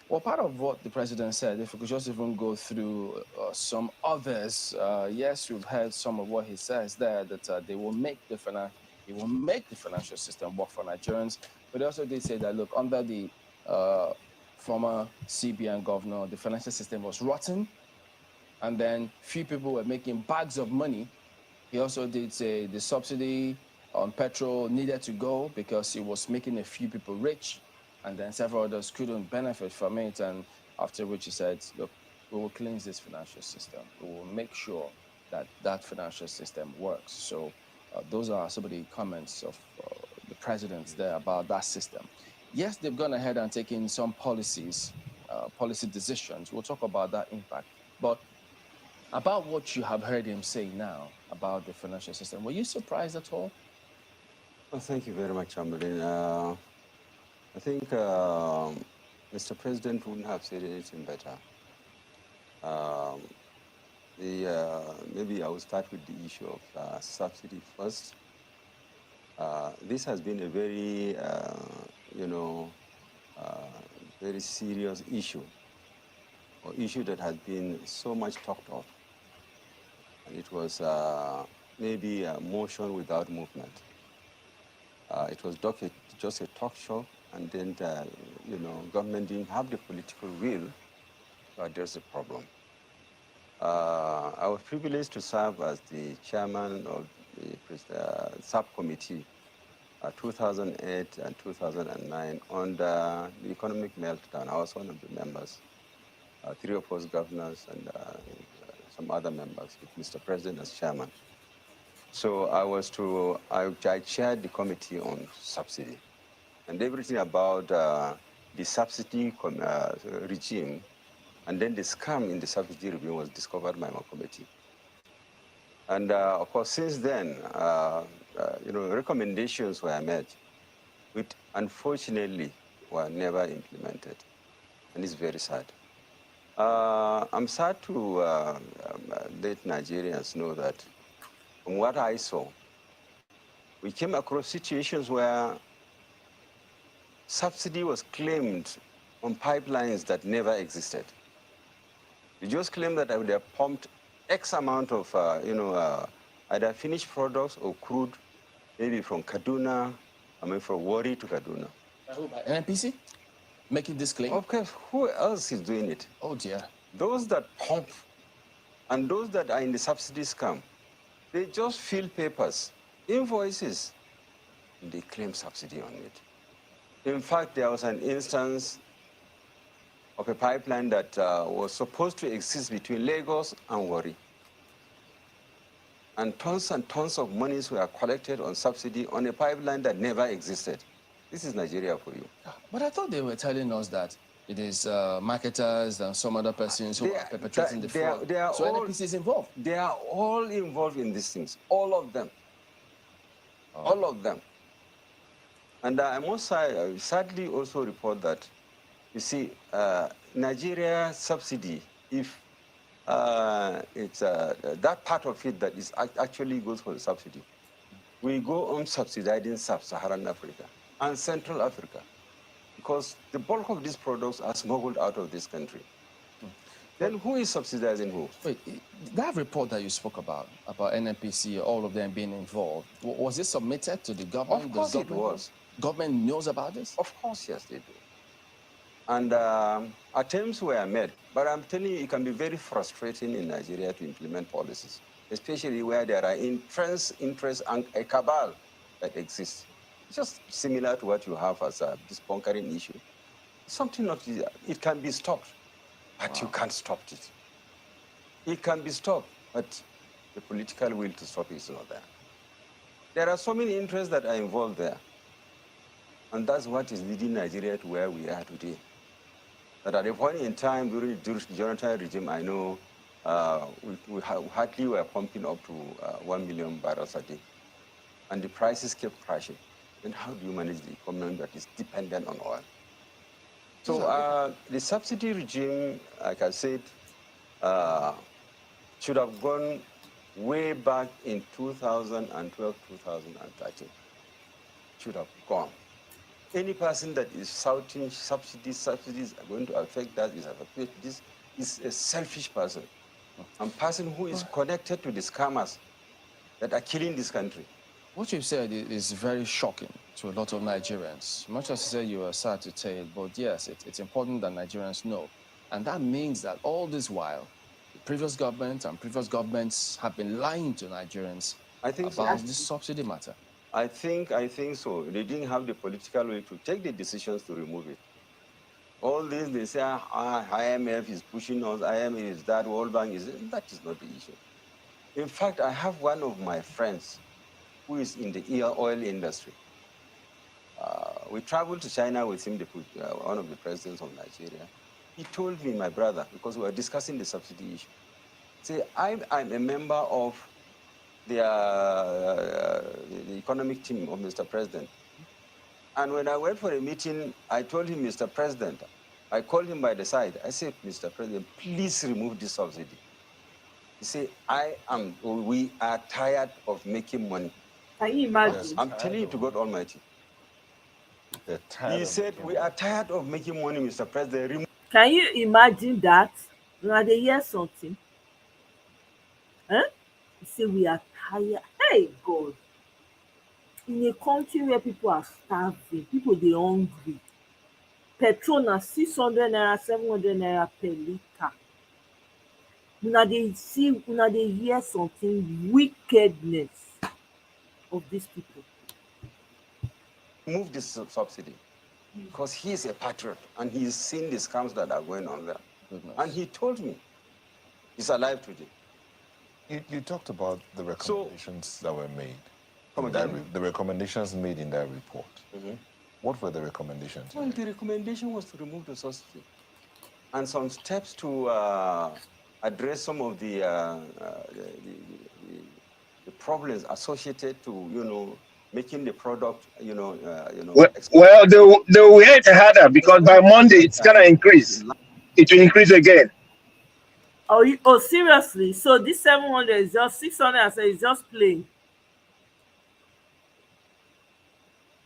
Well, part of what the president said, if we could just even go through some others, yes, we've heard some of what he says there, that they will make the financial system work for Nigerians. But he also did say that, look, under the former CBN governor, the financial system was rotten, and then few people were making bags of money. He also did say the subsidy on petrol needed to go because it was making a few people rich, and then several others couldn't benefit from it. And after which he said, look, we will cleanse this financial system. We will make sure that that financial system works. So those are some of the comments of the presidents there about that system. Yes, they've gone ahead and taken some policies, policy decisions. We'll talk about that impact. But about what you have heard him say now about the financial system, were you surprised at all? Well, thank you very much, Chamberlain. I think Mr. President wouldn't have said anything better. Maybe I will start with the issue of subsidy first. This has been a very, very serious issue, or issue that has been so much talked of. And it was maybe a motion without movement. It was just a talk show, and then, government didn't have the political will to address the problem. I was privileged to serve as the chairman of the subcommittee 2008 and 2009 on the economic meltdown. I was one of the members, 3 of us governors and some other members with Mr. President as chairman. So I chaired the committee on subsidy, and everything about the subsidy regime, and then the scam in the subsidy regime was discovered by my committee. And of course, since then, recommendations were made, which unfortunately were never implemented, and it's very sad. I'm sad to let Nigerians know that from what I saw, we came across situations where subsidy was claimed on pipelines that never existed. You just claim that they have pumped X amount of, either finished products or crude, maybe from Kaduna, from Warri to Kaduna. Who, by NNPC? Making this claim? Of course, who else is doing it? Oh dear. Those that pump and those that are in the subsidy scam, they just fill papers, invoices, and they claim subsidy on it. In fact, there was an instance of a pipeline that was supposed to exist between Lagos and Warri. And tons of monies were collected on subsidy on a pipeline that never existed. This is Nigeria for you. But I thought they were telling us that it is marketers and some other persons who are perpetrating the fraud. So NNPC is involved? They are all involved in these things, all of them. Oh. All of them. And I must sadly also report that, you see, Nigeria subsidy, if it's that part of it that is actually goes for the subsidy, we go on subsidizing sub-Saharan Africa and Central Africa, because the bulk of these products are smuggled out of this country. Then who is subsidizing who? Wait, that report that you spoke about NNPC, all of them being involved, was it submitted to the government? Of course it was. Government knows about this? Of course, yes, they do. And attempts were made. But I'm telling you, it can be very frustrating in Nigeria to implement policies, especially where there are interest and a cabal that exists. It's just similar to what you have as this bunkering issue. Something not, it can be stopped, but you can't stop it. It can be stopped, but the political will to stop it is not there. There are so many interests that are involved there. And that's what is leading Nigeria to where we are today. But at a point in time during the Jonathan regime, I know we hardly were pumping up to 1 million barrels a day. And the prices kept crashing. Then how do you manage the economy that is dependent on oil? So the subsidy regime, like I said, should have gone way back in 2012, 2013. Should have gone. Any person that is shouting subsidies are going to affect that, this is a selfish person. A person who is connected to the scammers that are killing this country. What you've said is very shocking to a lot of Nigerians. Much as you say you are sad to tell it, but yes, it's important that Nigerians know. And that means that all this while, the previous government and previous governments have been lying to Nigerians about this subsidy matter. I think so. They didn't have the political will to take the decisions to remove it. All this, they say, IMF is pushing us, IMF is that, World Bank is that is not the issue. In fact, I have one of my friends who is in the oil industry. We traveled to China with him, one of the presidents of Nigeria. He told me, my brother, because we were discussing the subsidy issue, say, I'm a member of the economic team of Mr. President. And when I went for a meeting, I told him, Mr. President, I called him by the side. I said, Mr. President, please remove this subsidy. He said, we are tired of making money. Can you imagine? I'm telling you to God Almighty. He said, we are tired of making money, Mr. President. Can you imagine that? Now they hear something. He say we are tired. Hey God. In a country where people are starving, people dey hungry. Petrol na 600 naira, 700 naira per litre. Una dey hear something wickedness of these people. Remove this subsidy because he is a patriot and he's seen the scams that are going on there. Goodness. And he told me he's alive today. You talked about the recommendations that were made. The recommendations made in that report. Mm-hmm. What were the recommendations? Well, the recommendation was to remove the subsidy and some steps to address some of the problems associated to, making the product, Well, they will hit harder because by Monday it's gonna increase. It will increase again. Oh, seriously? So this 700 is just 600 and say it's just plain.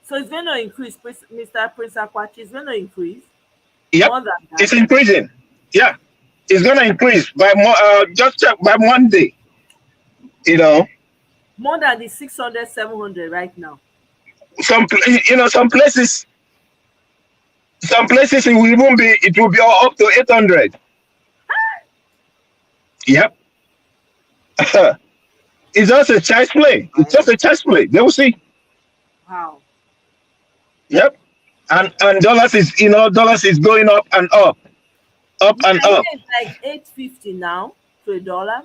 So it's going to increase, Mr. Prince Akwachi. It's going to increase. Yep, more than that. It's increasing. Yeah, it's gonna increase by just by Monday. More than the 600, 700 right now. Some places it will even be up to 800. Yep. It's just a child's play. It's just a child's play. They will see. Wow. Yep. And dollars is going up and up. Up and up. It's like 850 now to a dollar.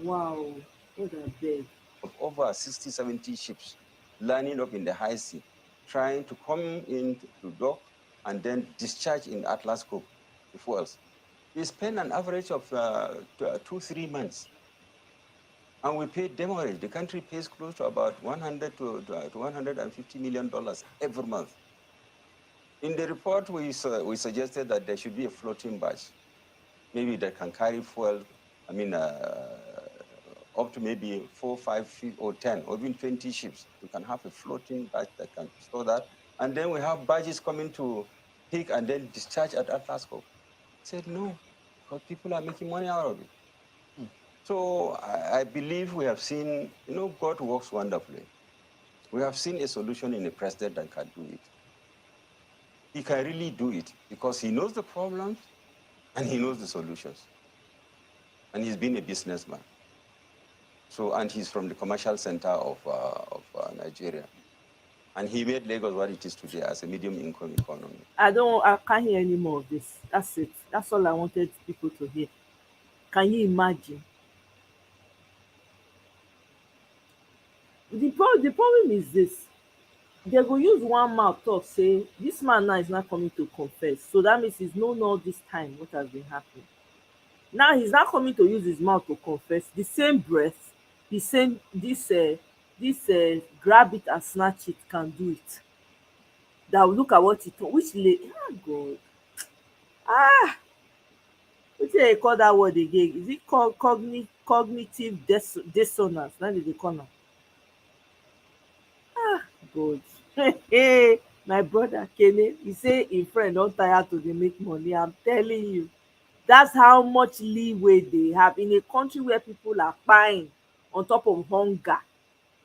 Wow. What a big. Over 60, 70 ships lining up in the high sea, trying to come in to dock and then discharge in Atlas Cove the fuels. They spend an average of 2-3 months. And we pay demurrage. The country pays close to about $100 to $150 million every month. In the report, we suggested that there should be a floating barge, maybe that can carry fuel, up to maybe 4, 5, or 10, or even 20 ships. We can have a floating barge that can store that. And then we have barges coming to take and then discharge at Atlasco? He said no, but people are making money out of it. So I believe we have seen, God works wonderfully. We have seen a solution in a president that can do it. He can really do it because he knows the problems and he knows the solutions. And he's been a businessman. So, and he's from the commercial center of Nigeria. And he made Lagos what it is today as a medium income economy. I can't hear any more of this. That's it. That's all I wanted people to hear. Can you imagine? The problem is this. They go use one mouth talk say this man now is not coming to confess. So that means he's known all this time what has been happening. Now he's not coming to use his mouth to confess. The same breath, he's saying this grab it and snatch it can do it. That will look at what he told. Ah God. Ah, wetin dey call that word again? Is it called cognitive dissonance? Na dem dey call am. Ah God. Hey, my brother Kene, he say im friend don tire to dey make money. I'm telling you. That's how much leeway they have in a country where people are buying on top of hunger.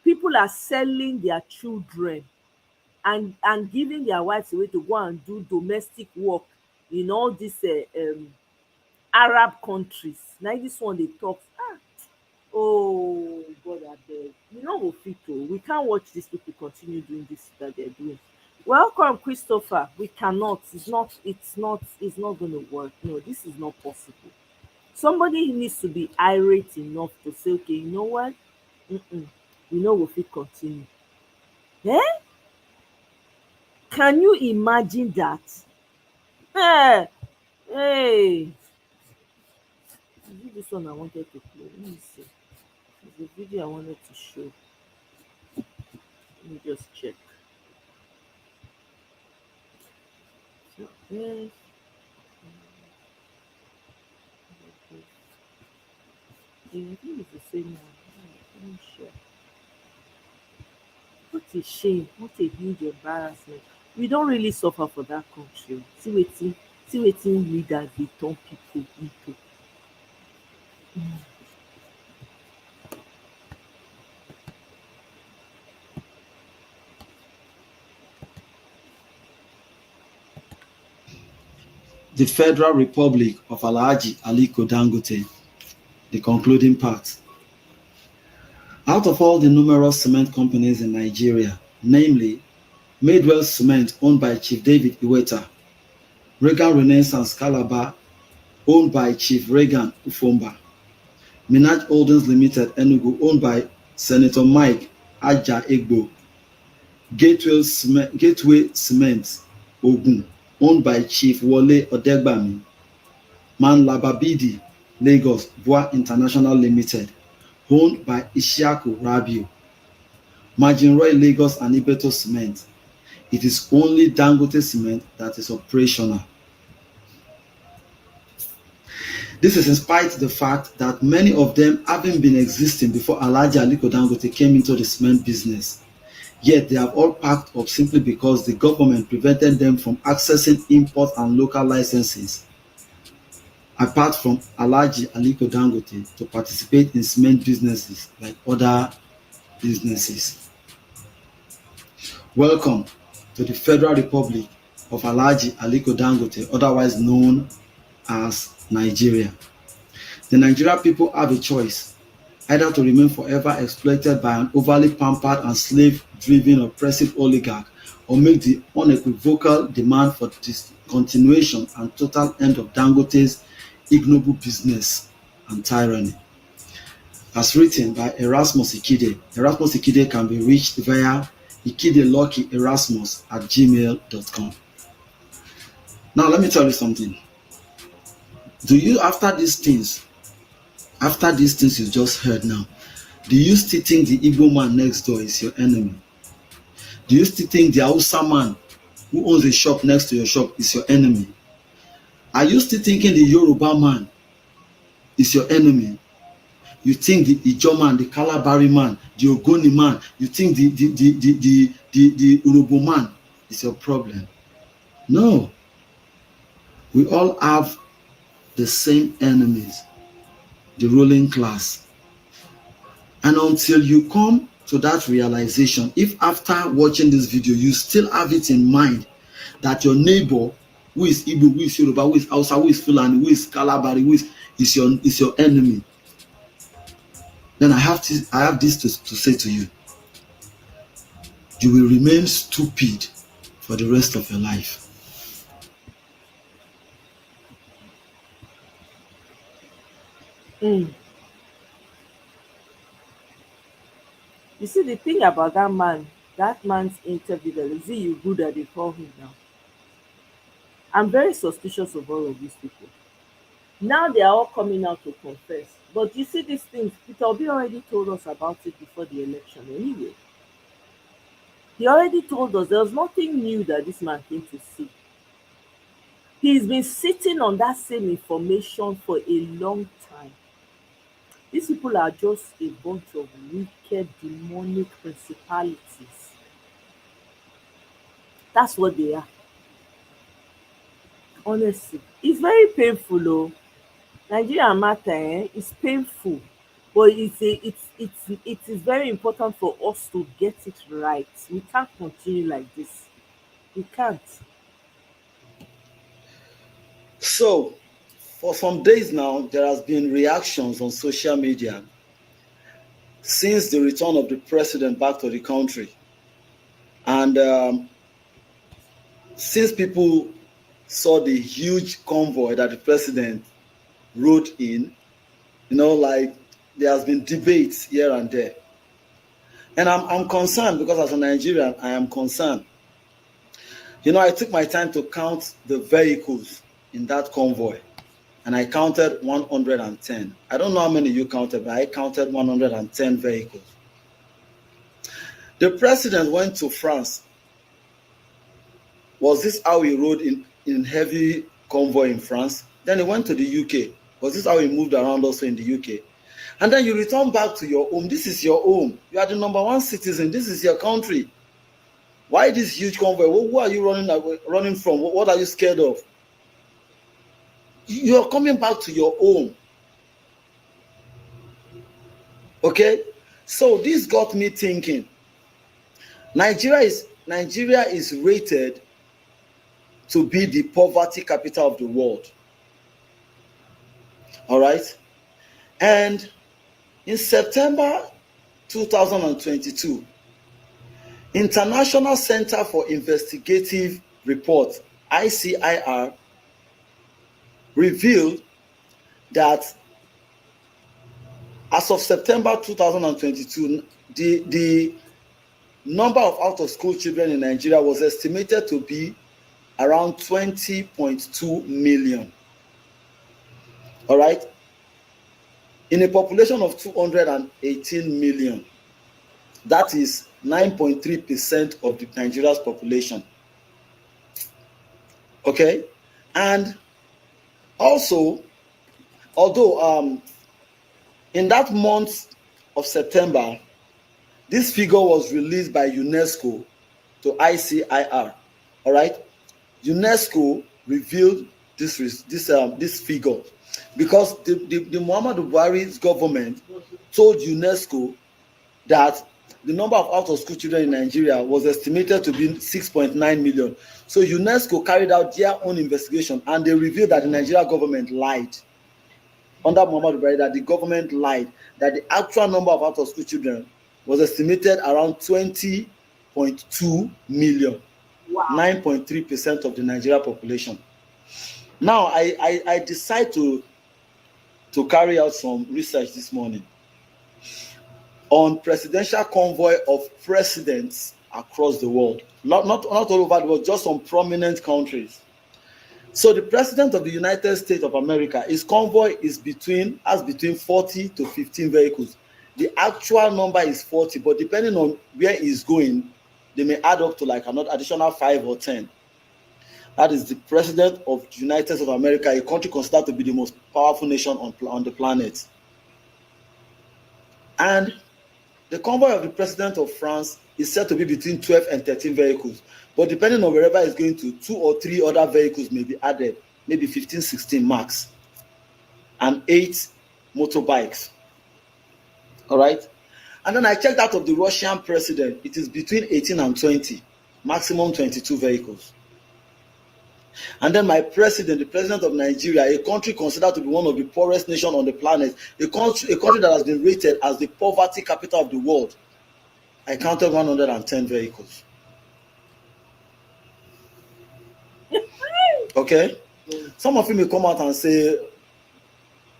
People are selling their children and giving their wives away to go and do domestic work in all these Arab countries. Now this one they talk. Ah, oh God, abeg. We no go fit o. We can't watch these people continue doing this that they're doing. Welcome, Christopher. We cannot. It's not going to work. No, this is not possible. Somebody needs to be irate enough to say, okay, you know what? We know we fit continue. Eh? Can you imagine that? Eh, hey. Is it this one I wanted to play? Let me see. There's a video I wanted to show. Let me just check. So, yes. I think it's the same one. Let me share. What a shame. What a huge embarrassment. We don't really suffer for that country. See wetin leaders dey turn people into. The Federal Republic of Alhaji Aliko Dangote, the concluding part. Out of all the numerous cement companies in Nigeria, namely Madewell Cement owned by Chief David Iweta, Reagan Renaissance Calabar owned by Chief Reagan Ufomba, Minaj Holdings Limited Enugu owned by Senator Mike Aja Egbo, Gateway Cement Ogun owned by Chief Wole Odegbami, Manlababidi Lagos Bua International Limited owned by Ishaku Rabiu, Majinroy Lagos and Ibeto Cement. It is only Dangote Cement that is operational. This is in spite of the fact that many of them haven't been existing before Alhaji Aliko Dangote came into the cement business. Yet they have all packed up simply because the government prevented them from accessing import and local licenses. Apart from Alhaji Aliko Dangote to participate in cement businesses like other businesses. Welcome to the Federal Republic of Alhaji Aliko Dangote, otherwise known as Nigeria. The Nigerian people have a choice, either to remain forever exploited by an overly pampered and slave-driven oppressive oligarch, or make the unequivocal demand for discontinuation and total end of Dangote's ignoble business and tyranny. As written by Erasmus Ikide. Erasmus Ikide can be reached via ikideluckierasmus@gmail.com. Now let me tell you something. Do you, after these things you just heard now, do you still think the Igbo man next door is your enemy? Do you still think the Hausa man who owns a shop next to your shop is your enemy? Are you still thinking the Yoruba man is your enemy? You think the Ijo man, the Kalabari man, the Ogoni man, you think the Urobo man is your problem? No. We all have the same enemies, the ruling class. And until you come to that realization, if after watching this video you still have it in mind that your neighbor who is Igbo, who is Yoruba, who is Hausa, who is Fulani, who is Kalabari, who is your enemy, then I have this to say to you. You will remain stupid for the rest of your life. You see, the thing about that man's interview, is it you good that they call him now? I'm very suspicious of all of these people. Now they are all coming out to confess. But you see these things, Peter Obi already told us about it before the election anyway. He already told us there was nothing new that this man came to see. He's been sitting on that same information for a long time. These people are just a bunch of wicked, demonic principalities. That's what they are. Honestly, it's very painful though. Nigeria matter, it's painful, but it is very important for us to get it right. We can't continue like this. We can't. So, for some days now, there has been reactions on social media since the return of the president back to the country. And since people saw the huge convoy that the president rode in, like there has been debates here and there. And I'm concerned because as a Nigerian, I am concerned. I took my time to count the vehicles in that convoy, and I counted 110. I don't know how many you counted, but I counted 110 vehicles. The president went to France. Was this how he rode in heavy convoy in France? Then he went to the UK. Was this how he moved around also in the UK? And then you return back to your home. This is your home. You are the #1 citizen. This is your country. Why this huge convoy? Who are you running from? What are you scared of? You're coming back to your home. Okay? So this got me thinking. Nigeria is rated to be the poverty capital of the world. All right? And in September 2022, International Center for Investigative Report, ICIR, revealed that as of September 2022, the number of out-of-school children in Nigeria was estimated to be around 20.2 million. All right? In a population of 218 million, that is 9.3% of the Nigeria's population. Okay? And also, although in that month of September, this figure was released by UNESCO to ICIR. All right? UNESCO revealed this figure because the Muhammadu Buhari's government told UNESCO that the number of out-of-school children in Nigeria was estimated to be 6.9 million. So UNESCO carried out their own investigation and they revealed that the Nigerian government lied. Under Muhammadu Buhari, that the government lied, that the actual number of out-of-school children was estimated around 20.2 million. Wow. 9.3% of the Nigeria population. Now, I decide to carry out some research this morning on presidential convoy of presidents across the world. Not all over the world, just some prominent countries. So the president of the United States of America, his convoy has between 40 to 15 vehicles. The actual number is 40, but depending on where he's going, they may add up to like another additional 5 or 10. That is the president of the United States of America, a country considered to be the most powerful nation on the planet. And the convoy of the president of France is said to be between 12 and 13 vehicles. But depending on wherever he's going to, 2 or 3 other vehicles may be added. maybe 15, 16 max, and 8 motorbikes. All right. And then I checked out of the Russian president, it is between 18 and 20, maximum 22 vehicles. And then my president, the president of Nigeria, a country considered to be one of the poorest nations on the planet, a country that has been rated as the poverty capital of the world, I counted 110 vehicles. Okay? Some of you may come out and say,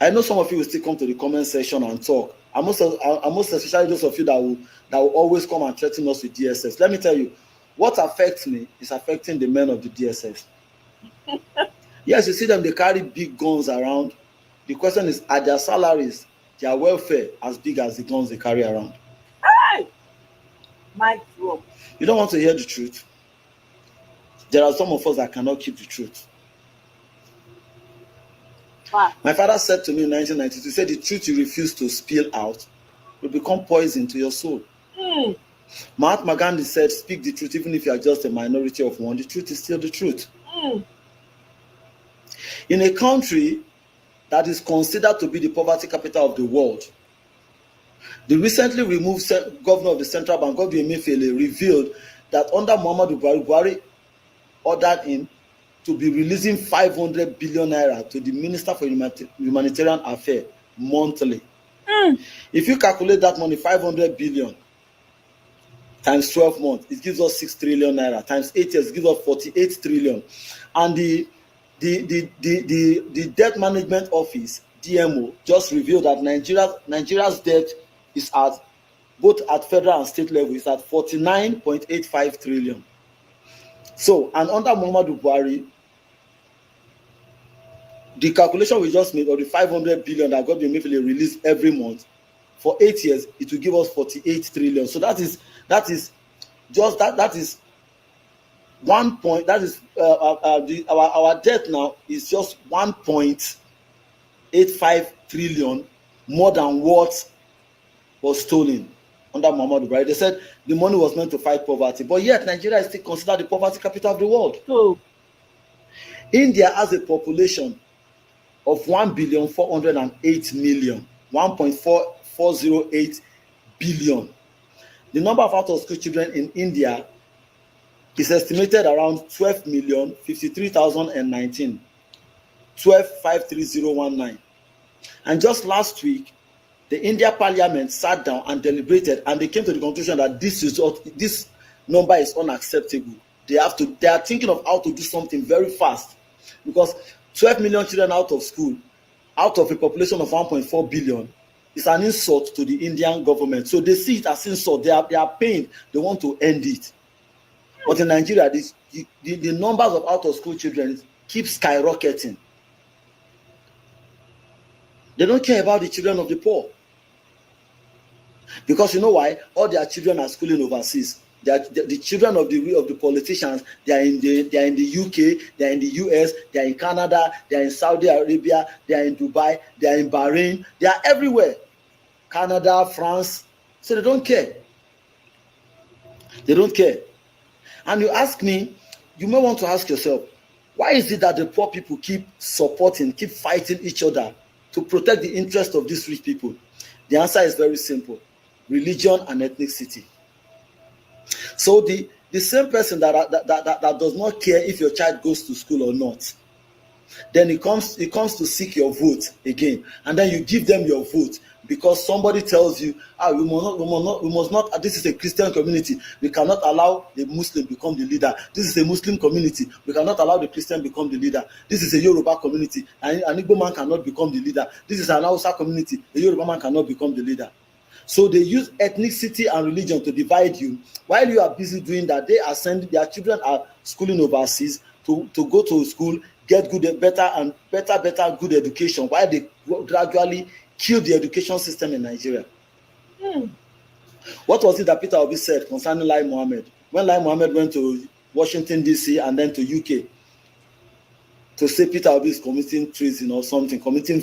I know some of you will still come to the comment section and talk. And most especially those of you that will always come and threaten us with DSS. Let me tell you, what affects me is affecting the men of the DSS. Yes, you see them, they carry big guns around. The question is, are their salaries, their welfare as big as the guns they carry around? Hey! My God. You don't want to hear the truth. There are some of us that cannot keep the truth. Wow. My father said to me in 1992, he said, the truth you refuse to spill out will become poison to your soul. Mahatma Gandhi said, speak the truth even if you are just a minority of one. The truth is still the truth. In a country that is considered to be the poverty capital of the world, the recently removed governor of the central bank, Godwin Emefiele, revealed that under Muhammadu Buhari ordered him to be releasing 500 billion naira to the Minister for Humanitarian Affairs monthly. If you calculate that money, 500 billion times 12 months, it gives us 6 trillion naira. Times 8 years, it gives us 48 trillion. And the Debt Management Office, DMO, just revealed that Nigeria's debt is at both at federal and state level is at 49.85 trillion. So, and under Muhammadu Buhari, the calculation we just made, or the 500 billion that got the Emefiele released every month for 8 years, it will give us 48 trillion. So that is just that is 1 point. That is our debt now is just 1.85 trillion more than what was stolen under Muhammadu Buhari. They said the money was meant to fight poverty, but yet Nigeria is still considered the poverty capital of the world. So, India has a population of 1,408,000,000, 1.408 billion. The number of out-of-school children in India is estimated around 12,053,019, 12,53019. And just last week, the India Parliament sat down and deliberated, and they came to the conclusion that this number is unacceptable. They are thinking of how to do something very fast, because 12 million children out of school, out of a population of 1.4 billion, is an insult to the Indian government. So they see it as insult. They are pained. They want to end it. But in Nigeria, the numbers of out of school children keep skyrocketing. They don't care about the children of the poor. Because you know why? All their children are schooling overseas. The children of the politicians, they are in the UK, they are in the US, they are in Canada, they are in Saudi Arabia, they are in Dubai, they are in Bahrain, they are everywhere. Canada, France. So they don't care. They don't care. And you ask me, you may want to ask yourself, why is it that the poor people keep supporting, keep fighting each other to protect the interest of these rich people? The answer is very simple: religion and ethnicity. So the same person that does not care if your child goes to school or not, then it comes to seek your vote again, and then you give them your vote because somebody tells you, we must not, this is a Christian community, we cannot allow the Muslim become the leader. This is a Muslim community, we cannot allow the Christian become the leader. This is a Yoruba community, and an Igbo man cannot become the leader. This is an Hausa community, a Yoruba man cannot become the leader. So they use ethnicity and religion to divide you. While you are busy doing that, they are sending their children are schooling overseas to go to school, get better good education, while they gradually kill the education system in Nigeria. What was it that Peter Obi said concerning Lai Mohammed? When Lai Mohammed went to Washington, D.C. and then to UK to say Peter Obi is committing treason or something, committing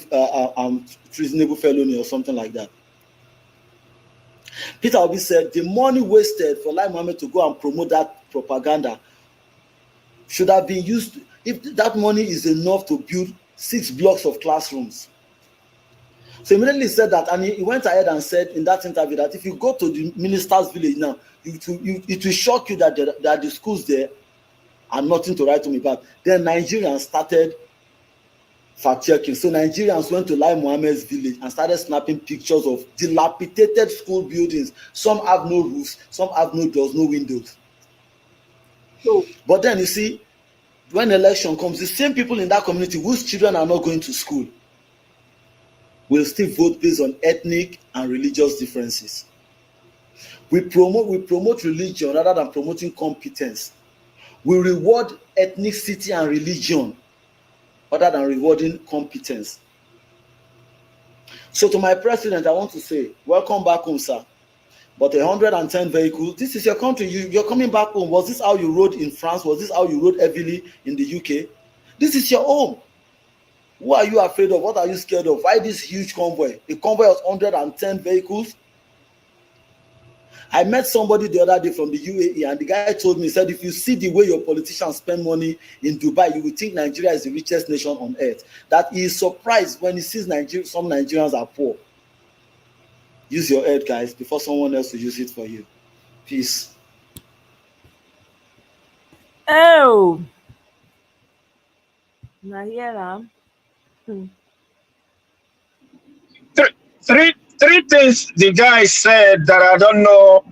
treasonable felony or something like that. Peter Obi said the money wasted for Lai Mohammed to go and promote that propaganda should have been used. if that money is enough to build 6 blocks of classrooms. So immediately he said that, and he went ahead and said in that interview that if you go to the minister's village now, it will shock you that the schools there are nothing to write home about. Then Nigerians started fact checking. So Nigerians went to Lai Mohammed's village and started snapping pictures of dilapidated school buildings. Some have no roofs, some have no doors, no windows. So, but then you see, when election comes, the same people in that community whose children are not going to school will still vote based on ethnic and religious differences. We promote religion rather than promoting competence. We reward ethnicity and religion rather than rewarding competence. So to my president, I want to say, welcome back home, sir. But 110 vehicles, this is your country. You're coming back home. Was this how you rode in France? Was this how you rode heavily in the UK? This is your home. Who are you afraid of? What are you scared of? Why this huge convoy? A convoy of 110 vehicles? I met somebody the other day from the UAE, and the guy told me, he said, if you see the way your politicians spend money in Dubai, you will think Nigeria is the richest nation on earth. That he is surprised when he sees some Nigerians are poor. Use your head, guys, before someone else will use it for you. Peace. Oh, now here Three things the guy said that I don't know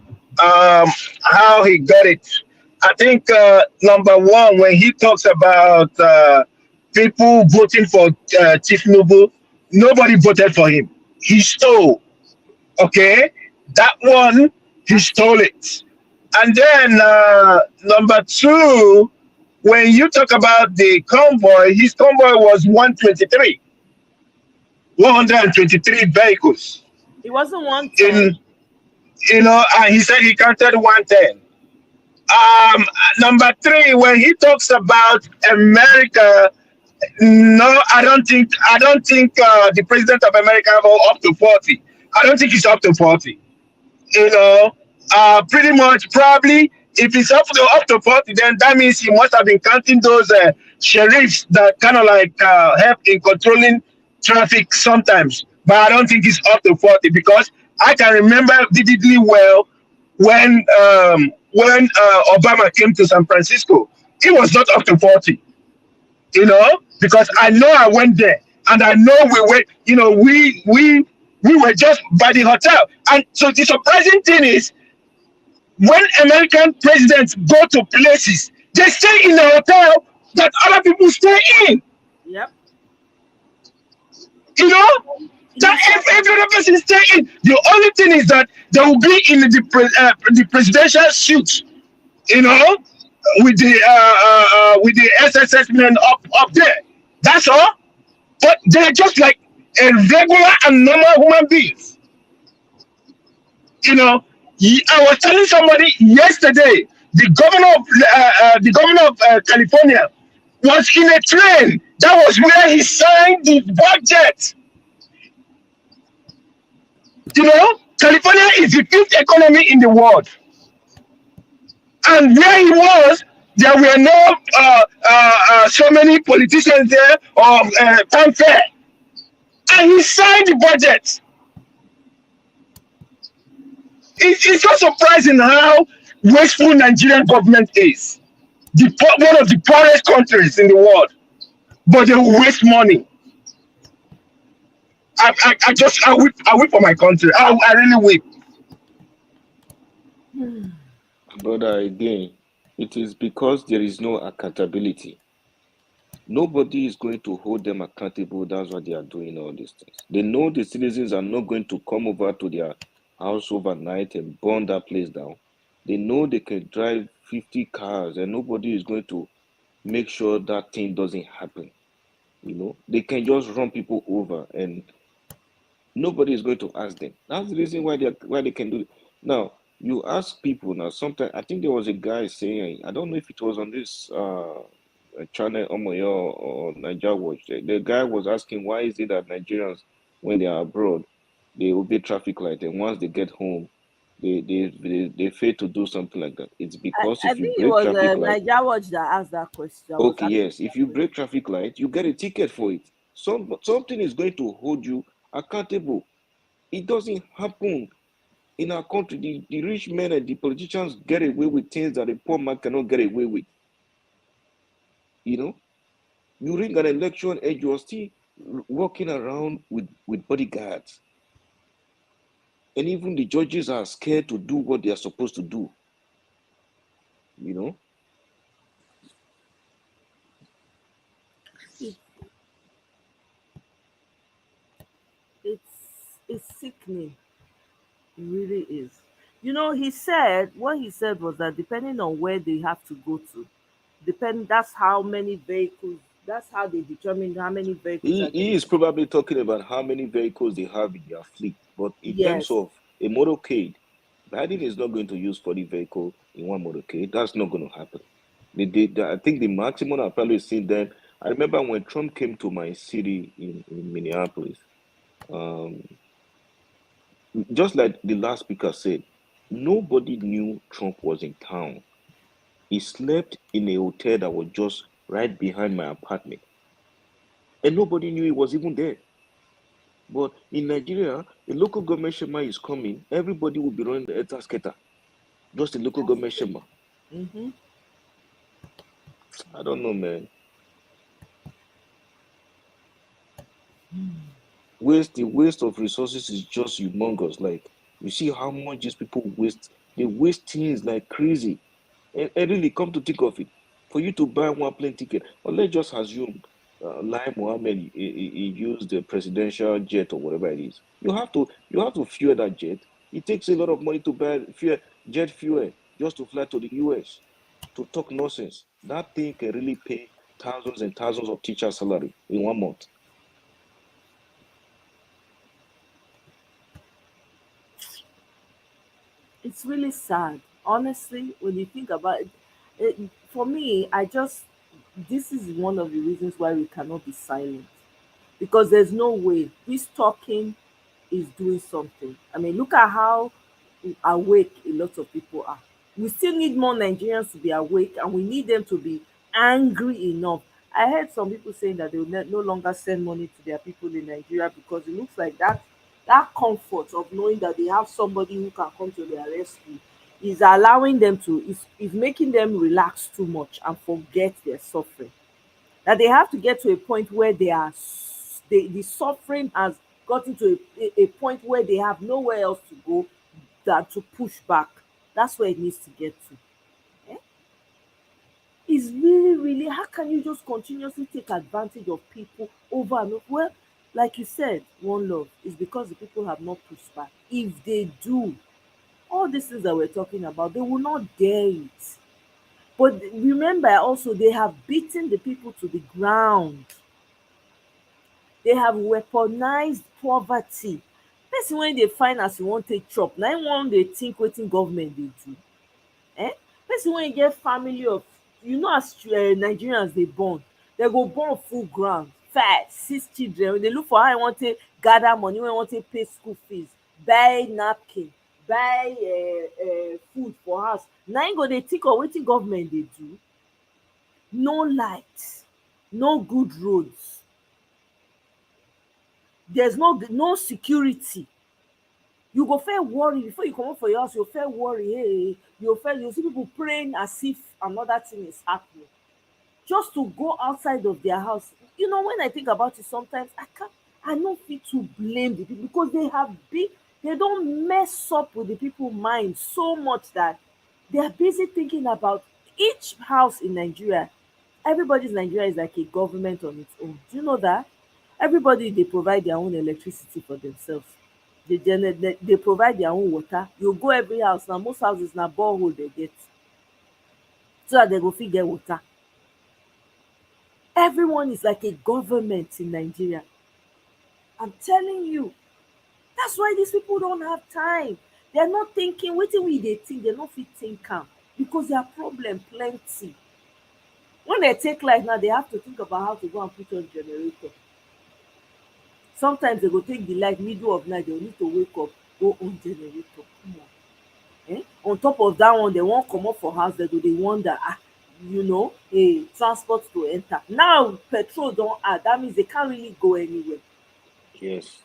how he got it. I think number one, when he talks about people voting for Chief Noble, nobody voted for him. He stole. Okay, that one he stole it. And then number two, when you talk about the convoy, his convoy was 123 vehicles. It wasn't 110. And he said he counted 110. Number three, when he talks about America, no, I don't think the president of America go up to 40. I don't think he's up to 40. Pretty much probably if it's up to 40, then that means he must have been counting those sheriffs that kind of like help in controlling traffic sometimes. But I don't think he's up to 40 because I can remember vividly well when Obama came to San Francisco, he was not up to 40. Because I know I went there and I know we were, we were just by the hotel. And so the surprising thing is when American presidents go to places, they stay in a hotel that other people stay in. Yep. That every other person stay in. The only thing is that they will be in the presidential suit, with the SSS men up there. That's all. But they're just like a regular and normal human beings. I was telling somebody yesterday, the governor of California was in a train. That was where he signed the budget. California is the 5th economy in the world. And where he was, there were no so many politicians there or fanfare. And he signed the budget. It's so surprising how wasteful Nigerian government is. One of the poorest countries in the world, but they waste money. I weep for my country. I really weep. But again, it is because there is no accountability. Nobody is going to hold them accountable. That's why they are doing all these things. They know the citizens are not going to come over to their house overnight and burn that place down. They know they can drive 50 cars and nobody is going to make sure that thing doesn't happen. They can just run people over and nobody is going to ask them. That's the reason why they can do it. Now, you ask people now, sometimes, I think there was a guy saying, I don't know if it was on this channel Omoyo or Niger Watch. The guy was asking, why is it that Nigerians, when they are abroad, they obey traffic light, and once they get home, they fail to do something like that. It's because I if you think it break was traffic light, Niger Watch that asked that question. I was okay, asking yes, if that you question. break traffic light, you get a ticket for it. Something is going to hold you accountable. It doesn't happen in our country. The rich men and the politicians get away with things that the poor man cannot get away with. You know, you ring an election and you're still walking around with bodyguards. And even the judges are scared to do what they are supposed to do. You know, It, it's sickening. It really is. He said what he said was that depending on where they have to go to, that's how many vehicles. That's how they determine how many vehicles are he going is to. probably talking about how many vehicles they have in their fleet. But in terms Yes. of a motorcade, Biden is not going to use 40 vehicles in one motorcade. That's not going to happen. I think the maximum I've probably seen them. I remember when Trump came to my city in Minneapolis, um, just like the last speaker said, nobody knew Trump was in town. He slept in a hotel that was just right behind my apartment, and nobody knew he was even there. But in Nigeria, a local government shema is coming, everybody will be running the ETA skater. Just a local government shema. Mm-hmm. I don't know, man. The waste of resources is just humongous. Like, you see how much these people waste. They waste things like crazy. And really, come to think of it, for you to buy one plane ticket, or let's just assume Lai Mohammed he used the presidential jet or whatever it is. You have to fuel that jet. It takes a lot of money to buy jet fuel just to fly to the US. To talk nonsense, that thing can really pay thousands and thousands of teachers' salary in 1 month. It's really sad. Honestly, when you think about it, for me, this is one of the reasons why we cannot be silent. Because there's no way this talking is doing something. I mean, look at how awake a lot of people are. We still need more Nigerians to be awake, and we need them to be angry enough. I heard some people saying that they will no longer send money to their people in Nigeria because it looks like that comfort of knowing that they have somebody who can come to their rescue is allowing them to is making them relax too much and forget their suffering. That they have to get to a point where the suffering has gotten to a point where they have nowhere else to go than to push back. That's where it needs to get to. Eh? It's really, really, how can you just continuously take advantage of people over and over? Well, like you said, one love is because the people have not pushed back. If they do, all these things that we're talking about, they will not dare it. But remember also, they have beaten the people to the ground. They have weaponized poverty. Person wey dey find as you wan take chop na im wan dey think wetin government dey do. Person wey get family of, as Nigerians dey born, dem go born full ground, 5 6 children, dey look for how e wan take gather money wey e wan take pay school fees, buy napkin, buy food for house. Na im go dey think of wetin government dey do. No light, no good roads, there's no security. You go first worry before you comot for your house. You go first worry, you see people praying as if another thing is happening just to go outside of their house. When I think about it, sometimes I no fit to blame the people, because they don mess up with the people mind so much that they are busy thinking about each house in Nigeria. Everybody's Nigeria is like a government on its own. Do you know that? Everybody dey provide their own electricity for themselves. They provide their own water. You go every house now, most houses na borehole they get, so that they go fit get water. Everyone is like a government in Nigeria. I'm telling you, that's why these people don't have time. They're not thinking wetin we dey think, they no fit think am, because their problem plenty. When they take life now, they have to think about how to go and put on generator. Sometimes they go take the light middle of night, they will need to wake up, go on generator. Come on. On top of that one, they won't come up for house, they go dey wonder, transport to enter. Now petrol don't add, that means they can't really go anywhere. Yes.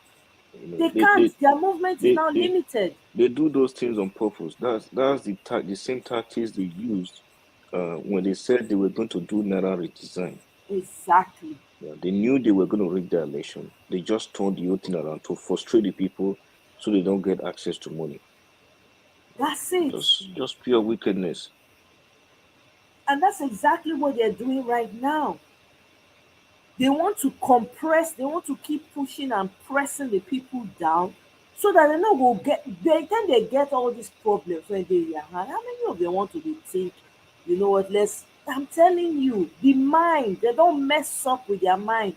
You know, They can't, their movement is they, now they, limited. they do those things on purpose. That's the same tactics they used when they said they were going to do Naira redesign. Exactly. Yeah, they knew they were going to rig the election. They just turned the whole thing around to frustrate the people so they don't get access to money. That's it. Just pure wickedness. And that's exactly what they're doing right now. They want to compress, they want to keep pushing and pressing the people down so that they no go get, by the they get all these problems when they their hand, how many of them want to dey think, you know what, let's, I'm telling you, the mind, they don't mess up with their mind.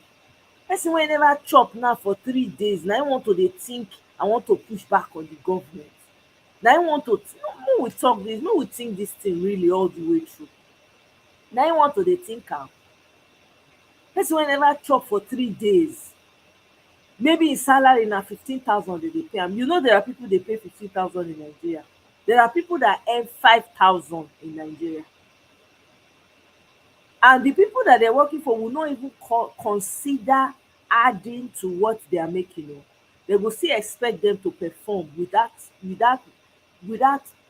Person wey never chop now for 3 days, na im want to dey think, I want to push back on the government. Na im want to, make we talk this, make we think this thing really all the way through. Na im want to dey think am. Person wey never chop for 3 days, maybe his salary na 15,000 dem dey pay am. You know there are people dey pay 15,000 in Nigeria. There are people that earn 5,000 in Nigeria. And the people that they're working for will not even consider adding to what they are making. They will still expect them to perform with that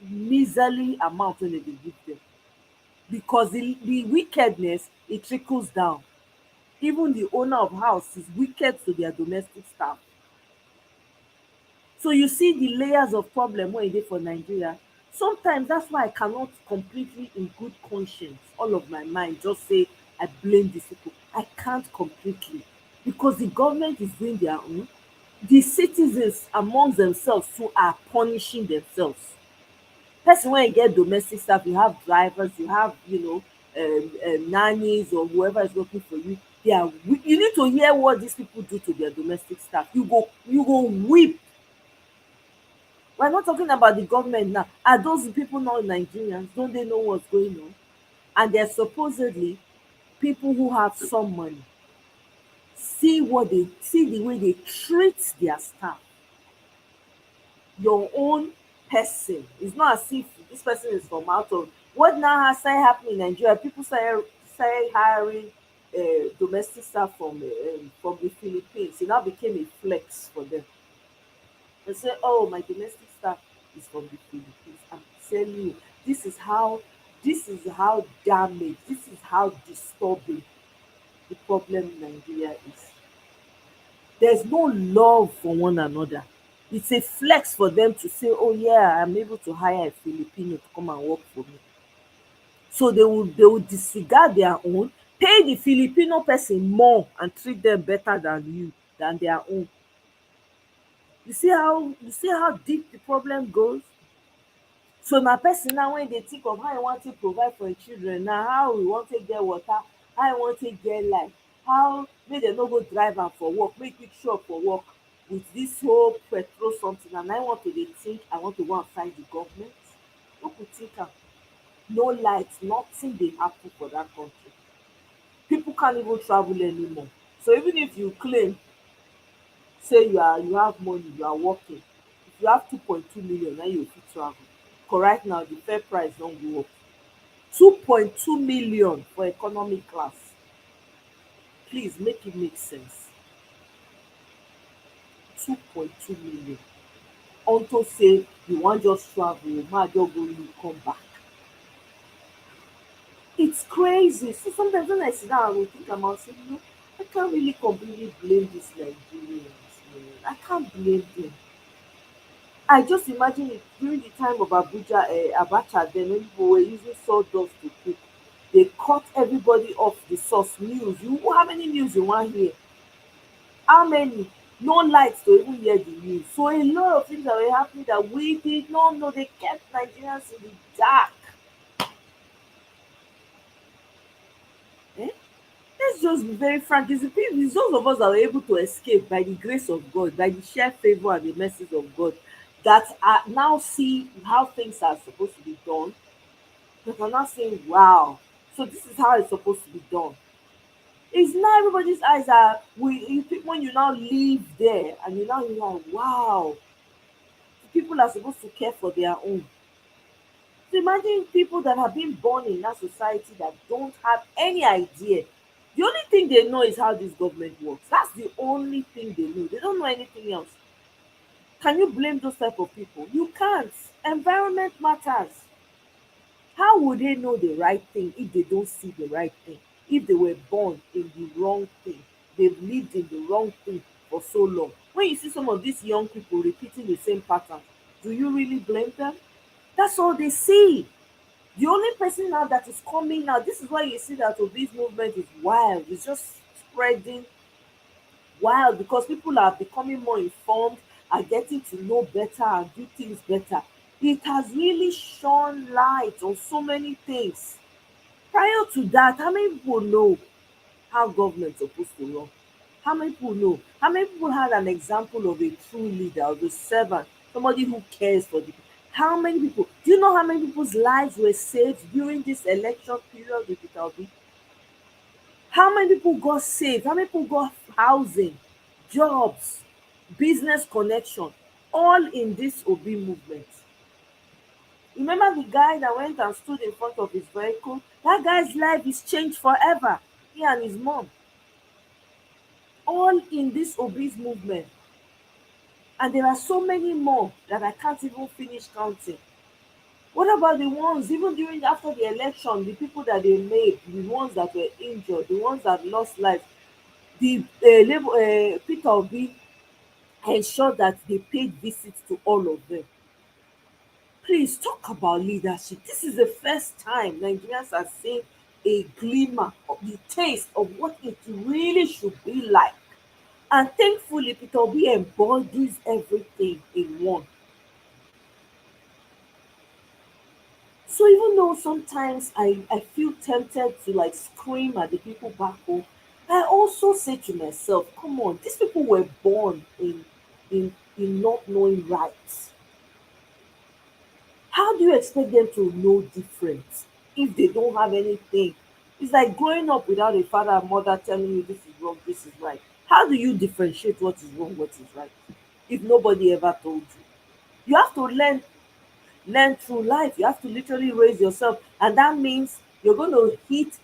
miserly amount wey dem dey give them. Because the wickedness, it trickles down. Even the owner of house is wicked to their domestic staff. So you see the layers of problem wey e dey for Nigeria. Sometimes that's why I cannot completely in good conscience, all of my mind, just say I blame these people. I can't completely, because the government is doing their own. The citizens amongst themselves too are punishing themselves. Person wey get domestic staff, you have drivers, you have nannies or whoever is working for you. You need to hear what these people do to their domestic staff. You go weep. We're not talking about the government now. Are those people not Nigerians? Don't they know what's going on? And they're supposedly people who have some money. See the way they treat their staff. Your own person. It's not as if this person is from out of, what now has started happening in Nigeria. People started hiring domestic staff from the Philippines. It now became a flex for them. They say, oh, my domestic staff is from the Philippines. I'm telling you, this is how damaged, this is how disturbing the problem in Nigeria is. There's no love for one another. It's a flex for them to say, oh yeah, I'm able to hire a Filipino to come and work for me. So they will disregard their own, pay the Filipino person more and treat them better than their own. You see how deep the problem goes? So na person now when dey think of how e wan take provide for im children, na how e wan take get water, how e wan take get light, how make dem no go drive am for work, make e quick show up for work with dis whole petrol something, and na im want to dey think, I want to go and fight the government. Make we think am. No light, nothing dey happen for dat country. People can't even travel anymore. So even if you claim say you have money, you are working, if you have 2.2 million na you fit travel. But right now the fare price don go up. 2.2 million for economy class. Please make it make sense. 2.2 million unto say you wan just travel, ma just go leave come back. It's crazy. So sometimes when I sit down, I will think about say, I can't really completely blame these Nigerians, man. I can't blame them. I just imagine it during the time of Abacha, then when people were using sawdust to cook. They cut everybody off the source news. How many news you want hear? How many? No lights to even hear the news. So a lot of things that were happening that we did not know. They kept Nigerians in the dark. Eh? Let's just be very frank. It's those of us that were able to escape by the grace of God, by the sheer favor and the mercies of God, that are now see how things are supposed to be done. That are now saying, wow, so this is how it's supposed to be done. It's now everybody's eyes are when you now live there and you now like, wow, people are supposed to care for their own. So imagine people that have been born in that society that don't have any idea. The only thing they know is how this government works. That's the only thing they know. They don't know anything else. Can you blame those type of people? You can't. Environment matters. How would they know the right thing if they don't see the right thing? If they were born in the wrong thing, they've lived in the wrong thing for so long. When you see some of these young people repeating the same pattern, do you really blame them? That's all they see. The only person now that is coming now, this is why you see that obese movement is wild. It's just spreading wild because people are becoming more informed, are getting to know better and do things better. It has really shone light on so many things. Prior to that, how many people know how government supposed to run? How many people know? How many people had an example of a true leader, of a servant, somebody who cares for the people? How many people? Do you know how many people's lives were saved during this election period with Peter Obi? How many people got saved? How many people got housing, jobs, business connection, all in this Obi movement? Remember the guy that went and stood in front of his vehicle? That guy's life is changed forever. He and his mom. All in this obese movement. And there are so many more that I can't even finish counting. What about the ones, even during after the election, the people that they made, the ones that were injured, the ones that lost life? The Peter Obi ensured that they paid visits to all of them. Please talk about leadership. This is the first time Nigerians are seeing a glimmer of the taste of what it really should be like. And thankfully, Peter Obi embodies everything in one. So even though sometimes I feel tempted to like scream at the people back home, I also say to myself, come on, these people were born in not knowing rights. How do you expect them to know difference if they don't have anything? It's like growing up without a father and mother telling you this is wrong, this is right. How do you differentiate what is wrong, what is right, if nobody ever told you? You have to learn through life. You have to literally raise yourself, and that means you're going to hit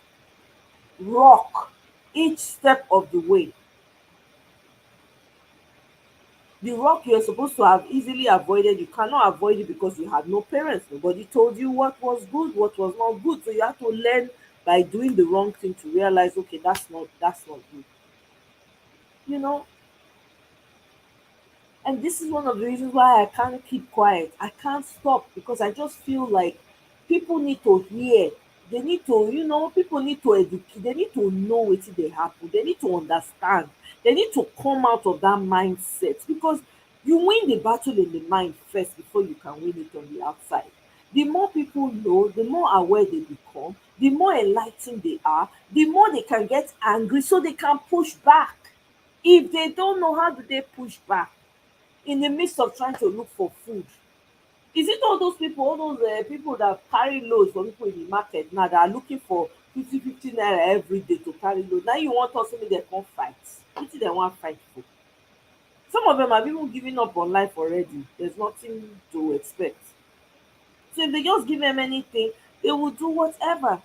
rock each step of the way. The rock you're supposed to have easily avoided, you cannot avoid it because you had no parents. Nobody told you what was good, what was not good. So you have to learn by doing the wrong thing to realize, okay, that's not good. You know, and this is one of the reasons why I can't keep quiet. I can't stop because I just feel like people need to hear. They need to, people need to educate. They need to know what they happen. They need to understand. They need to come out of that mindset because you win the battle in the mind first before you can win it on the outside. The more people know, the more aware they become, the more enlightened they are, the more they can get angry so they can push back. If they don't know, how do they push back? In the midst of trying to look for food. Is it all those people that carry loads for people in the market now that are looking for 50 naira every day to carry load? Now you want us to make dem come fight? Wetin dem wan fight for? Some of them have even given up on life already. There's nothing to expect. So if they just give them anything, they will do whatever.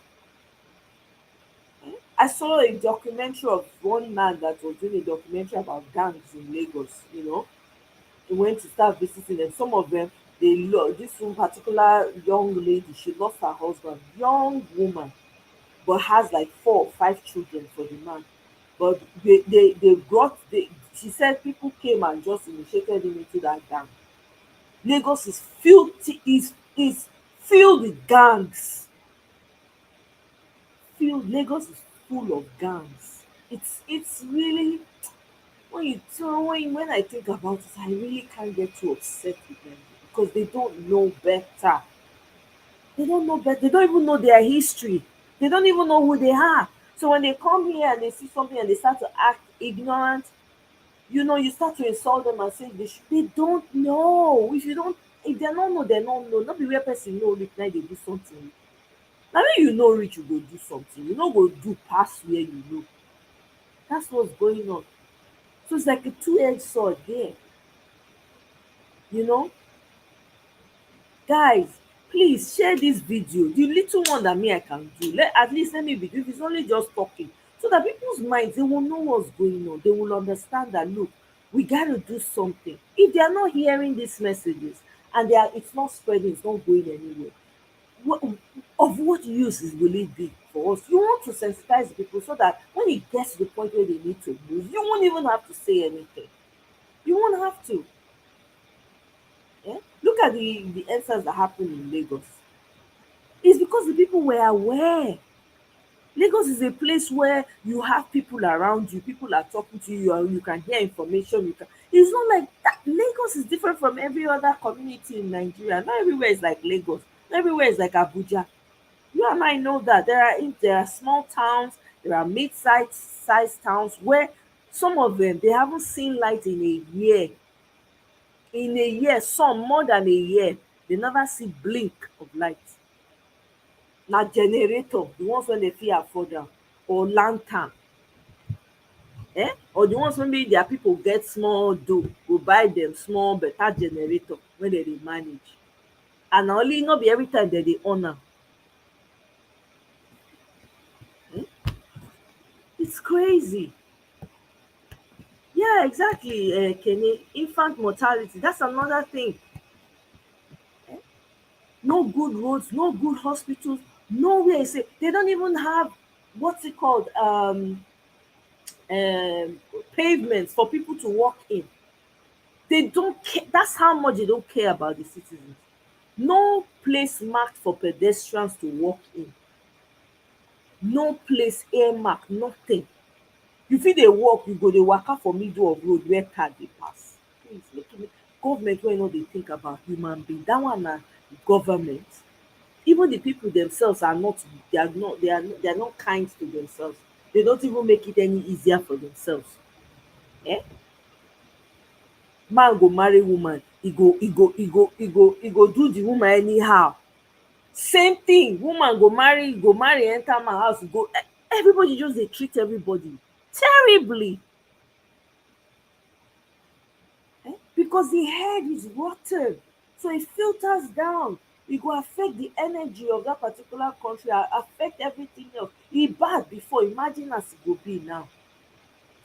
I saw a documentary of one man that was doing a documentary about gangs in Lagos. He went to start visiting them. Some of them, this one particular young lady, she lost her husband, young woman, but has like 4 or 5 children for the man. But they brought, she said people came and just initiated him into that gang. Lagos is filled with gangs. Lagos is full of gangs. It's really, when I think about it, I really can't get too upset with them because they don't know better. They don't know better. They don't even know their history. They don't even know who they are. So when they come here and they see something and they start to act ignorant, you start to insult them and say they don't know. If they don't know, they don't know. Not be where person know reach now they do something. Now when you know rich, you go do something. You no go do pass where you know. That's what's going on. So it's like a two-edged sword there. You know, guys, please share this video, the little one that me I can do. At least let me be, if it's only just talking, so that people's minds, they will know what's going on. They will understand that, look, we got to do something. If they are not hearing these messages and it's not spreading, it's not going anywhere, what, of what use will it be for us? You want to sensitize people so that when it gets to the point where they need to move, you won't even have to say anything. You won't have to. Yeah? Look at the answers that happened in Lagos. It's because the people were aware. Lagos is a place where you have people around you, people are talking to you, and you can hear information. It's not like that. Lagos is different from every other community in Nigeria. Not everywhere is like Lagos. Not everywhere is like Abuja. You and I know that there are small towns, there are mid-sized towns where some of them they haven't seen light in a year. In a year, some more than a year, they never see blink of light. Na generator, the ones wey dem fit afford am, or lantern, or the ones wey maybe their people get small dough go buy dem small better generator wey dem dey manage, and na only no be every time dem dey on am. It's crazy. Yeah, exactly, Kenny. Infant mortality, that's another thing. No good roads, no good hospitals, nowhere safe. They don't even have what's it called, um pavements for people to walk in. They don't care. That's how much they don't care about the citizens. No place marked for pedestrians to walk in. No place earmarked, nothing. You fit dey walk, you go dey waka for middle of road where car dey pass. Please make me government wey no dey think about human being. Dat one na government. Even the people themselves are not, they are not kind to themselves. They don't even make it any easier for themselves. Eh? Man go marry woman, he go do the woman anyhow. Same thing, woman go marry enter man house, everybody just dey treat everybody terribly. Because the head is rotten, so it filters down. E go affect the energy of that particular country, affect everything else. E bad before, imagine as e go be now.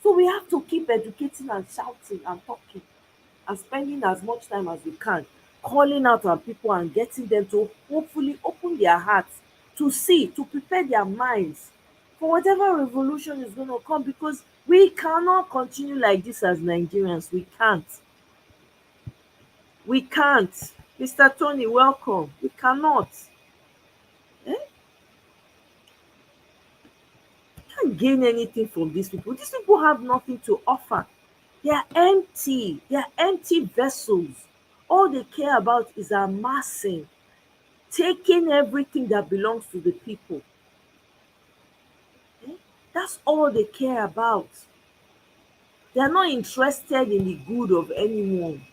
So we have to keep educating and shouting and talking and spending as much time as we can calling out on people and getting them to hopefully open their hearts to see, to prepare their minds for whatever revolution is going to come, because we cannot continue like this as Nigerians. We can't. We can't. Mr. Tony, welcome. We cannot. Eh? Can't gain anything from these people. These people have nothing to offer. They are empty. They are empty vessels. All they care about is amassing, taking everything that belongs to the people. That's all they care about. They are not interested in the good of anyone.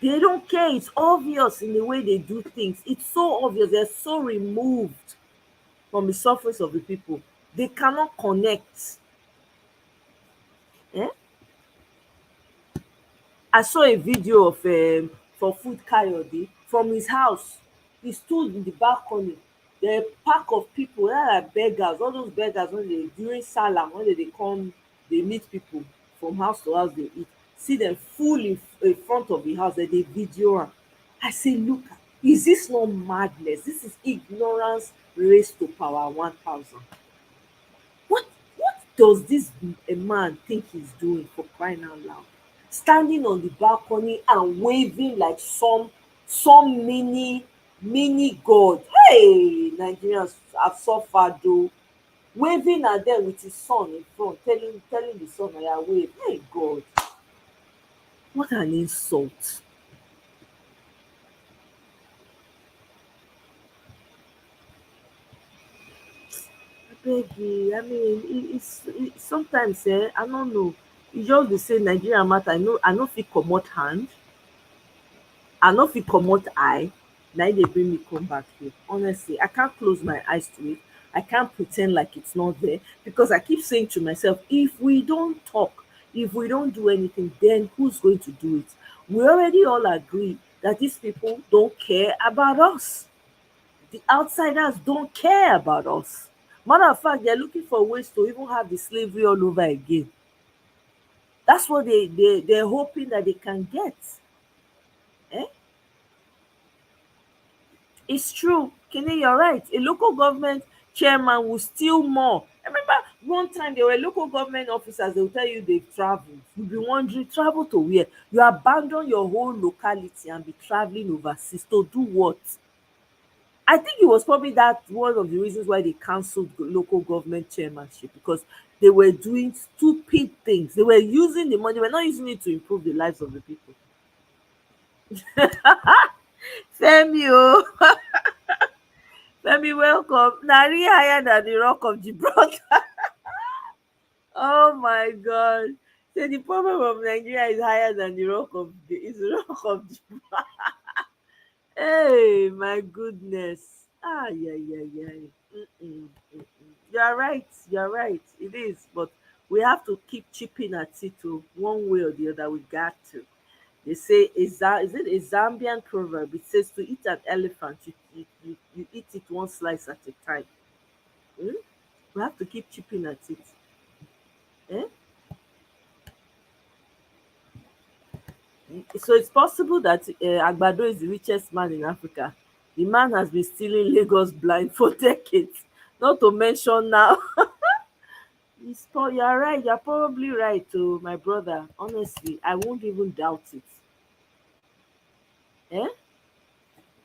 They don't care. It's obvious in the way they do things. It's so obvious. They're so removed from the surface of the people. They cannot connect. Eh? I saw a video of for Food Kayode from his house. He stood in the balcony. The pack of people, that are beggars, all those beggars when they during Salam, when they come, they meet people from house to house, they eat. See them full in front of the house, that they video am. I say, look, is this not madness? This is ignorance raised to power 1,000. What does this a man think he's doing, for crying out loud? Standing on the balcony and waving like some mini god. Hey, Nigerians have suffered though. Waving at them with his son in front, telling the son, I wave. Hey God, what an insult. Abeg I mean, sometimes I no know. E just dey say Nigeria matter, I no fit comot hand, I no fit comot eye. Na im dey bring me come back here. Honestly, I can't close my eyes to it. I can't pretend like it's not there, because I keep saying to myself, if we don't talk, if we don't do anything, then who's going to do it? We already all agree that these people don't care about us. the outsiders don't care about us. Matter of fact, they're looking for ways to even have the slavery all over again. That's what they're hoping that they can get. Eh? It's true. Kenny, you're right. A local government chairman will steal more. I remember one time there were local government officers, they will tell you they've traveled. You'll be wondering, travel to where? You abandon your whole locality and be traveling overseas to do what? I think it was probably that one of the reasons why they cancelled local government chairmanship, because they were doing stupid things. They were using the money, they were not using it to improve the lives of the people. Femi, oh. Femi, welcome. Nari higher than the rock of Gibraltar. Oh my God. Say the problem of Nigeria is higher than the rock of Gibraltar. Hey, my goodness. Ah, yeah, yeah, yeah. Mm-mm, mm-mm. You're right. You're right. It is, but we have to keep chipping at it too, one way or the other. We got to. They say, is it a Zambian proverb? It says to eat an elephant, you eat it one slice at a time. Hmm? We have to keep chipping at it. Eh? So it's possible that Agbado is the richest man in Africa. The man has been stealing Lagos blind for decades. Not to mention now. You're right. You're probably right, to my brother. Honestly, I won't even doubt it. Eh?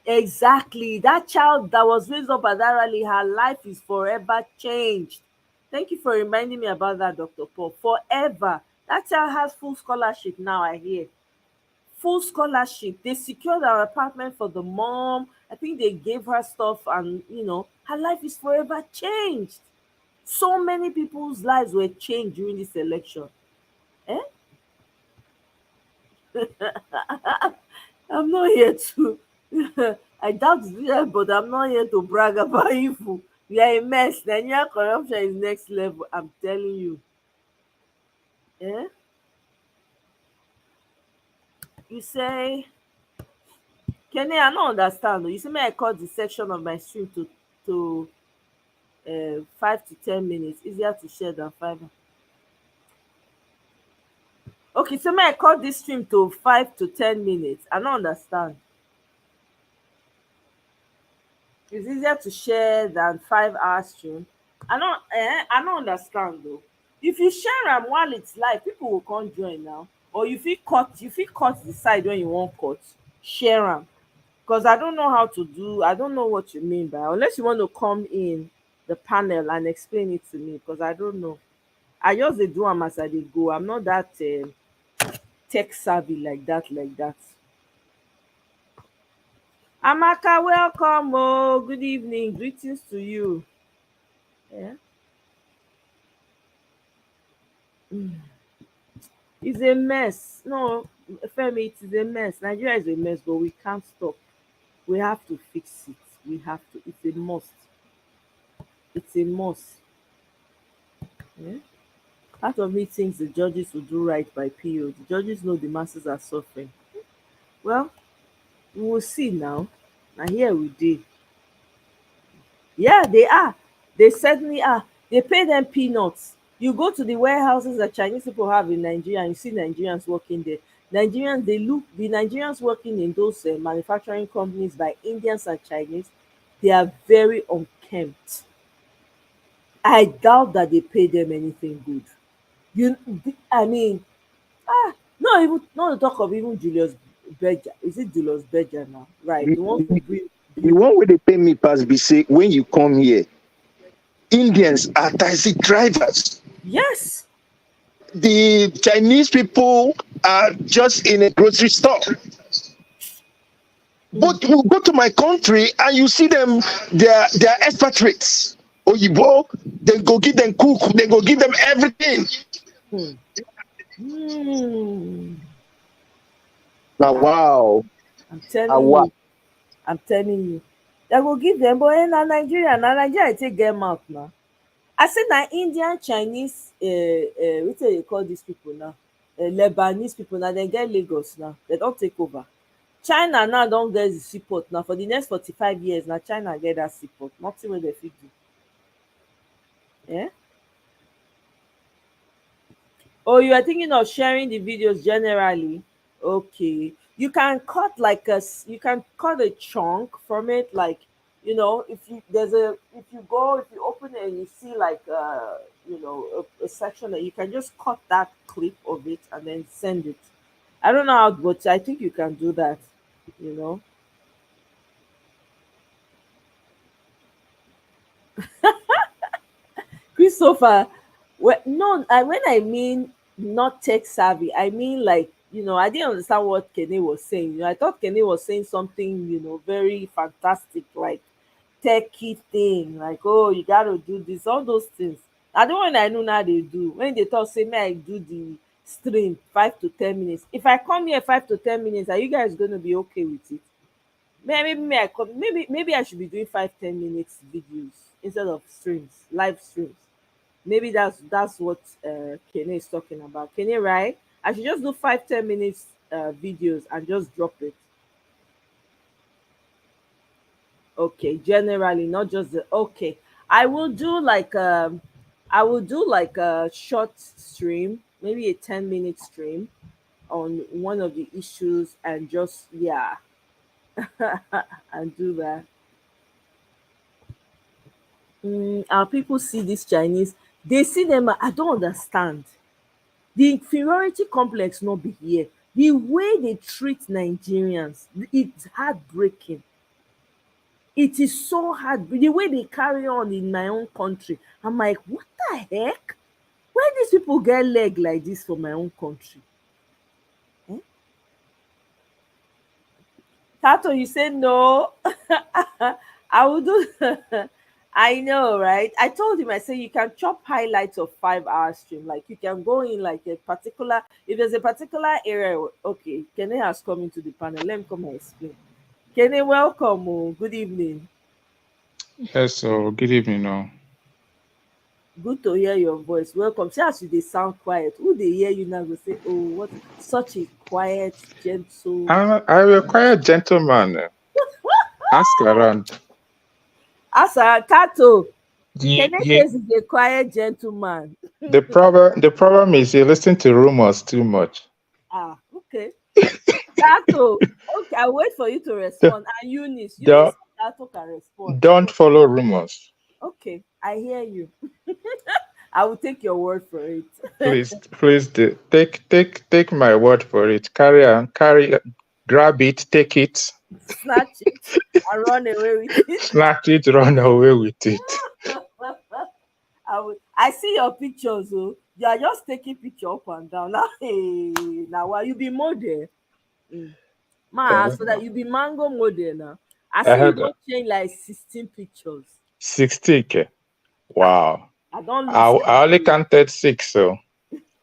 Exactly. That child that was raised up at that rally, her life is forever changed. Thank you for reminding me about that, Dr. Paul. Forever. That child has full scholarship now, I hear. Full scholarship. They secured her apartment for the mom. I think they gave her stuff, and her life is forever changed. So many people's lives were changed during this election. Eh? I'm not here to I doubt it, but I'm not here to brag about evil. We are a mess. Nigerian corruption is next level. I'm telling you. Eh? You say, Kenny, I don't understand. You see me, I cut the section of my stream to 5 to 10 minutes. Easier to share than five. Okay, so may I cut this stream to 5 to 10 minutes? I don't understand. It's easier to share than 5 hour stream. I don't understand though. If you share am while it's live, people will come join now. Or you fit cut the side when you wan cut. Share am. Because I don't know what you mean by, unless you want to come in the panel and explain it to me, because I don't know. I just dey do am as I dey go. I'm not that tech savvy like that. Amaka, welcome. Oh, good evening. Greetings to you. Yeah. Mm. It's a mess. No, Femi, it is a mess. Nigeria is a mess, but we can't stop. We have to fix it. We have to. It's a must. It's a must. Yeah? Part of me thinks the judges will do right by PO. The judges know the masses are suffering. Well, we will see now. Now here we did. Yeah, they are. They certainly are. They pay them peanuts. You go to the warehouses that Chinese people have in Nigeria and you see Nigerians working there. The Nigerians working in those manufacturing companies by Indians and Chinese, they are very unkempt. I doubt that they pay them anything good. You, I mean, not to talk of even Julius Berger. Is it Julius Berger now? Right, The, the ones who the, the build. one where they pay me pass be say when you come here, Indians are taxi drivers. Yes. The Chinese people are just in a grocery store. But you go to my country and you see them, they are expatriates. Oyibo, they go give them cook, they go give them everything. Hmm. Hmm. Now, wow. I'm telling Wow. you. I'm telling you. They go give them, but na Nigeria take get mouth now. I say na Indian, Chinese, wetin dey call dis people now? Lebanese people na dem get Lagos now. Dem don take over. China now don get the seaport now for the next 45 years. Now China get that seaport, nothing wey dem fit do. Yeah. Oh, you are thinking of sharing the videos generally? Okay. You can cut like you can cut a chunk from it, like, if you there's a if you go if you open it and you see like a section that you can just cut that clip of it and then send it. I don't know how, but I think you can do that. You know. Christopher, no, when I mean not tech savvy, I mean like, I didn't understand what Kenny was saying. I thought Kenny was saying something, very fantastic, like techie thing, like, oh, you gotta do this, all those things. I don't want I know now they do. When they talk, say, may I do the stream 5 to 10 minutes. If I come here 5 to 10 minutes, are you guys gonna be okay with it? Maybe I come, maybe I should be doing 5 10 minutes videos instead of streams, live streams. Maybe that's what Kene is talking about. Kene, right? I should just do 5 10 minutes videos and just drop it. Okay, generally, not just the okay. I will do like a short stream, maybe a 10 minute stream on one of the issues, and just, yeah, and do that. Our people see this Chinese, they see them. I don't understand. The inferiority complex not be here. The way they treat Nigerians, it's heartbreaking. It is so hard. The way they carry on in my own country, I'm like, what the heck? Why these people get leg like this for my own country? Eh? Tato, you say no. I will do. I know, right? I told him, I said, you can chop highlights of 5 hour stream. Like, you can go in like a particular, if there's a particular area. Okay, Kenny has come into the panel. Let me come and explain. Kenny, welcome. Oh, good evening. Yes, so good evening now. Good to hear your voice. Welcome. See as you dey sound quiet. Who dey hear you now go say, oh, what such a quiet, gentle. I'm a quiet gentleman. Ask around. Asa Kato. He, Kene he, says he's a quiet gentleman. the problem is he listens to rumors too much. Okay. Kato. Okay, I'll wait for you to respond. And Eunice. Eunice Don't, and Kato can respond. don't follow rumors. Okay, I hear you. I will take your word for it. Please do. Take my word for it. Grab it, take it, Snatch it and run away with it. snatch it, run away with it. I see your pictures, oh. You are just taking picture up and down. Now, hey, now why you be model? So that you be mango model now. I see you don't change like 16 pictures. 60K. Wow. I don't look. I only counted 6, so.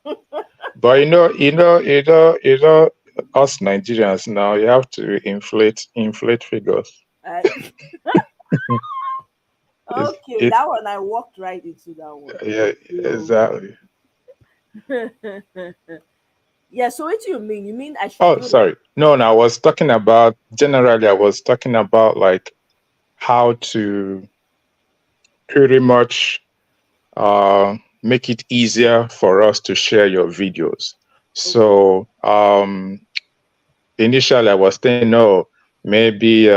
But us Nigerians now, you have to inflate figures. Okay, that one I walked right into that one. Yeah, exactly. Yeah, so what do you mean? You mean I should? Oh, sorry. No, I was talking about, generally, I was talking about like how to pretty much make it easier for us to share your videos. So initially I was saying, no, maybe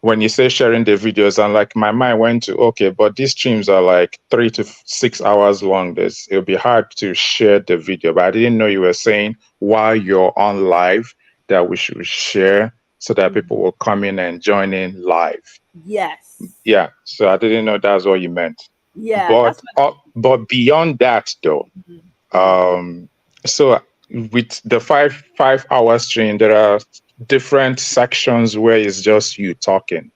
when you say sharing the videos, and like my mind went to, okay, but these streams are like 3 to 6 hours long. It'll be hard to share the video, but I didn't know you were saying while you're on live that we should share so that people will come in and join in live. Yes. Yeah. So I didn't know that's what you meant. Yeah. But beyond that though, so with the 5 hour stream, there are different sections where it's just you talking.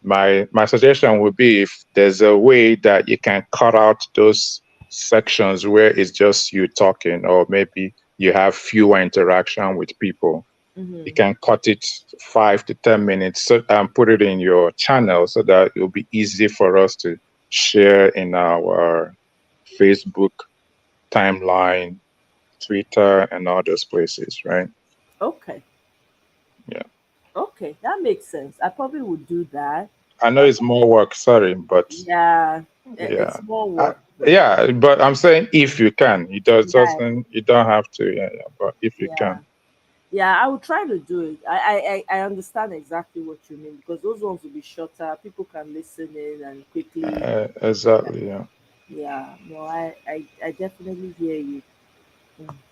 My suggestion would be if there's a way that you can cut out those sections where it's just you talking, or maybe you have fewer interaction with people. You can cut it 5 to 10 minutes and put it in your channel so that it'll be easy for us to share in our Facebook timeline, Twitter, and all those places, right? Okay. Yeah. Okay, that makes sense. I probably would do that. I know it's more work, sorry, but Yeah, yeah. it's more work. Yeah, but I'm saying if you can, Right. you don't have to, but if you Yeah. can. Yeah, I will try to do it. I understand exactly what you mean because those ones will be shorter. People can listen in and quickly. Exactly, yeah. Yeah, no, I definitely hear you,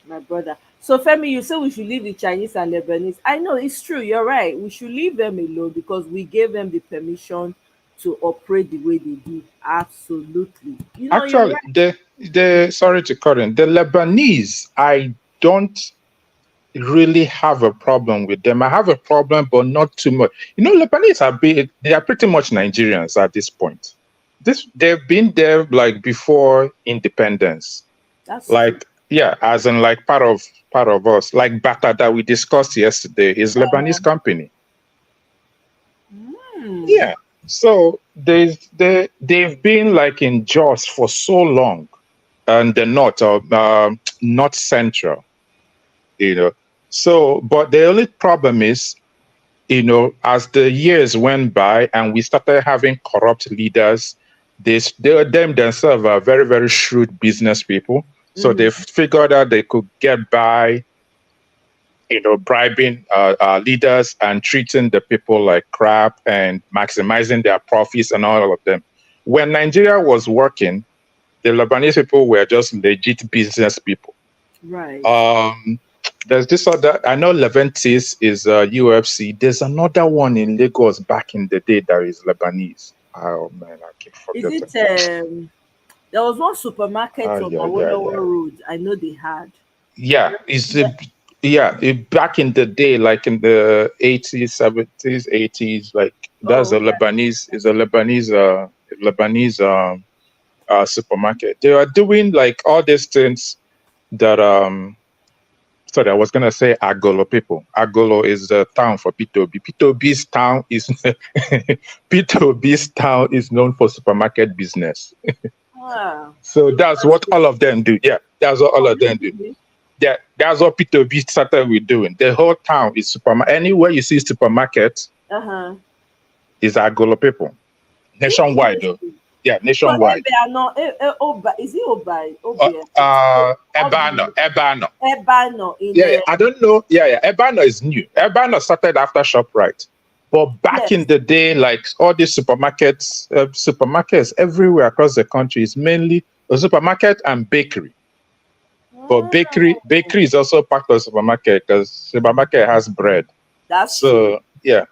my brother. So Femi, you say we should leave the Chinese and Lebanese. I know it's true. You're right. We should leave them alone because we gave them the permission to operate the way they do. Absolutely. You're Actually, right. the sorry to cut in, the Lebanese, I don't really have a problem with them. I have a problem, but not too much. Lebanese they are pretty much Nigerians at this point. They've been there like before independence. That's true. Like, yeah, as in like part of us. Like Bata that we discussed yesterday is Lebanese company. Hmm. Yeah. So they've been like in Jos for so long, and the north or north central, you know. So, but the only problem is, as the years went by and we started having corrupt leaders, them themselves are very, very shrewd business people. So they Mm-hmm. figured out they could get by, bribing leaders and treating the people like crap and maximizing their profits and all of them. When Nigeria was working, the Lebanese people were just legit business people. Right. There's this other, I know Leventis is UFC. There's another one in Lagos back in the day that is Lebanese. Oh man, I keep Is forgetting. it there was one supermarket on Yeah, yeah, Awolowo yeah. Road I know they had. Yeah, back in the day, like in the 80s, 70s, 80s, like that's Oh, a okay. Lebanese supermarket. They are doing like all these things that sorry, I was gonna say Agolo people. Agolo is the town for P2B. P2B's town is P2B's town is known for supermarket business. Ah, So that's what all of them do. Yeah, that's what all oh, of them do. really? Yeah, that's what P2B started with doing. The whole town is supermarket. Anywhere you see supermarket Uh-huh. is Agolo people. Nationwide though. Interesting. Yeah, So nationwide. Ebe are not Oba, is it Oba? Obe? How do you Ebano. Ebano in Yeah, I don't know. Yeah. Ebano is new. Ebano started after ShopRite. But back in yes. the day, like all these supermarkets everywhere across the country is mainly a supermarket and bakery. But bakery is also part of supermarket because supermarket has bread. That's true. So yeah.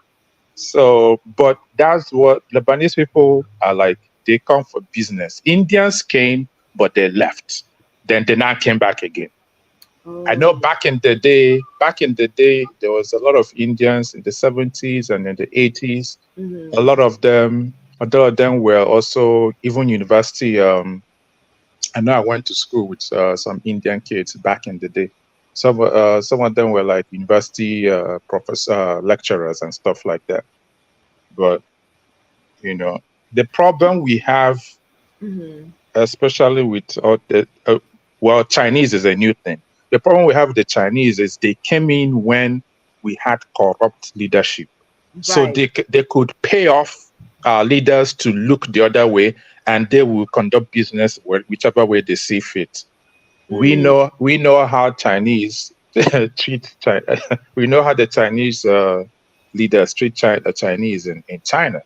So, but that's what Lebanese people are like. They come for business. Indians came, but they left. Then they now came back again. I know Oh. back in the day, there was a lot of Indians in the 70s and in the 80s. Mm-hmm. A lot of them were also even university. I know I went to school with some Indian kids back in the day. Some of them were like university professor lecturers and stuff like that. But the problem we have, Mm-hmm. especially with Chinese is a new thing. The problem we have with the Chinese is they came in when we had corrupt leadership, so Right. they could pay off our leaders to look the other way, and they will conduct business whichever way they see fit. We know how Chinese treat China. We know how the Chinese leaders treat Chinese in China.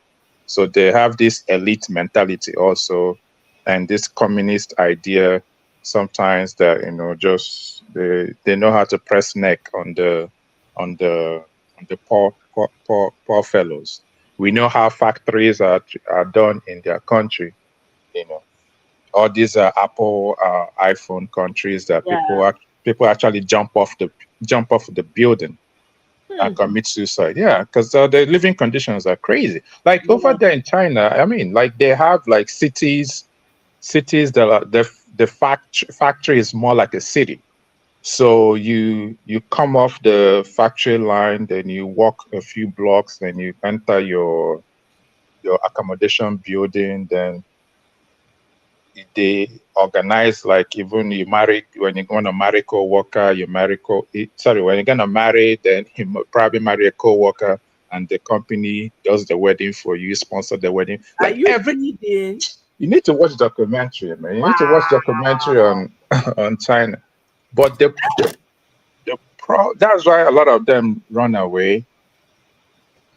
So they have this elite mentality also, and this communist idea sometimes that just they know how to press neck on the poor fellows. We know how factories are done in their country. You know, all these Apple iPhone countries that Yeah. people actually jump off the building and commit suicide. Yeah, because the living conditions are crazy. Like over Yeah. there in China, I mean, like they have like cities that are the factory is more like a city. So you come off the factory line, then you walk a few blocks, then you enter your accommodation building, then they organize, like, even you marry, when you're going to marry co-worker, you marry when you're going to marry, then you probably marry a co-worker, and the company does the wedding for you, sponsor the wedding. Are Like you kidding? you need to watch documentary, man. You need to watch documentary Wow. on China. But that's why a lot of them run away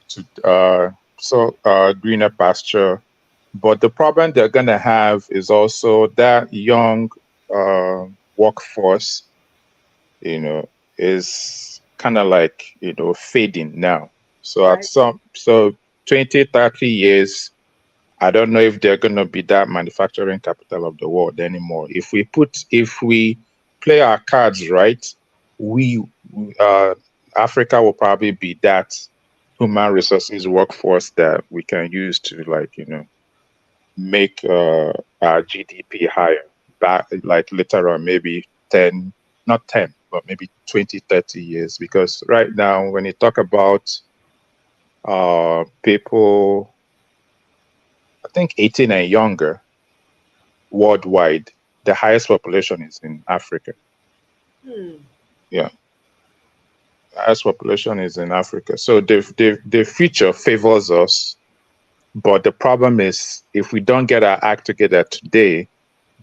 to greener pasture. But the problem they're gonna have is also that young workforce, is kind of like, fading now. So at Right. some 20, 30 years, I don't know if they're gonna be that manufacturing capital of the world anymore. If we play our cards right, we Africa will probably be that human resources workforce that we can use to, like, make our GDP higher, back like later on, maybe 10, not 10, but maybe 20, 30 years. Because right now, when you talk about people, I think 18 and younger worldwide, the highest population is in Africa. Hmm. Yeah. Highest population is in Africa. So the future favors us. But the problem is, if we don't get our act together today,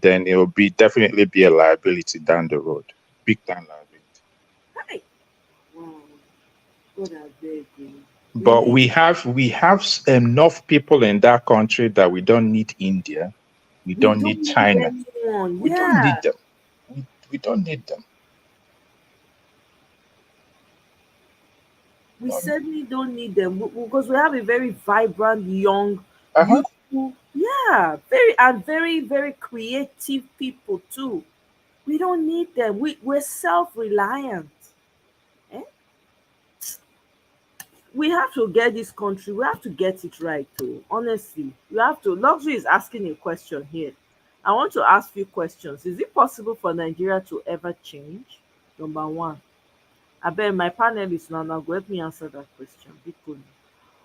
then it will definitely be a liability down the road. Big time liability. Hi. Wow. God, I beg you. But we have enough people in that country that we don't need India. We We don't don't need need China. anyone. We don't Yeah. need them. We don't need them. We certainly don't need them because we have a very vibrant, young, Uh-huh. youthful, yeah, very creative people too. We don't need them. We're self-reliant. Eh? We have to get this country, we have to get it right too. Honestly, we have to. Luxury is asking a question here. I want to ask you questions. Is it possible for Nigeria to ever change? Number one. I bet my panelists now go help me answer that question. Because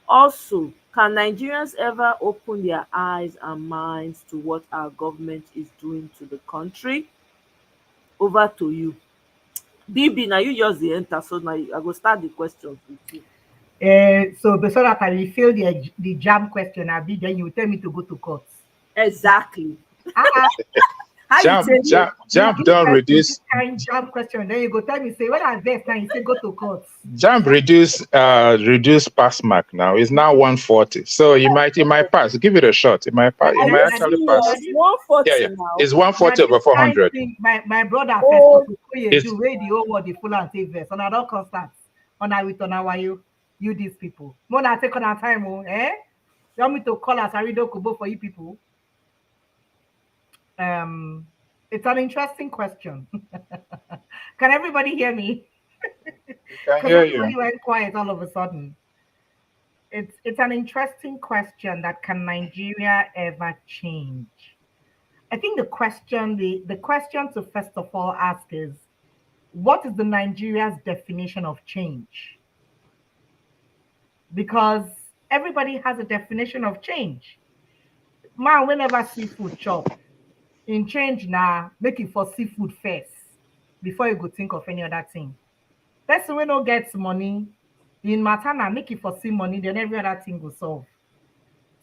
also, can Nigerians ever open their eyes and minds to what our government is doing to the country? Over to you. BB, now you just the enter, so now I go start the questions with you. So so that I will fail the jam question, Abi, then you will tell me to go to court. Exactly. Uh-uh. How you take it? Jump don't reduce. This kind jam question, then you go tell me, say, when I vex now, you say go to court. Jump reduce pass mark now. It's now 140. So it might pass. Give it a shot. It might pass. It might actually pass. Serious? 140 Yeah. now. It's 140 over 400. My brother first Oh, do way the whole world the full and take verse. And I don't constant. On I with on our you these people. More than take on our time, eh? You want me to call us Arido Kubo for you people? It's an interesting question. Can everybody hear me? Can hear you. Everybody went quiet all of a sudden. It's an interesting question that can Nigeria ever change? I think the question to first of all ask is, what is the Nigeria's definition of change? Because everybody has a definition of change. Man, whenever seafood chop, in change now, make it for seafood first before you go think of any other thing. Person wey no get money, in matter now, make it for see money, then every other thing will solve.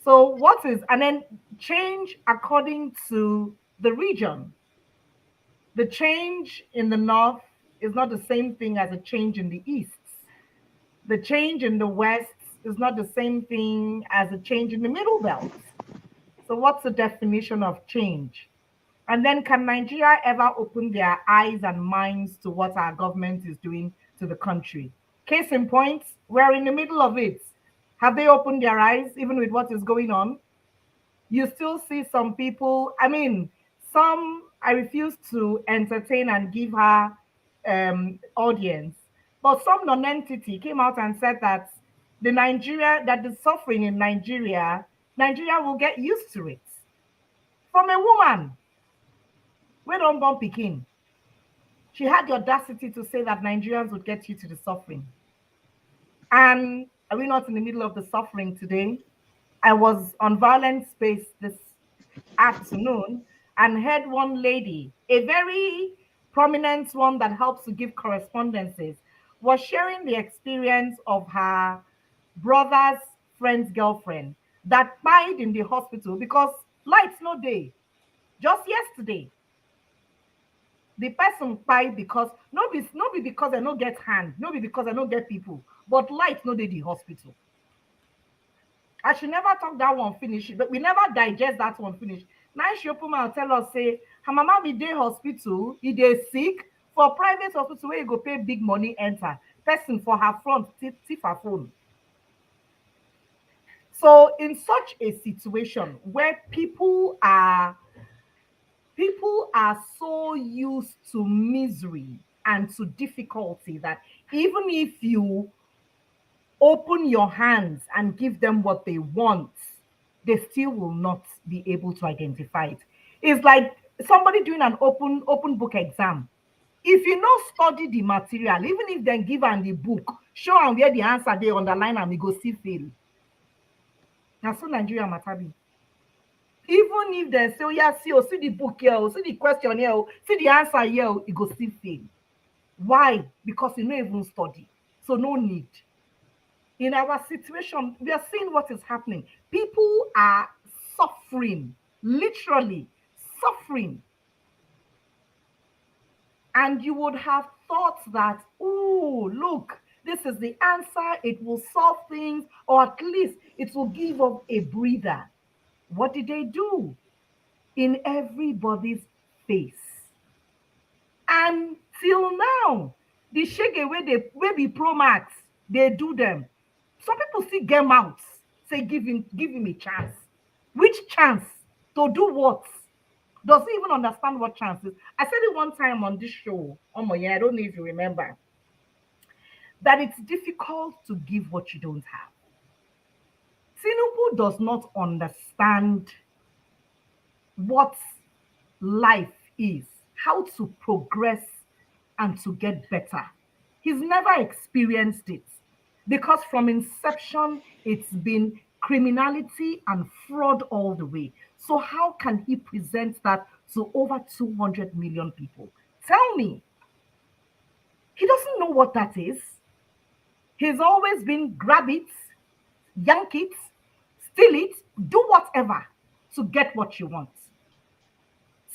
So what is, and then change according to the region. The change in the north is not the same thing as a change in the east. The change in the west is not the same thing as a change in the middle belt. So what's the definition of change? And then can Nigeria ever open their eyes and minds to what our government is doing to the country? Case in point, we're in the middle of it. Have they opened their eyes even with what is going on? You still see some people, I mean, some I refuse to entertain and give her audience, but some non-entity came out and said that the suffering in Nigeria will get used to it. From a woman, we don't born Pekin. She had the audacity to say that Nigerians would get used to the suffering. And are we not in the middle of the suffering today? I was on Violence Space this afternoon, and heard one lady, a very prominent one that helps to give correspondences, was sharing the experience of her brother's friend's girlfriend that died in the hospital because lights no day. Just yesterday, the person died because no be because I no get hand, no be because I no get people, but light no dey the hospital. I should never talk that one finish, but we never digest that one finish. Now she open mouth tell us say her mama be dey hospital, e dey sick for private hospital where you go pay big money enter. Person for her front thief her phone. So in such a situation where people are so used to misery and to difficulty that even if you open your hands and give them what they want, they still will not be able to identify it. It's like somebody doing an open book exam. If you not study the material, even if they give am the book, show am where the answer they underline and we go still fail. Now so Nigeria matter be. Even if they say, oh yeah, see the book here, see the question here, see the answer here, it go still fail. Why? Because you don't even study. So no need. In our situation, we are seeing what is happening. People are suffering, literally suffering. And you would have thought that, oh, look, this is the answer. It will solve things, or at least it will give up a breather. What did they do? In everybody's face. And till now, the shege wey be pro max, they do them. Some people still get mouths, say give him a chance. Which chance? To do what? Does he even understand what chance is? I said it one time on this show, oh my, yeah, I don't know if you remember, that it's difficult to give what you don't have. Tinubu does not understand what life is, how to progress and to get better. He's never experienced it because from inception, it's been criminality and fraud all the way. So, how can he present that to over 200 million people? Tell me. He doesn't know what that is. He's always been grab it, yank it, steal it, do whatever to get what you want.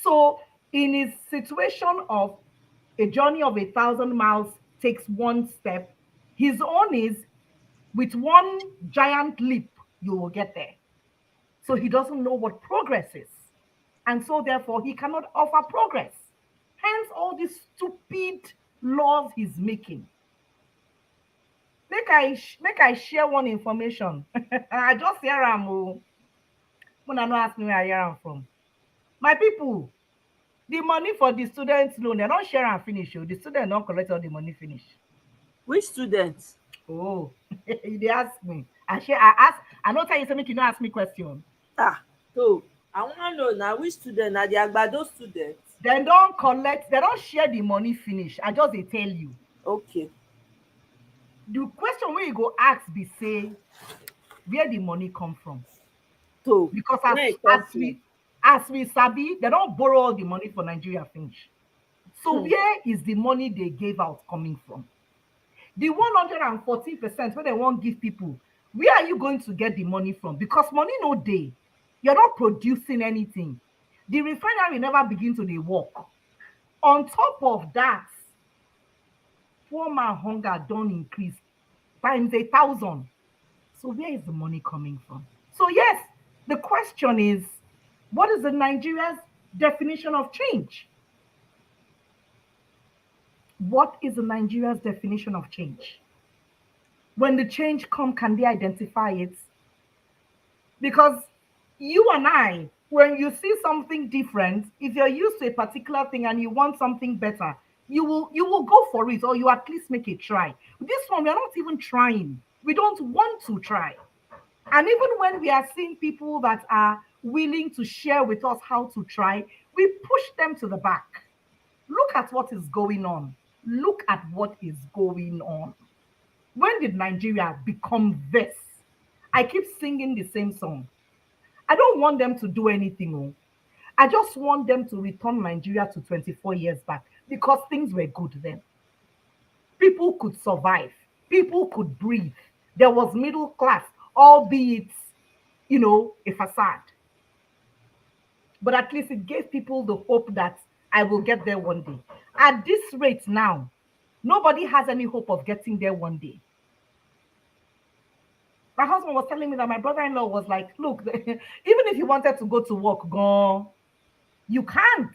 So, in his situation of a journey of 1,000 miles takes one step, his own is with one giant leap, you will get there. So, he doesn't know what progress is. And so, therefore, he cannot offer progress. Hence, all these stupid laws he's making. Make I share one information. I just hear am. When I no ask me where I hear am from. My people, the money for the student loan, they don't share and finish. The student don't collect all the money finish. Which students? Oh, they ask me. I not tell you something, you don't ask me question. So I want to know now which student, now the Agbado students. They don't collect, they don't share the money finish. I just they tell you. Okay. The question where you go ask be say, where the money come from? So because as we sabi, they don't borrow all the money for Nigeria finish. So where is the money they gave out coming from? The 114% where they won't give people, where are you going to get the money from? Because money no day. You're not producing anything. The refinery never begin to the work. On top of that, poor man hunger don't increase times 1,000. So where is the money coming from? So yes, the question is, what is the Nigeria's definition of change? What is the Nigeria's definition of change? When the change come, can they identify it? Because you and I, when you see something different, if you're used to a particular thing and you want something better, you will go for it, or you at least make a try. This one, we are not even trying. We don't want to try. And even when we are seeing people that are willing to share with us how to try, we push them to the back. Look at what is going on. Look at what is going on. When did Nigeria become this? I keep singing the same song. I don't want them to do anything. I just want them to return Nigeria to 24 years back because things were good then. People could survive, people could breathe. There was middle class, albeit, a facade. But at least it gave people the hope that I will get there one day. At this rate now, nobody has any hope of getting there one day. My husband was telling me that my brother-in-law was like, look, even if you wanted to go to work, go, you can't.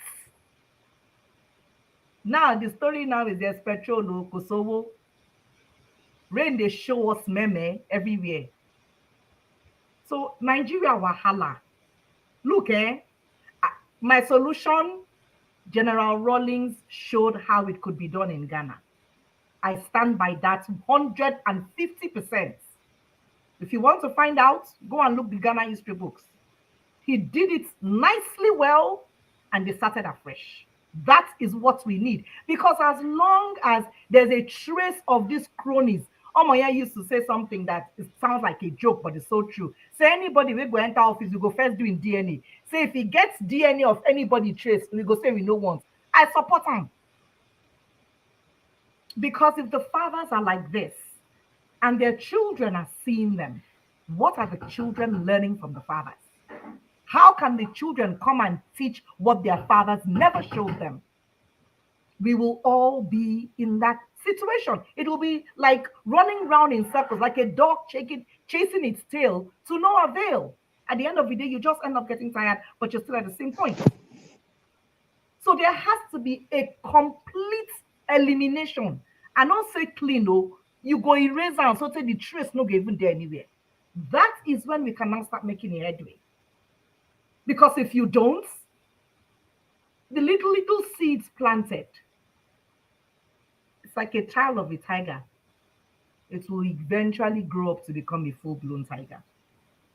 Now, the story now is there's petrol, Kosovo. Rain, they show us meme everywhere. So, Nigeria, wahala. Look, my solution, General Rawlings showed how it could be done in Ghana. I stand by that 150%. If you want to find out, go and look the Ghana history books. He did it nicely well, and they started afresh. That is what we need. Because as long as there's a trace of these cronies, Omoya used to say something that it sounds like a joke, but it's so true. Say anybody will go enter office, we go first doing DNA. Say if he gets DNA of anybody trace, we go say we no want. I support him. Because if the fathers are like this, and their children are seeing them, what are the children learning from the fathers? How can the children come and teach what their fathers never showed them? We will all be in that situation. It will be like running around in circles, like a dog chasing its tail to no avail. At the end of the day, you just end up getting tired, but you're still at the same point. So there has to be a complete elimination. And not say clean, no, you go erase and so say the trace no go even there anywhere. That is when we can now start making a headway. Because if you don't, the little seeds planted, it's like a child of a tiger. It will eventually grow up to become a full-blown tiger,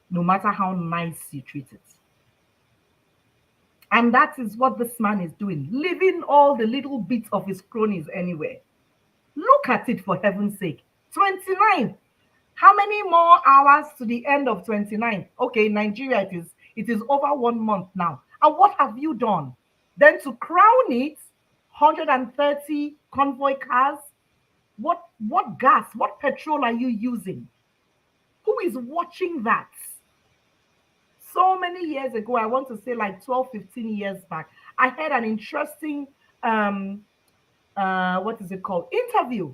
no matter how nice you treat it. And that is what this man is doing, leaving all the little bits of his cronies anywhere. Look at it, for heaven's sake. 29. How many more hours to the end of 29? Okay, Nigeria, it is over 1 month now. And what have you done? Then to crown it, 130 convoy cars. What gas, what petrol are you using? Who is watching that? So many years ago, I want to say like 12, 15 years back, I had an interesting what is it called? Interview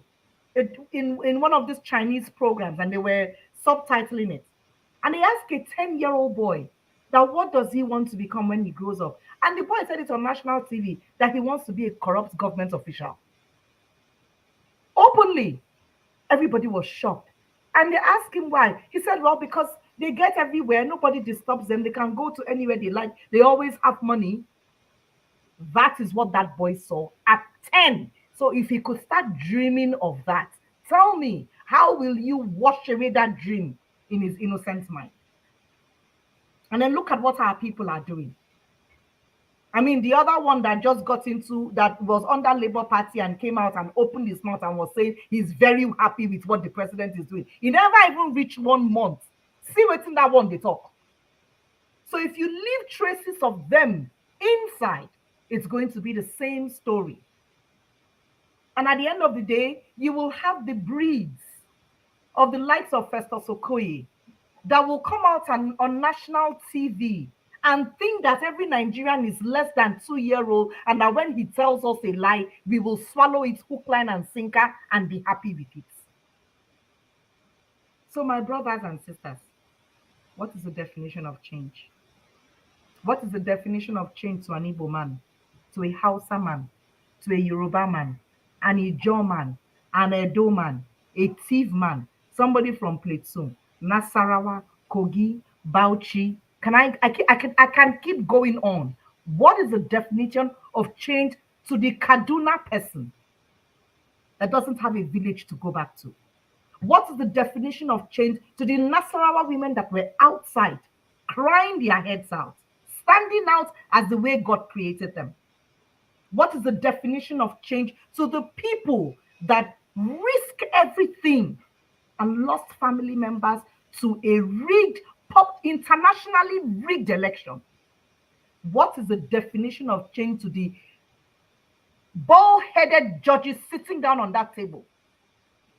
in one of these Chinese programs, and they were subtitling it. And they asked a 10-year-old boy that what does he want to become when he grows up? And the boy said it on national TV that he wants to be a corrupt government official. Openly. Everybody was shocked. And they asked him why. He said, well, because they get everywhere, nobody disturbs them, they can go to anywhere they like, they always have money. That is what that boy saw at 10. So if he could start dreaming of that, tell me, how will you wash away that dream in his innocent mind? And then look at what our people are doing. I mean, the other one that just got into, that was under Labour Party and came out and opened his mouth and was saying he's very happy with what the president is doing. He never even reached 1 month. See what's in that one they talk. So if you leave traces of them inside, it's going to be the same story. And at the end of the day, you will have the breeds of the likes of Festus Okoye that will come out on national TV and think that every Nigerian is less than 2-year-old, and that when he tells us a lie, we will swallow it hook, line, and sinker and be happy with it. So my brothers and sisters, what is the definition of change? What is the definition of change to an Igbo man, to a Hausa man, to a Yoruba man, an Ijaw man, an Edo man, a Tiv man, somebody from Plateau, Nasarawa, Kogi, Bauchi? I can keep going on. What is the definition of change to the Kaduna person that doesn't have a village to go back to? What is the definition of change to the Nasarawa women that were outside, crying their heads out, standing out as the way God created them? What is the definition of change to the people that risk everything and lost family members to a rigged, internationally rigged election? what is the definition of change to the bald-headed judges sitting down on that table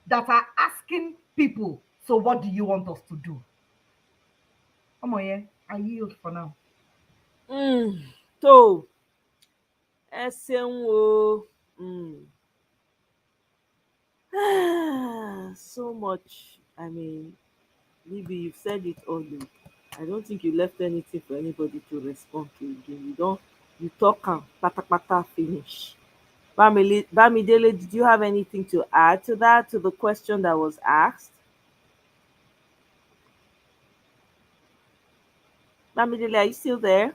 that are asking people, so what do you want us to do? Come on, yeah, I yield for now. tó ẹ ṣeun o. So much. I mean, maybe you've said it all. I don't think you left anything for anybody to respond to again. You talk and pata finish. Bamidele, did you have anything to add to that, to the question that was asked? Bamidele, are you still there?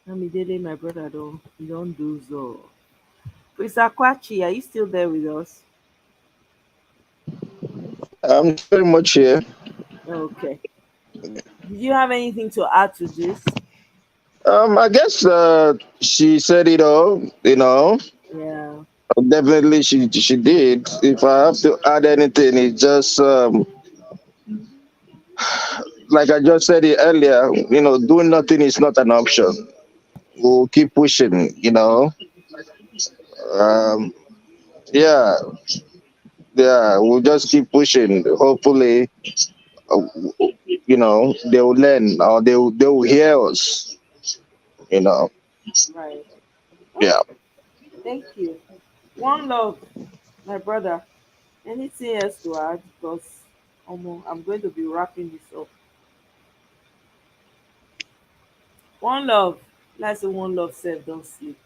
Bamidele, my brother, don't do so. Chris Akwachi, are you still there with us? I'm very much here. Okay. Did you have anything to add to this? I guess she said it all. Yeah. Definitely, she did. If I have to add anything, it's just like I just said it earlier. Doing nothing is not an option. We'll keep pushing. Um, yeah, yeah. We'll just keep pushing. Hopefully, uh, they will learn or they will hear us. Right. Yeah. Thank you. One love, my brother. Anything else to add? Because I'm going to be wrapping this up. One love. Let's say one love self don't sleep.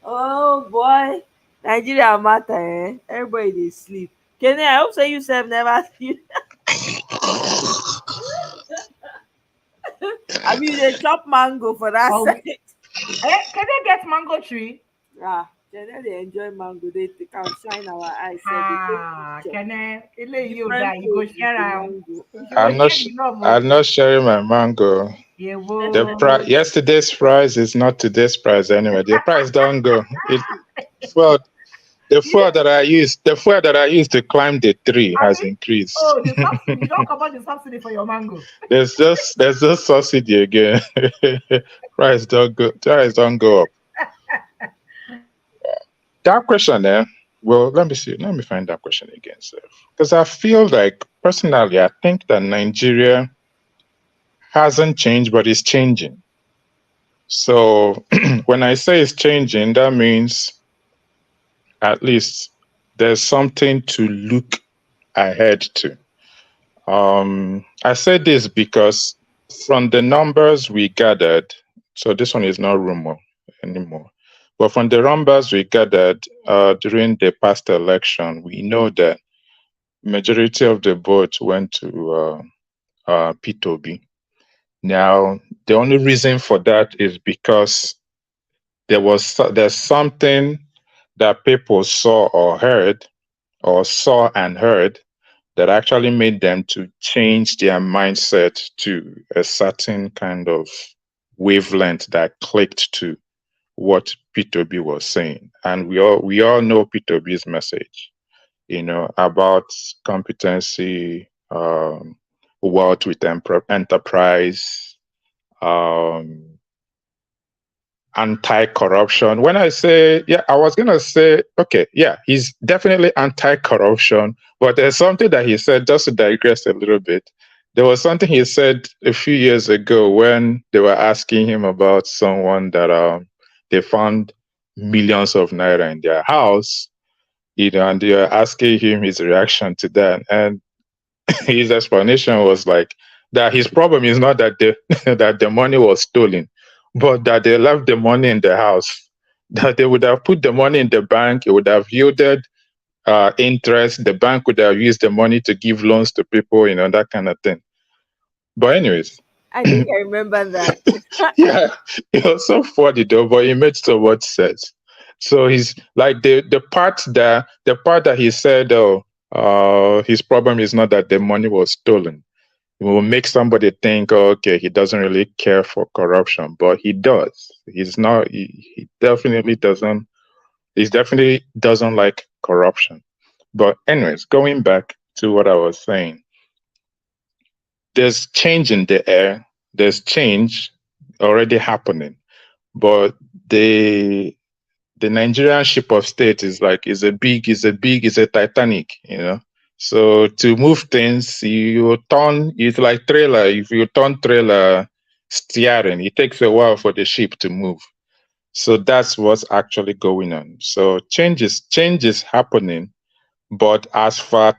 Oh boy. Nigeria matter, eh? Everybody dey sleep. Kenny, I hope say you self never sleep. I mean they chop mango for that Oh, side. can they get mango tree? Ah, they enjoy mango. They can shine our eyes. They take picture. Can I? You Different guy, you go pose with share the am. mango. You go share the love. I'm not sharing my mango. Yeah, Yesterday's price is not today's price anyway. The price don't go. Well, the fuel that I used to climb the tree has increased. Oh, the subsidy. You don't come out the subsidy for your mango. There's just subsidy again. Price don't go up. That question there. Well, let me see. Let me find that question again, sir. Because I feel like personally, I think that Nigeria hasn't changed, but it's changing. So when I say it's changing, that means at least there's something to look ahead to. I say this because from the numbers we gathered, so this one is not rumor anymore, but from the numbers we gathered during the past election, we know that majority of the votes went to P2B. Now, the only reason for that is because there's something that people saw and heard that actually made them to change their mindset to a certain kind of wavelength that clicked to what P2B was saying. And we all know P2B's message, about competency, wealth with enterprise, anti-corruption. When I say, I was going to say, okay, he's definitely anti-corruption, but there's something that he said, just to digress a little bit. There was something he said a few years ago when they were asking him about someone that they found millions of naira in their house, and they were asking him his reaction to that. And his explanation was like that his problem is not that that the money was stolen, but that they left the money in the house. That they would have put the money in the bank, it would have yielded interest. The bank would have used the money to give loans to people, that kind of thing. But anyways, I think I remember that. yeah, it was so funny though, but he made so much sense. So he's like the part that he said, his problem is not that the money was stolen. It will make somebody think, okay, he doesn't really care for corruption, but he does. He's not. He definitely doesn't. He definitely doesn't like corruption. But anyways, going back to what I was saying, there's change in the air. there's change already happening, but the Nigerian ship of state is is a Titanic, you know. So to move things, it's like trailer. If you turn trailer steering, it takes a while for the ship to move. So that's what's actually going on. So change is happening, but as for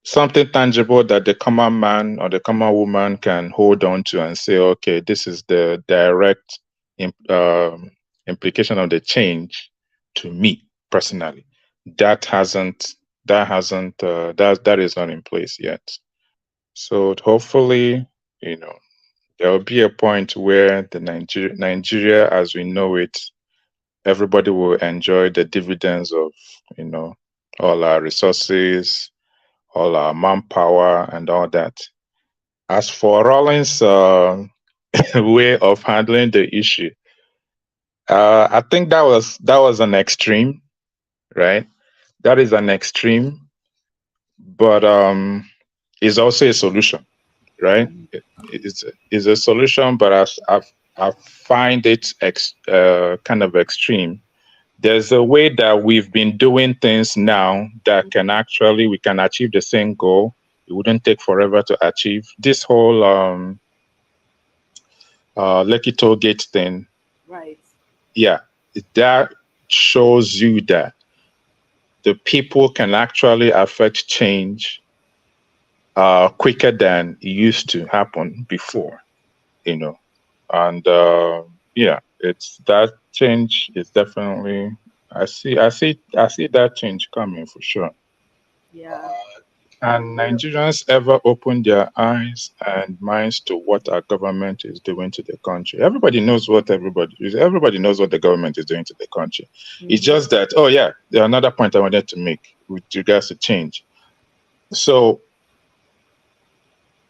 something tangible that the common man or the common woman can hold on to and say, okay, this is the direct implication of the change to me personally. That hasn't that is not in place yet. So hopefully, you know, there will be a point where the Nigeria as we know it, everybody will enjoy the dividends of, you know, all our resources, all our manpower and all that. As for Rollins' way of handling the issue, I think that was an extreme, right? That is an extreme, but it's also a solution, right? It's a solution, but I find it kind of extreme. There's a way that we've been doing things now that we can achieve the same goal. It wouldn't take forever to achieve this whole Lekki toll gate thing. Right. Yeah, that shows you that the people can actually affect change quicker than it used to happen before, you know. And yeah, it's that change is definitely I see that change coming for sure. Yeah. And Nigerians ever open their eyes and minds to what our government is doing to the country? Everybody knows what everybody knows what the government is doing to the country. It's just that, oh yeah, there's another point I wanted to make with regards to change. So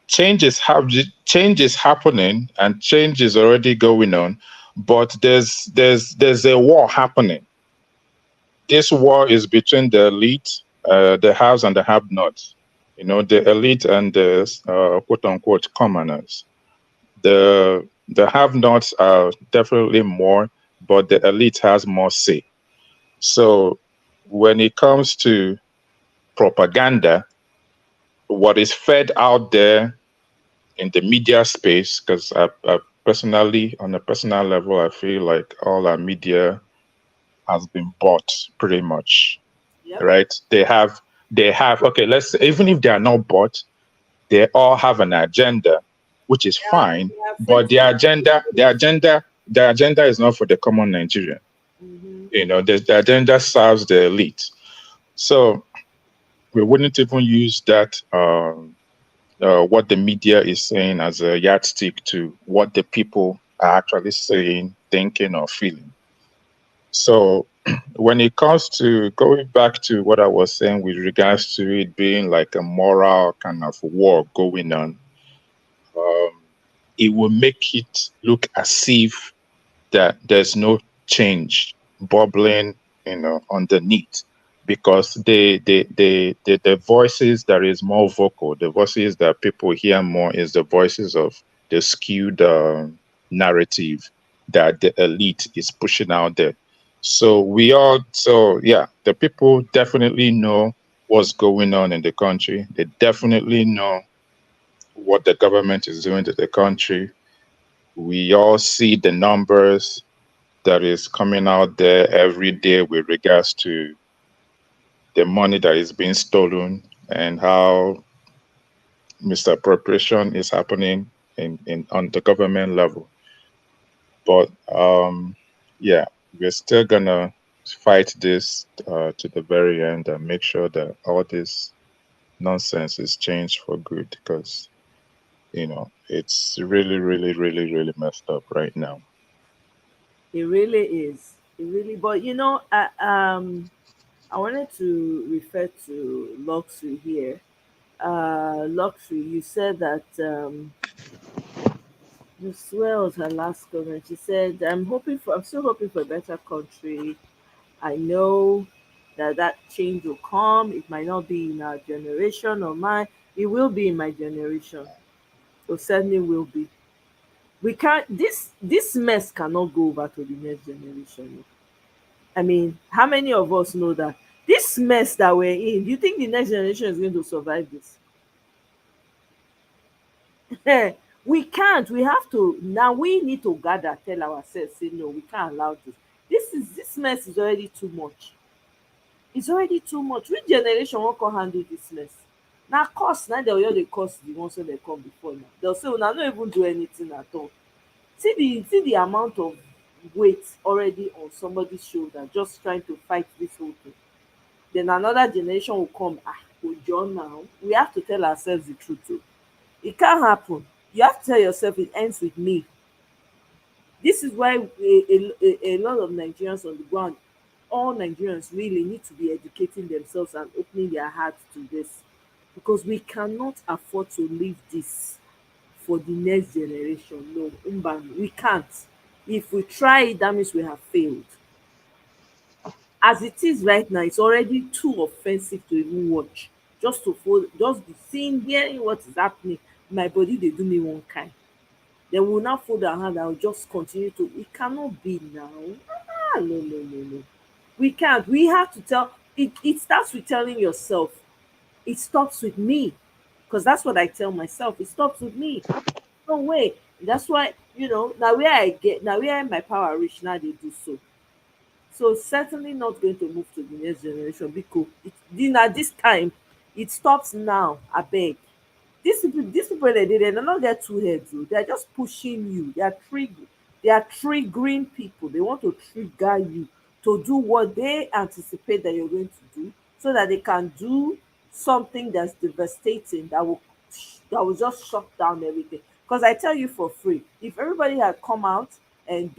change is happening and change is already going on, but there's a war happening. This war is between the elite, the haves and the have-nots. You know, the elite and the quote unquote commoners. The have-nots are definitely more, but the elite has more say. So when it comes to propaganda, what is fed out there in the media space, because I personally, on a personal level, I feel like all our media has been bought pretty much. Yep. Right? They have okay, let's say, even if they are not bought, they all have an agenda, which is fine, but the agenda is not for the common Nigerian. You know, the agenda serves the elite. So we wouldn't even use that what the media is saying as a yardstick to what the people are actually saying, thinking, or feeling. So when it comes to going back to what I was saying with regards to it being like a moral kind of war going on, it will make it look as if that there's no change bubbling, you know, underneath, because the voices that is more vocal, the voices that people hear more, is the voices of the skewed narrative that the elite is pushing out there. So yeah, the people definitely know what's going on in the country. They definitely know what the government is doing to the country. We all see the numbers that is coming out there every day with regards to the money that is being stolen and how misappropriation is happening in on the government level. But yeah, we're still gonna fight this to the very end and make sure that all this nonsense is changed for good, because you know it's really, really, really, really messed up right now. It really is. It really, but I wanted to refer to luxury here. Luxury, you said that this was her last comment. She said, I'm still hoping for a better country. I know that change will come. It might not be in our generation or mine. It will be in my generation. So certainly will be. We can't. This mess cannot go over to the next generation. I mean, how many of us know that this mess that we're in? Do you think the next generation is going to survive this? We can't. We have to now. We need to gather, tell ourselves, say no, we can't allow this. This mess is already too much. It's already too much. Which generation wan come handle this mess? Na curse na dem just dey curse the ones wey dey come before now. They'll say una no even do anything at all. See the amount of weight already on somebody's shoulder just trying to fight this whole thing. Then another generation will come. Ojo now. We have to tell ourselves the truth o. It can't happen. You have to tell yourself it ends with me. This is why a lot of Nigerians on the ground, all Nigerians really need to be educating themselves and opening their hearts to this, because we cannot afford to leave this for the next generation. No, Umban, we can't. If we try it, that means we have failed. As it is right now, it's already too offensive to even watch. Just be seeing, hearing what is happening. My body, they do me one kind. Then we'll now fold our hand and we'll just continue to. It cannot be now. No, no, no, no. We can't. We have to tell. It starts with telling yourself. It stops with me. Because that's what I tell myself. It stops with me. No way. That's why, now where my power reach, now they do so. So certainly not going to move to the next generation because at this time, it stops now. I beg. These people they're not get two heads. Oh. They're just pushing you. They are triggering people. They want to trigger you to do what they anticipate that you're going to do, so that they can do something that's devastating that will just shut down everything. Because I tell you for free, if everybody had come out and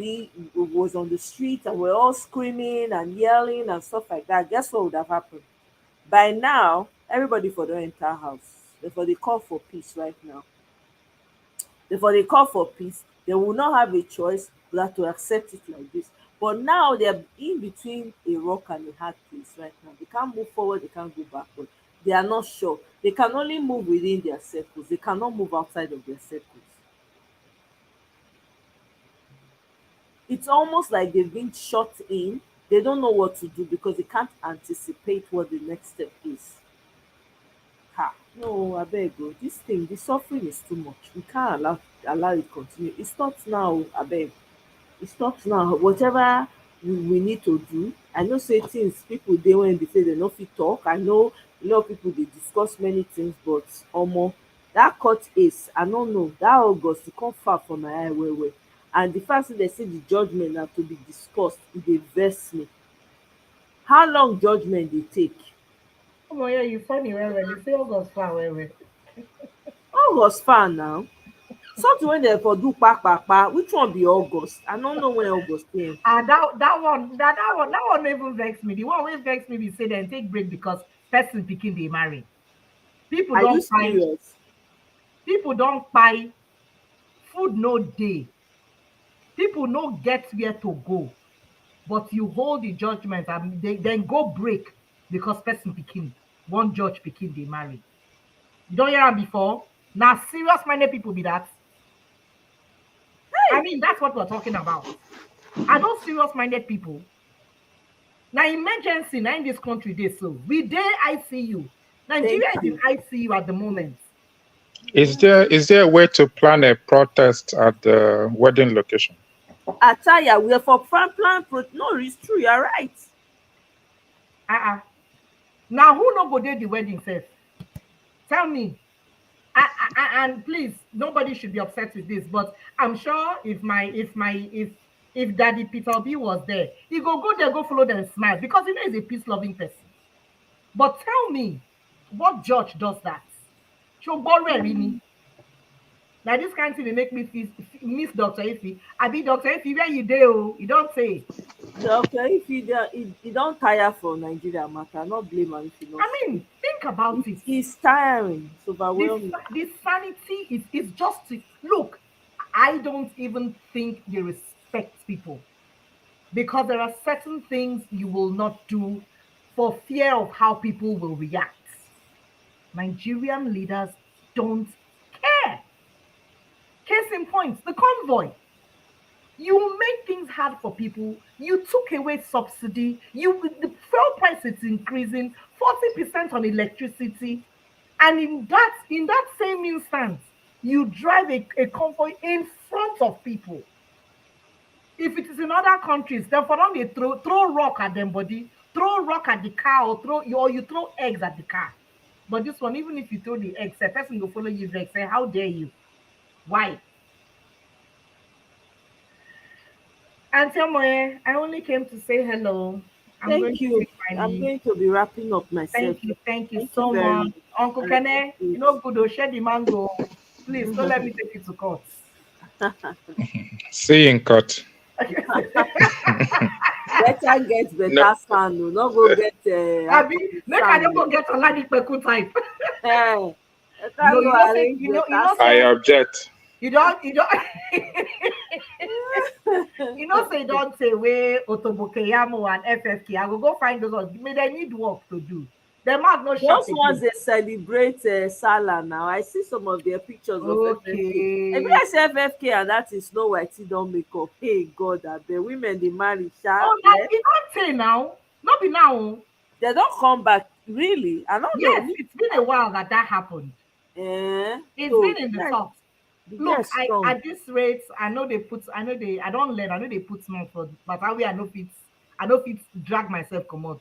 was on the street and we're all screaming and yelling and stuff like that, guess what would have happened? By now, everybody for don enter house. They for dey call for peace right now. They for dey call for peace. They will not have a choice but to accept it like this. But now they're in between a rock and a hard place right now. They can't move forward, they can't go backward. They are not sure. They can only move within their circles. They cannot move outside of their circles. It's almost like they've been shut in. They don't know what to do because they can't anticipate what the next step is. No, abeg o, dis thing, the suffering is too much. We can't allow it continue. It stops now, abeg. It stops now. Whatever we need to do. I know say things people dey when be say dem no fit talk. I know a lot of people dey discuss many things, but omo, that court case, I no know. That August e come far for my eye well well. And the fact say dem say the judgement na to be discussed, e dey vex me. How long judgement dey take? Oh yeah, you funny well. You say August far well. August far now. Something wey dem for do kpakpakpa. Which one be August? I no know when August dey. And that one no even vex me. The one wey vex me be say dem take break because person pikin dey marry. People Are you don kpai. serious? People don kpai. Food no dey. People no get where to go. But you hold the judgment and they then go break because person pikin, one judge pikin dey marry. You don hear am before? Na serious minded people be that. I mean, that's what we're talking about. Are those serious minded people? Now, emergency now in this country, they so we dey ICU. Nigeria is in ICU at the moment. Is there a way to plan a protest at the wedding location? Ataya, we are for plan. No, it's true. You're right. Now, who no go dey the wedding first? Tell me. And please, nobody should be upset with this, but I'm sure if Daddy Peter B was there, he go there, go follow them, smile, because he's a peace-loving person. But tell me, what judge does that? Really? Now this kind of thing dey make me miss Dr. Ify. I be Dr. Ify, where you dey? You don't say. Dr. Ify, he don't tire for Nigeria matter. Not blame him if he not. I mean, think about it. It's tiring. It's overwhelming. This sanity is just look. I don't even think they respect people, because there are certain things you will not do for fear of how people will react. Nigerian leaders don't care. in point. The convoy. You make things hard for people. You took away subsidy. The fuel price is increasing 40% on electricity, and in that same instance, you drive a convoy in front of people. If it is in other countries, then for them they throw rock at them body, throw rock at the car, or you throw eggs at the car. But this one, even if you throw the eggs, a person will follow you vex. Say, how dare you? Why? Auntie Omoye, I only came to say hello. I'm going Thank to you. take my I'm leave. going to be wrapping up myself. Thank you Thank you so very much. much. Uncle I Kene, you appreciate know good oh, share the mango. Please don't let me take you to court. See you in court. Better get No, better sound, oh, not go get Abi, make I sound. don't go get Oladipeku type. Eh, No, better you go know say arrange better I say object. you don't sound. say you don't say where Otobokeyamo and FFK. I will go find those ones. May they need work to do. Their mouth no sharp Those ones again. they celebrate Salah now. I see some of their pictures of FFK. If Okay. I say FFK and that is Snow White, don't make up. Hey God, the women they marry, sha, Oh, now eh? it don't say now. Not be now. They don't come back. Really? I don't know. Yes, it's been a while that happened. It's So been in the talks. the Look, guys I strong. at this rate, I don't learn, I know they put small for, but how I know fit drag myself come out.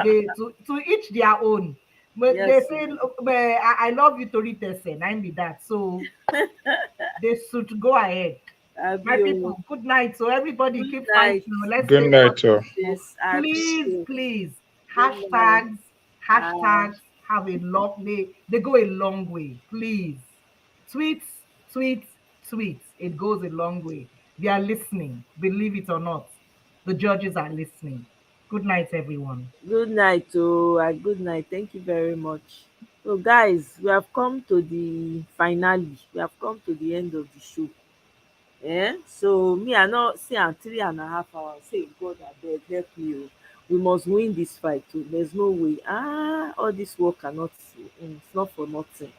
They to each their own. But they Yes. say, I love you to read and I'm be that. So they should go ahead. My Abio. people, good night. So everybody Good keep fighting. night. Let's Good stay night, oh. positive. Yes, I Please, appreciate. please. Good night. Hashtags have a lot. They go a long way. Please. Tweets, tweets, tweets. It goes a long way. They are listening. Believe it or not. The judges are listening. Good night, everyone. Good night, oh, and good night. Thank you very much. So, guys, we have come to the finale. We have come to the end of the show. So me, I know see am 3.5 hours. Say, God abeg help me oh. We must win this fight too. There's no way. All this work cannot it's not for nothing.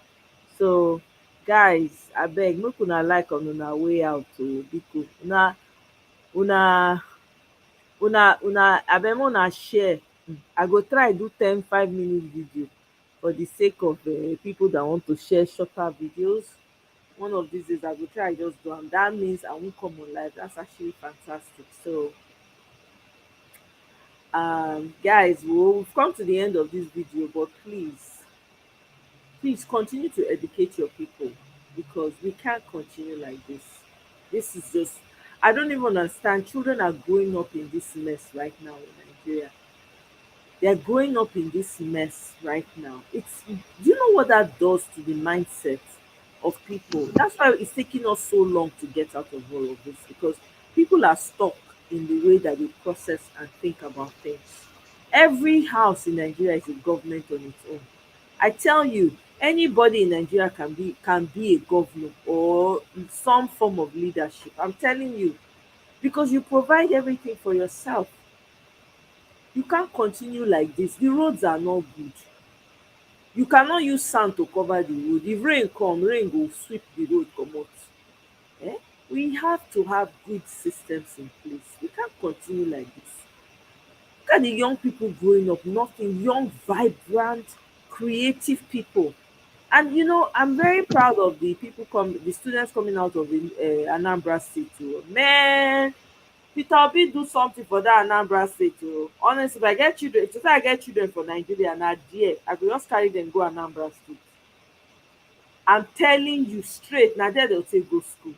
So guys, abeg make una like on una way out oh, biko. Una abeg make una share. I go try do 5 minute video for the sake of people that want to share shorter videos. One of these days I go try just do am. That means I won't come on live. That's actually fantastic. So guys, we've come to the end of this video, but please continue to educate your people, because we can't continue like this. This is just, I don't even understand. Children are growing up in this mess right now in Nigeria. They're growing up in this mess right now. Do you know what that does to the mindset of people? That's why it's taking us so long to get out of all of this, because people are stuck in the way that they process and think about things. Every house in Nigeria is a government on its own. I tell you, anybody in Nigeria can be a governor or some form of leadership. I'm telling you, because you provide everything for yourself. You can't continue like this. The roads are not good. You cannot use sand to cover the road. If rain come, rain go sweep the road comot. We have to have good systems in place. We can't continue like this. Look at the young people growing up, nothing, young, vibrant, creative people. And I'm very proud of the students coming out of the Anambra State too. Man, Peter Obi do something for that Anambra State oh. Honestly, if I get children, if I get children for Nigeria na there, I go just carry them go Anambra State. I'm telling you straight, na there they'll take go school.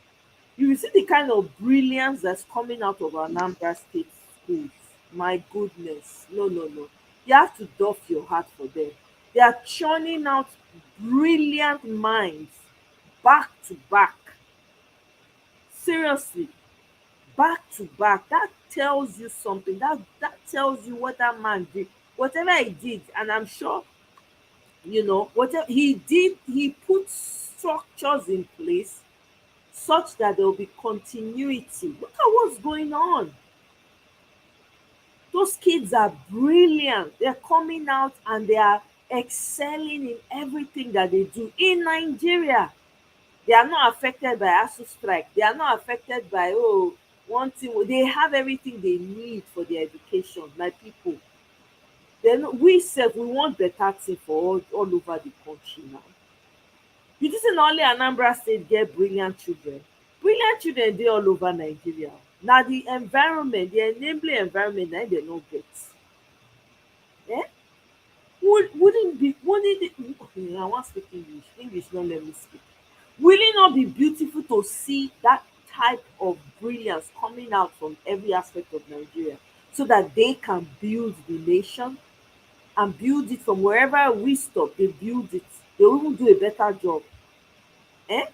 You will see the kind of brilliance that's coming out of Anambra State schools. My goodness. No, no, no. You have to doff your heart for them. They are churning out brilliant minds back to back. Seriously, back to back. That tells you something. That tells you what that man did. Whatever he did, and I'm sure, whatever he did, he put structures in place such that there will be continuity. Look at what's going on. Those kids are brilliant. They're coming out and they are excelling in everything that they do in Nigeria. They are not affected by ASU strike. They are not affected by, oh, one thing. They have everything they need for their education, my people. Then we self, we want better thing for all over the country now. You think say na only Anambra State get brilliant children? Brilliant children dey all over Nigeria. Na the environment, the enabling environment na im dem no get. Eh? Wouldn't it, okay, I wan speak English. English no let me speak. Will it not be beautiful to see that type of brilliance coming out from every aspect of Nigeria so that they can build the nation and build it from wherever we stop, they build it. They will even do a better job. Eh?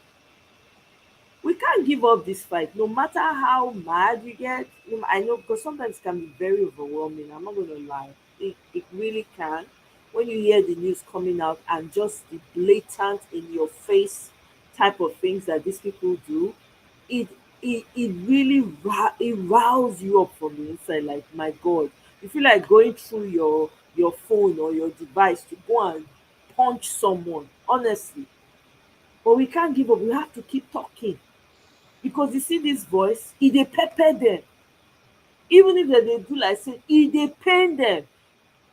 We can't give up this fight no matter how mad we get. I know, because sometimes it can be very overwhelming, I'm not going to lie. It really can. When you hear the news coming out and just the blatant in your face type of things that these people do, it it really it riles you up from the inside. Like, my god, you feel like going through your phone or your device to go and punch someone, honestly. But we can't give up, we have to keep talking, because you see this voice, e dey pepper dem. Even if dem dey do like say e dey pain dem.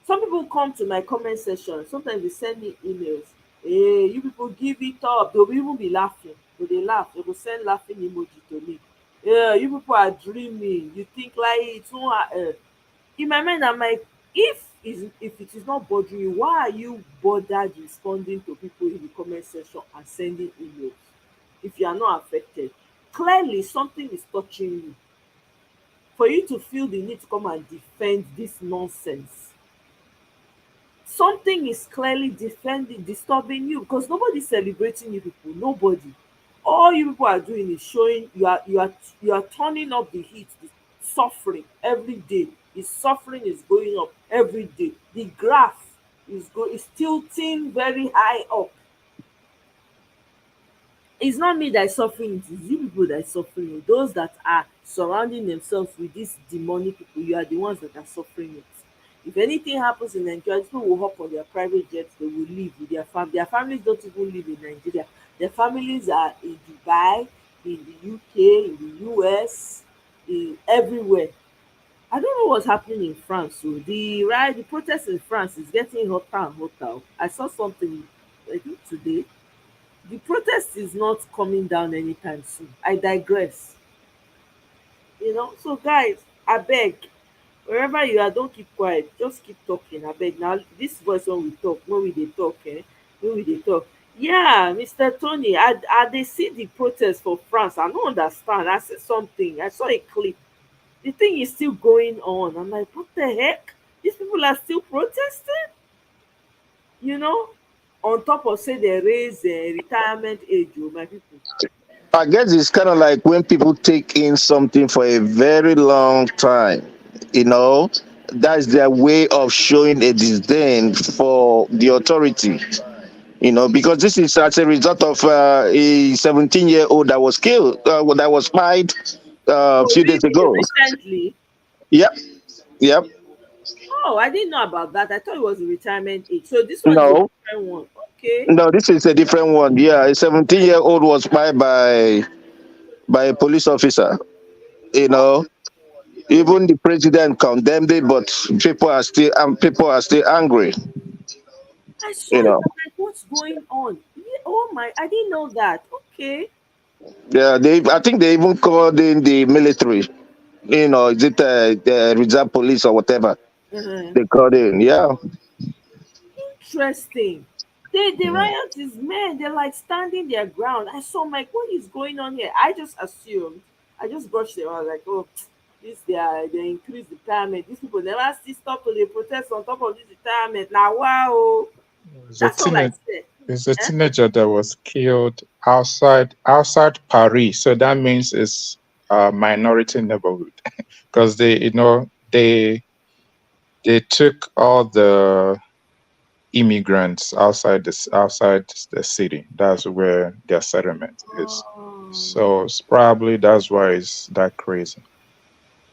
Some people come to my comment section, sometimes they send me emails. Hey, you people give it up. They will even be laughing. They dey laugh, they go send laughing emoji to me. Yeah, you people are dreaming, you think like it won in my mind. I'm like, if it is not bothering you, why are you bothered responding to people in the comment section and sending emails? If you are not affected, clearly something is touching you for you to feel the need to come and defend this nonsense. Something is clearly defending disturbing you, because nobody's celebrating you people, nobody. All you people are doing is showing you are turning up the heat, the suffering every day. The suffering is going up every day. The graph is tilting very high up. It's not me that is suffering, it is you people that is suffering it. Those that are surrounding themselves with these demonic people, you are the ones that are suffering it. If anything happens in Nigeria, people will hop on their private jets, they will leave with their family. Their families don't even live in Nigeria. Their families are in Dubai, in the UK, in the US, in everywhere. I don't know what's happening in France. So the protest in France is getting hotter and hotter. I saw something, I think today. The protest is not coming down anytime soon. I digress. So guys, abeg, wherever you are, don't keep quiet, just keep talking, abeg. Now this voice, when we talk, when we dey talk, when we dey talk. Yeah, Mr. Tony, I dey see the protest for France. I no understand. I see something, I saw a clip. The thing is still going on. I'm like, what the heck? These people are still protesting, you know on top of say they raise retirement age. Oh, my people. I guess it's kind of like when people take in something for a very long time, you know, that's their way of showing a disdain for the authority, because this is as a result of a 17-year-old that was killed, that was fired a Oh, few days really? ago. Recently? Yep, yep. Oh, I didn't know about that. I thought it was a retirement age. So this one is a No, different one. Okay. no, this is a different one. Yeah, a 17-year-old was fired by a police officer, you know. Even the president condemned it, but people are still angry. I saw You it. know, I'm like, what's going on? Oh my, I didn't know that. Okay. yeah. I think they even called in the military. Is it the reserve police or whatever Uh-huh. they called in? Yeah, Interesting. The riot is men, they're like standing their ground. I saw, like, what is going on here? I just assumed, I just brushed it. I was like, oh, this they increase the retirement. These people never still stop to the protest on top of this retirement. Now wow. It's a That's all I teenage, said. it's a Eh? teenager that was killed outside Paris. So that means it's a minority neighborhood because they took all the immigrants outside the city. That's where their settlement is. So it's probably that's why it's that crazy.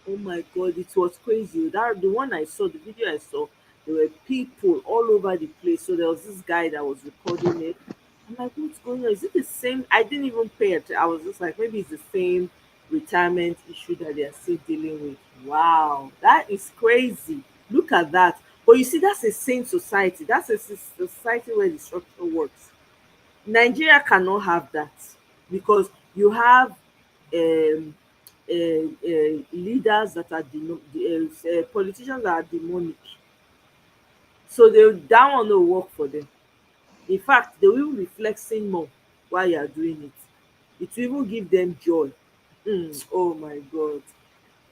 Oh my god, it was crazy. That the one I saw, the video I saw, there were people all over the place. So there was this guy that was recording it. I'm like, what's going on? Is it the same? I didn't even pay it. I was just like, maybe it's the same retirement issue that they are still dealing with. Wow, that is crazy. Look at that. But you see, that's a sane society. That's a society where the structure works. Nigeria cannot have that because you have leaders that are politicians that are demonic. So that one no work for them. In fact, they will be flexing more while you are doing it. It will even give them joy. Oh my God.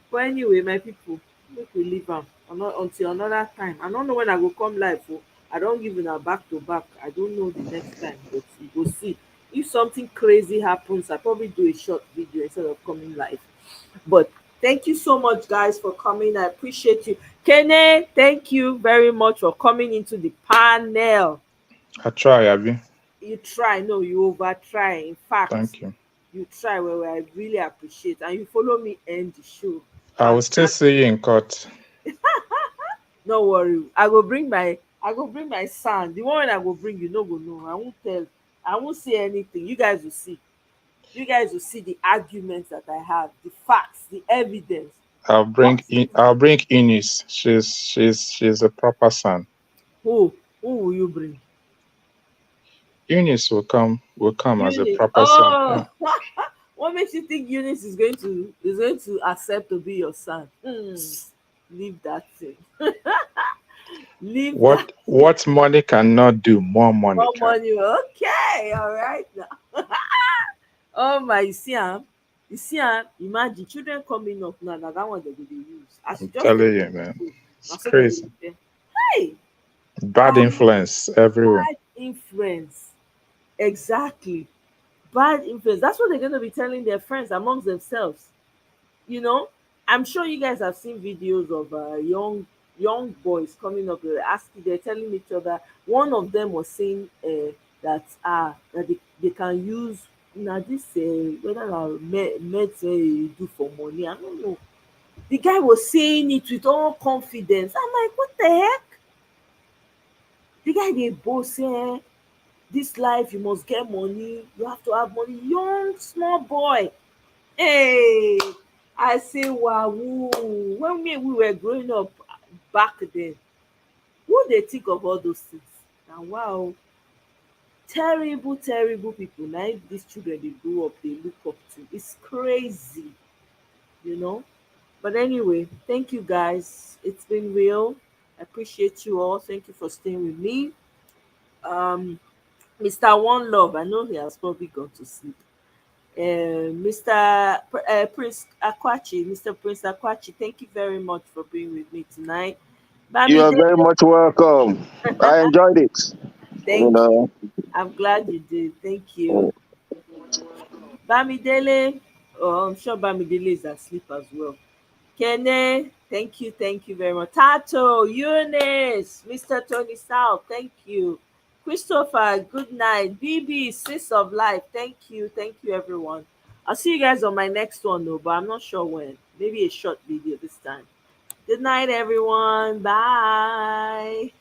But anyway, my people, make we leave am until another time. I don't know when I go come live. Oh, I don't give una back to back. I don't know the next time, but you go see. If something crazy happens, I probably do a short video instead of coming live. But thank you so much, guys, for coming. I appreciate you. Kene, thank you very much for coming into the panel. I try, Abby. You try, no, you over try. In fact, Thank you. you try well. I really appreciate, and you follow me end the show. I will still see you in court. No worry, I go bring my son. The one when I go bring, you no go know. I won't tell. I won't say anything. You guys will see. You guys will see the arguments that I have, the facts, the evidence. I'll bring Eunice. She's a proper son. Who will you bring? Eunice will come as a Eunice. proper son. Yeah. Oh, what makes you think Eunice is going to accept to be your son? Leave that thing. Leave that. What money cannot do, more money More can. money. Okay, all right now. Oh my, you see am, imagine children coming up now, na that one dem go dey use. As you I'm just dey telling look you, man. so, na It's so dem go crazy. dey say, hey, Bad influence everywhere. bad influence. Exactly. Bad influence. That's what they're gonna be telling their friends amongst themselves. You know, I'm sure you guys have seen videos of young boys coming up, they're telling each other. One of them was saying that they can use now this whether na medicine you do for money, I don't know. The guy was saying it with all confidence. I'm like, what the heck? The guy dey boast say this life you must get money, you have to have money. Young small boy. Hey, I say wow. When we were growing up back then, who dey think of all those things? Na wow, terrible, terrible people. Na if these children dey grow up, dey look up to. It's crazy, you know. But anyway, thank you guys. It's been real. I appreciate you all. Thank you for staying with me. Um, Mr. One Love, I know he has probably gone to sleep. Prince Akwachi, Mr. Prince Akwachi, thank you very much for being with me tonight. You Bami are very much welcome. I enjoyed it. You thank you. know. I'm glad you did. Thank you. Bamidele, oh, I'm sure Bamidele is asleep as well. Kene, thank you very much. Tato, Eunice, Mr. Tony South, thank you. Christopher, good night. BB, Sis of Life, thank you, everyone. I'll see you guys on my next one, though, but I'm not sure when. Maybe a short video this time. Good night, everyone. Bye.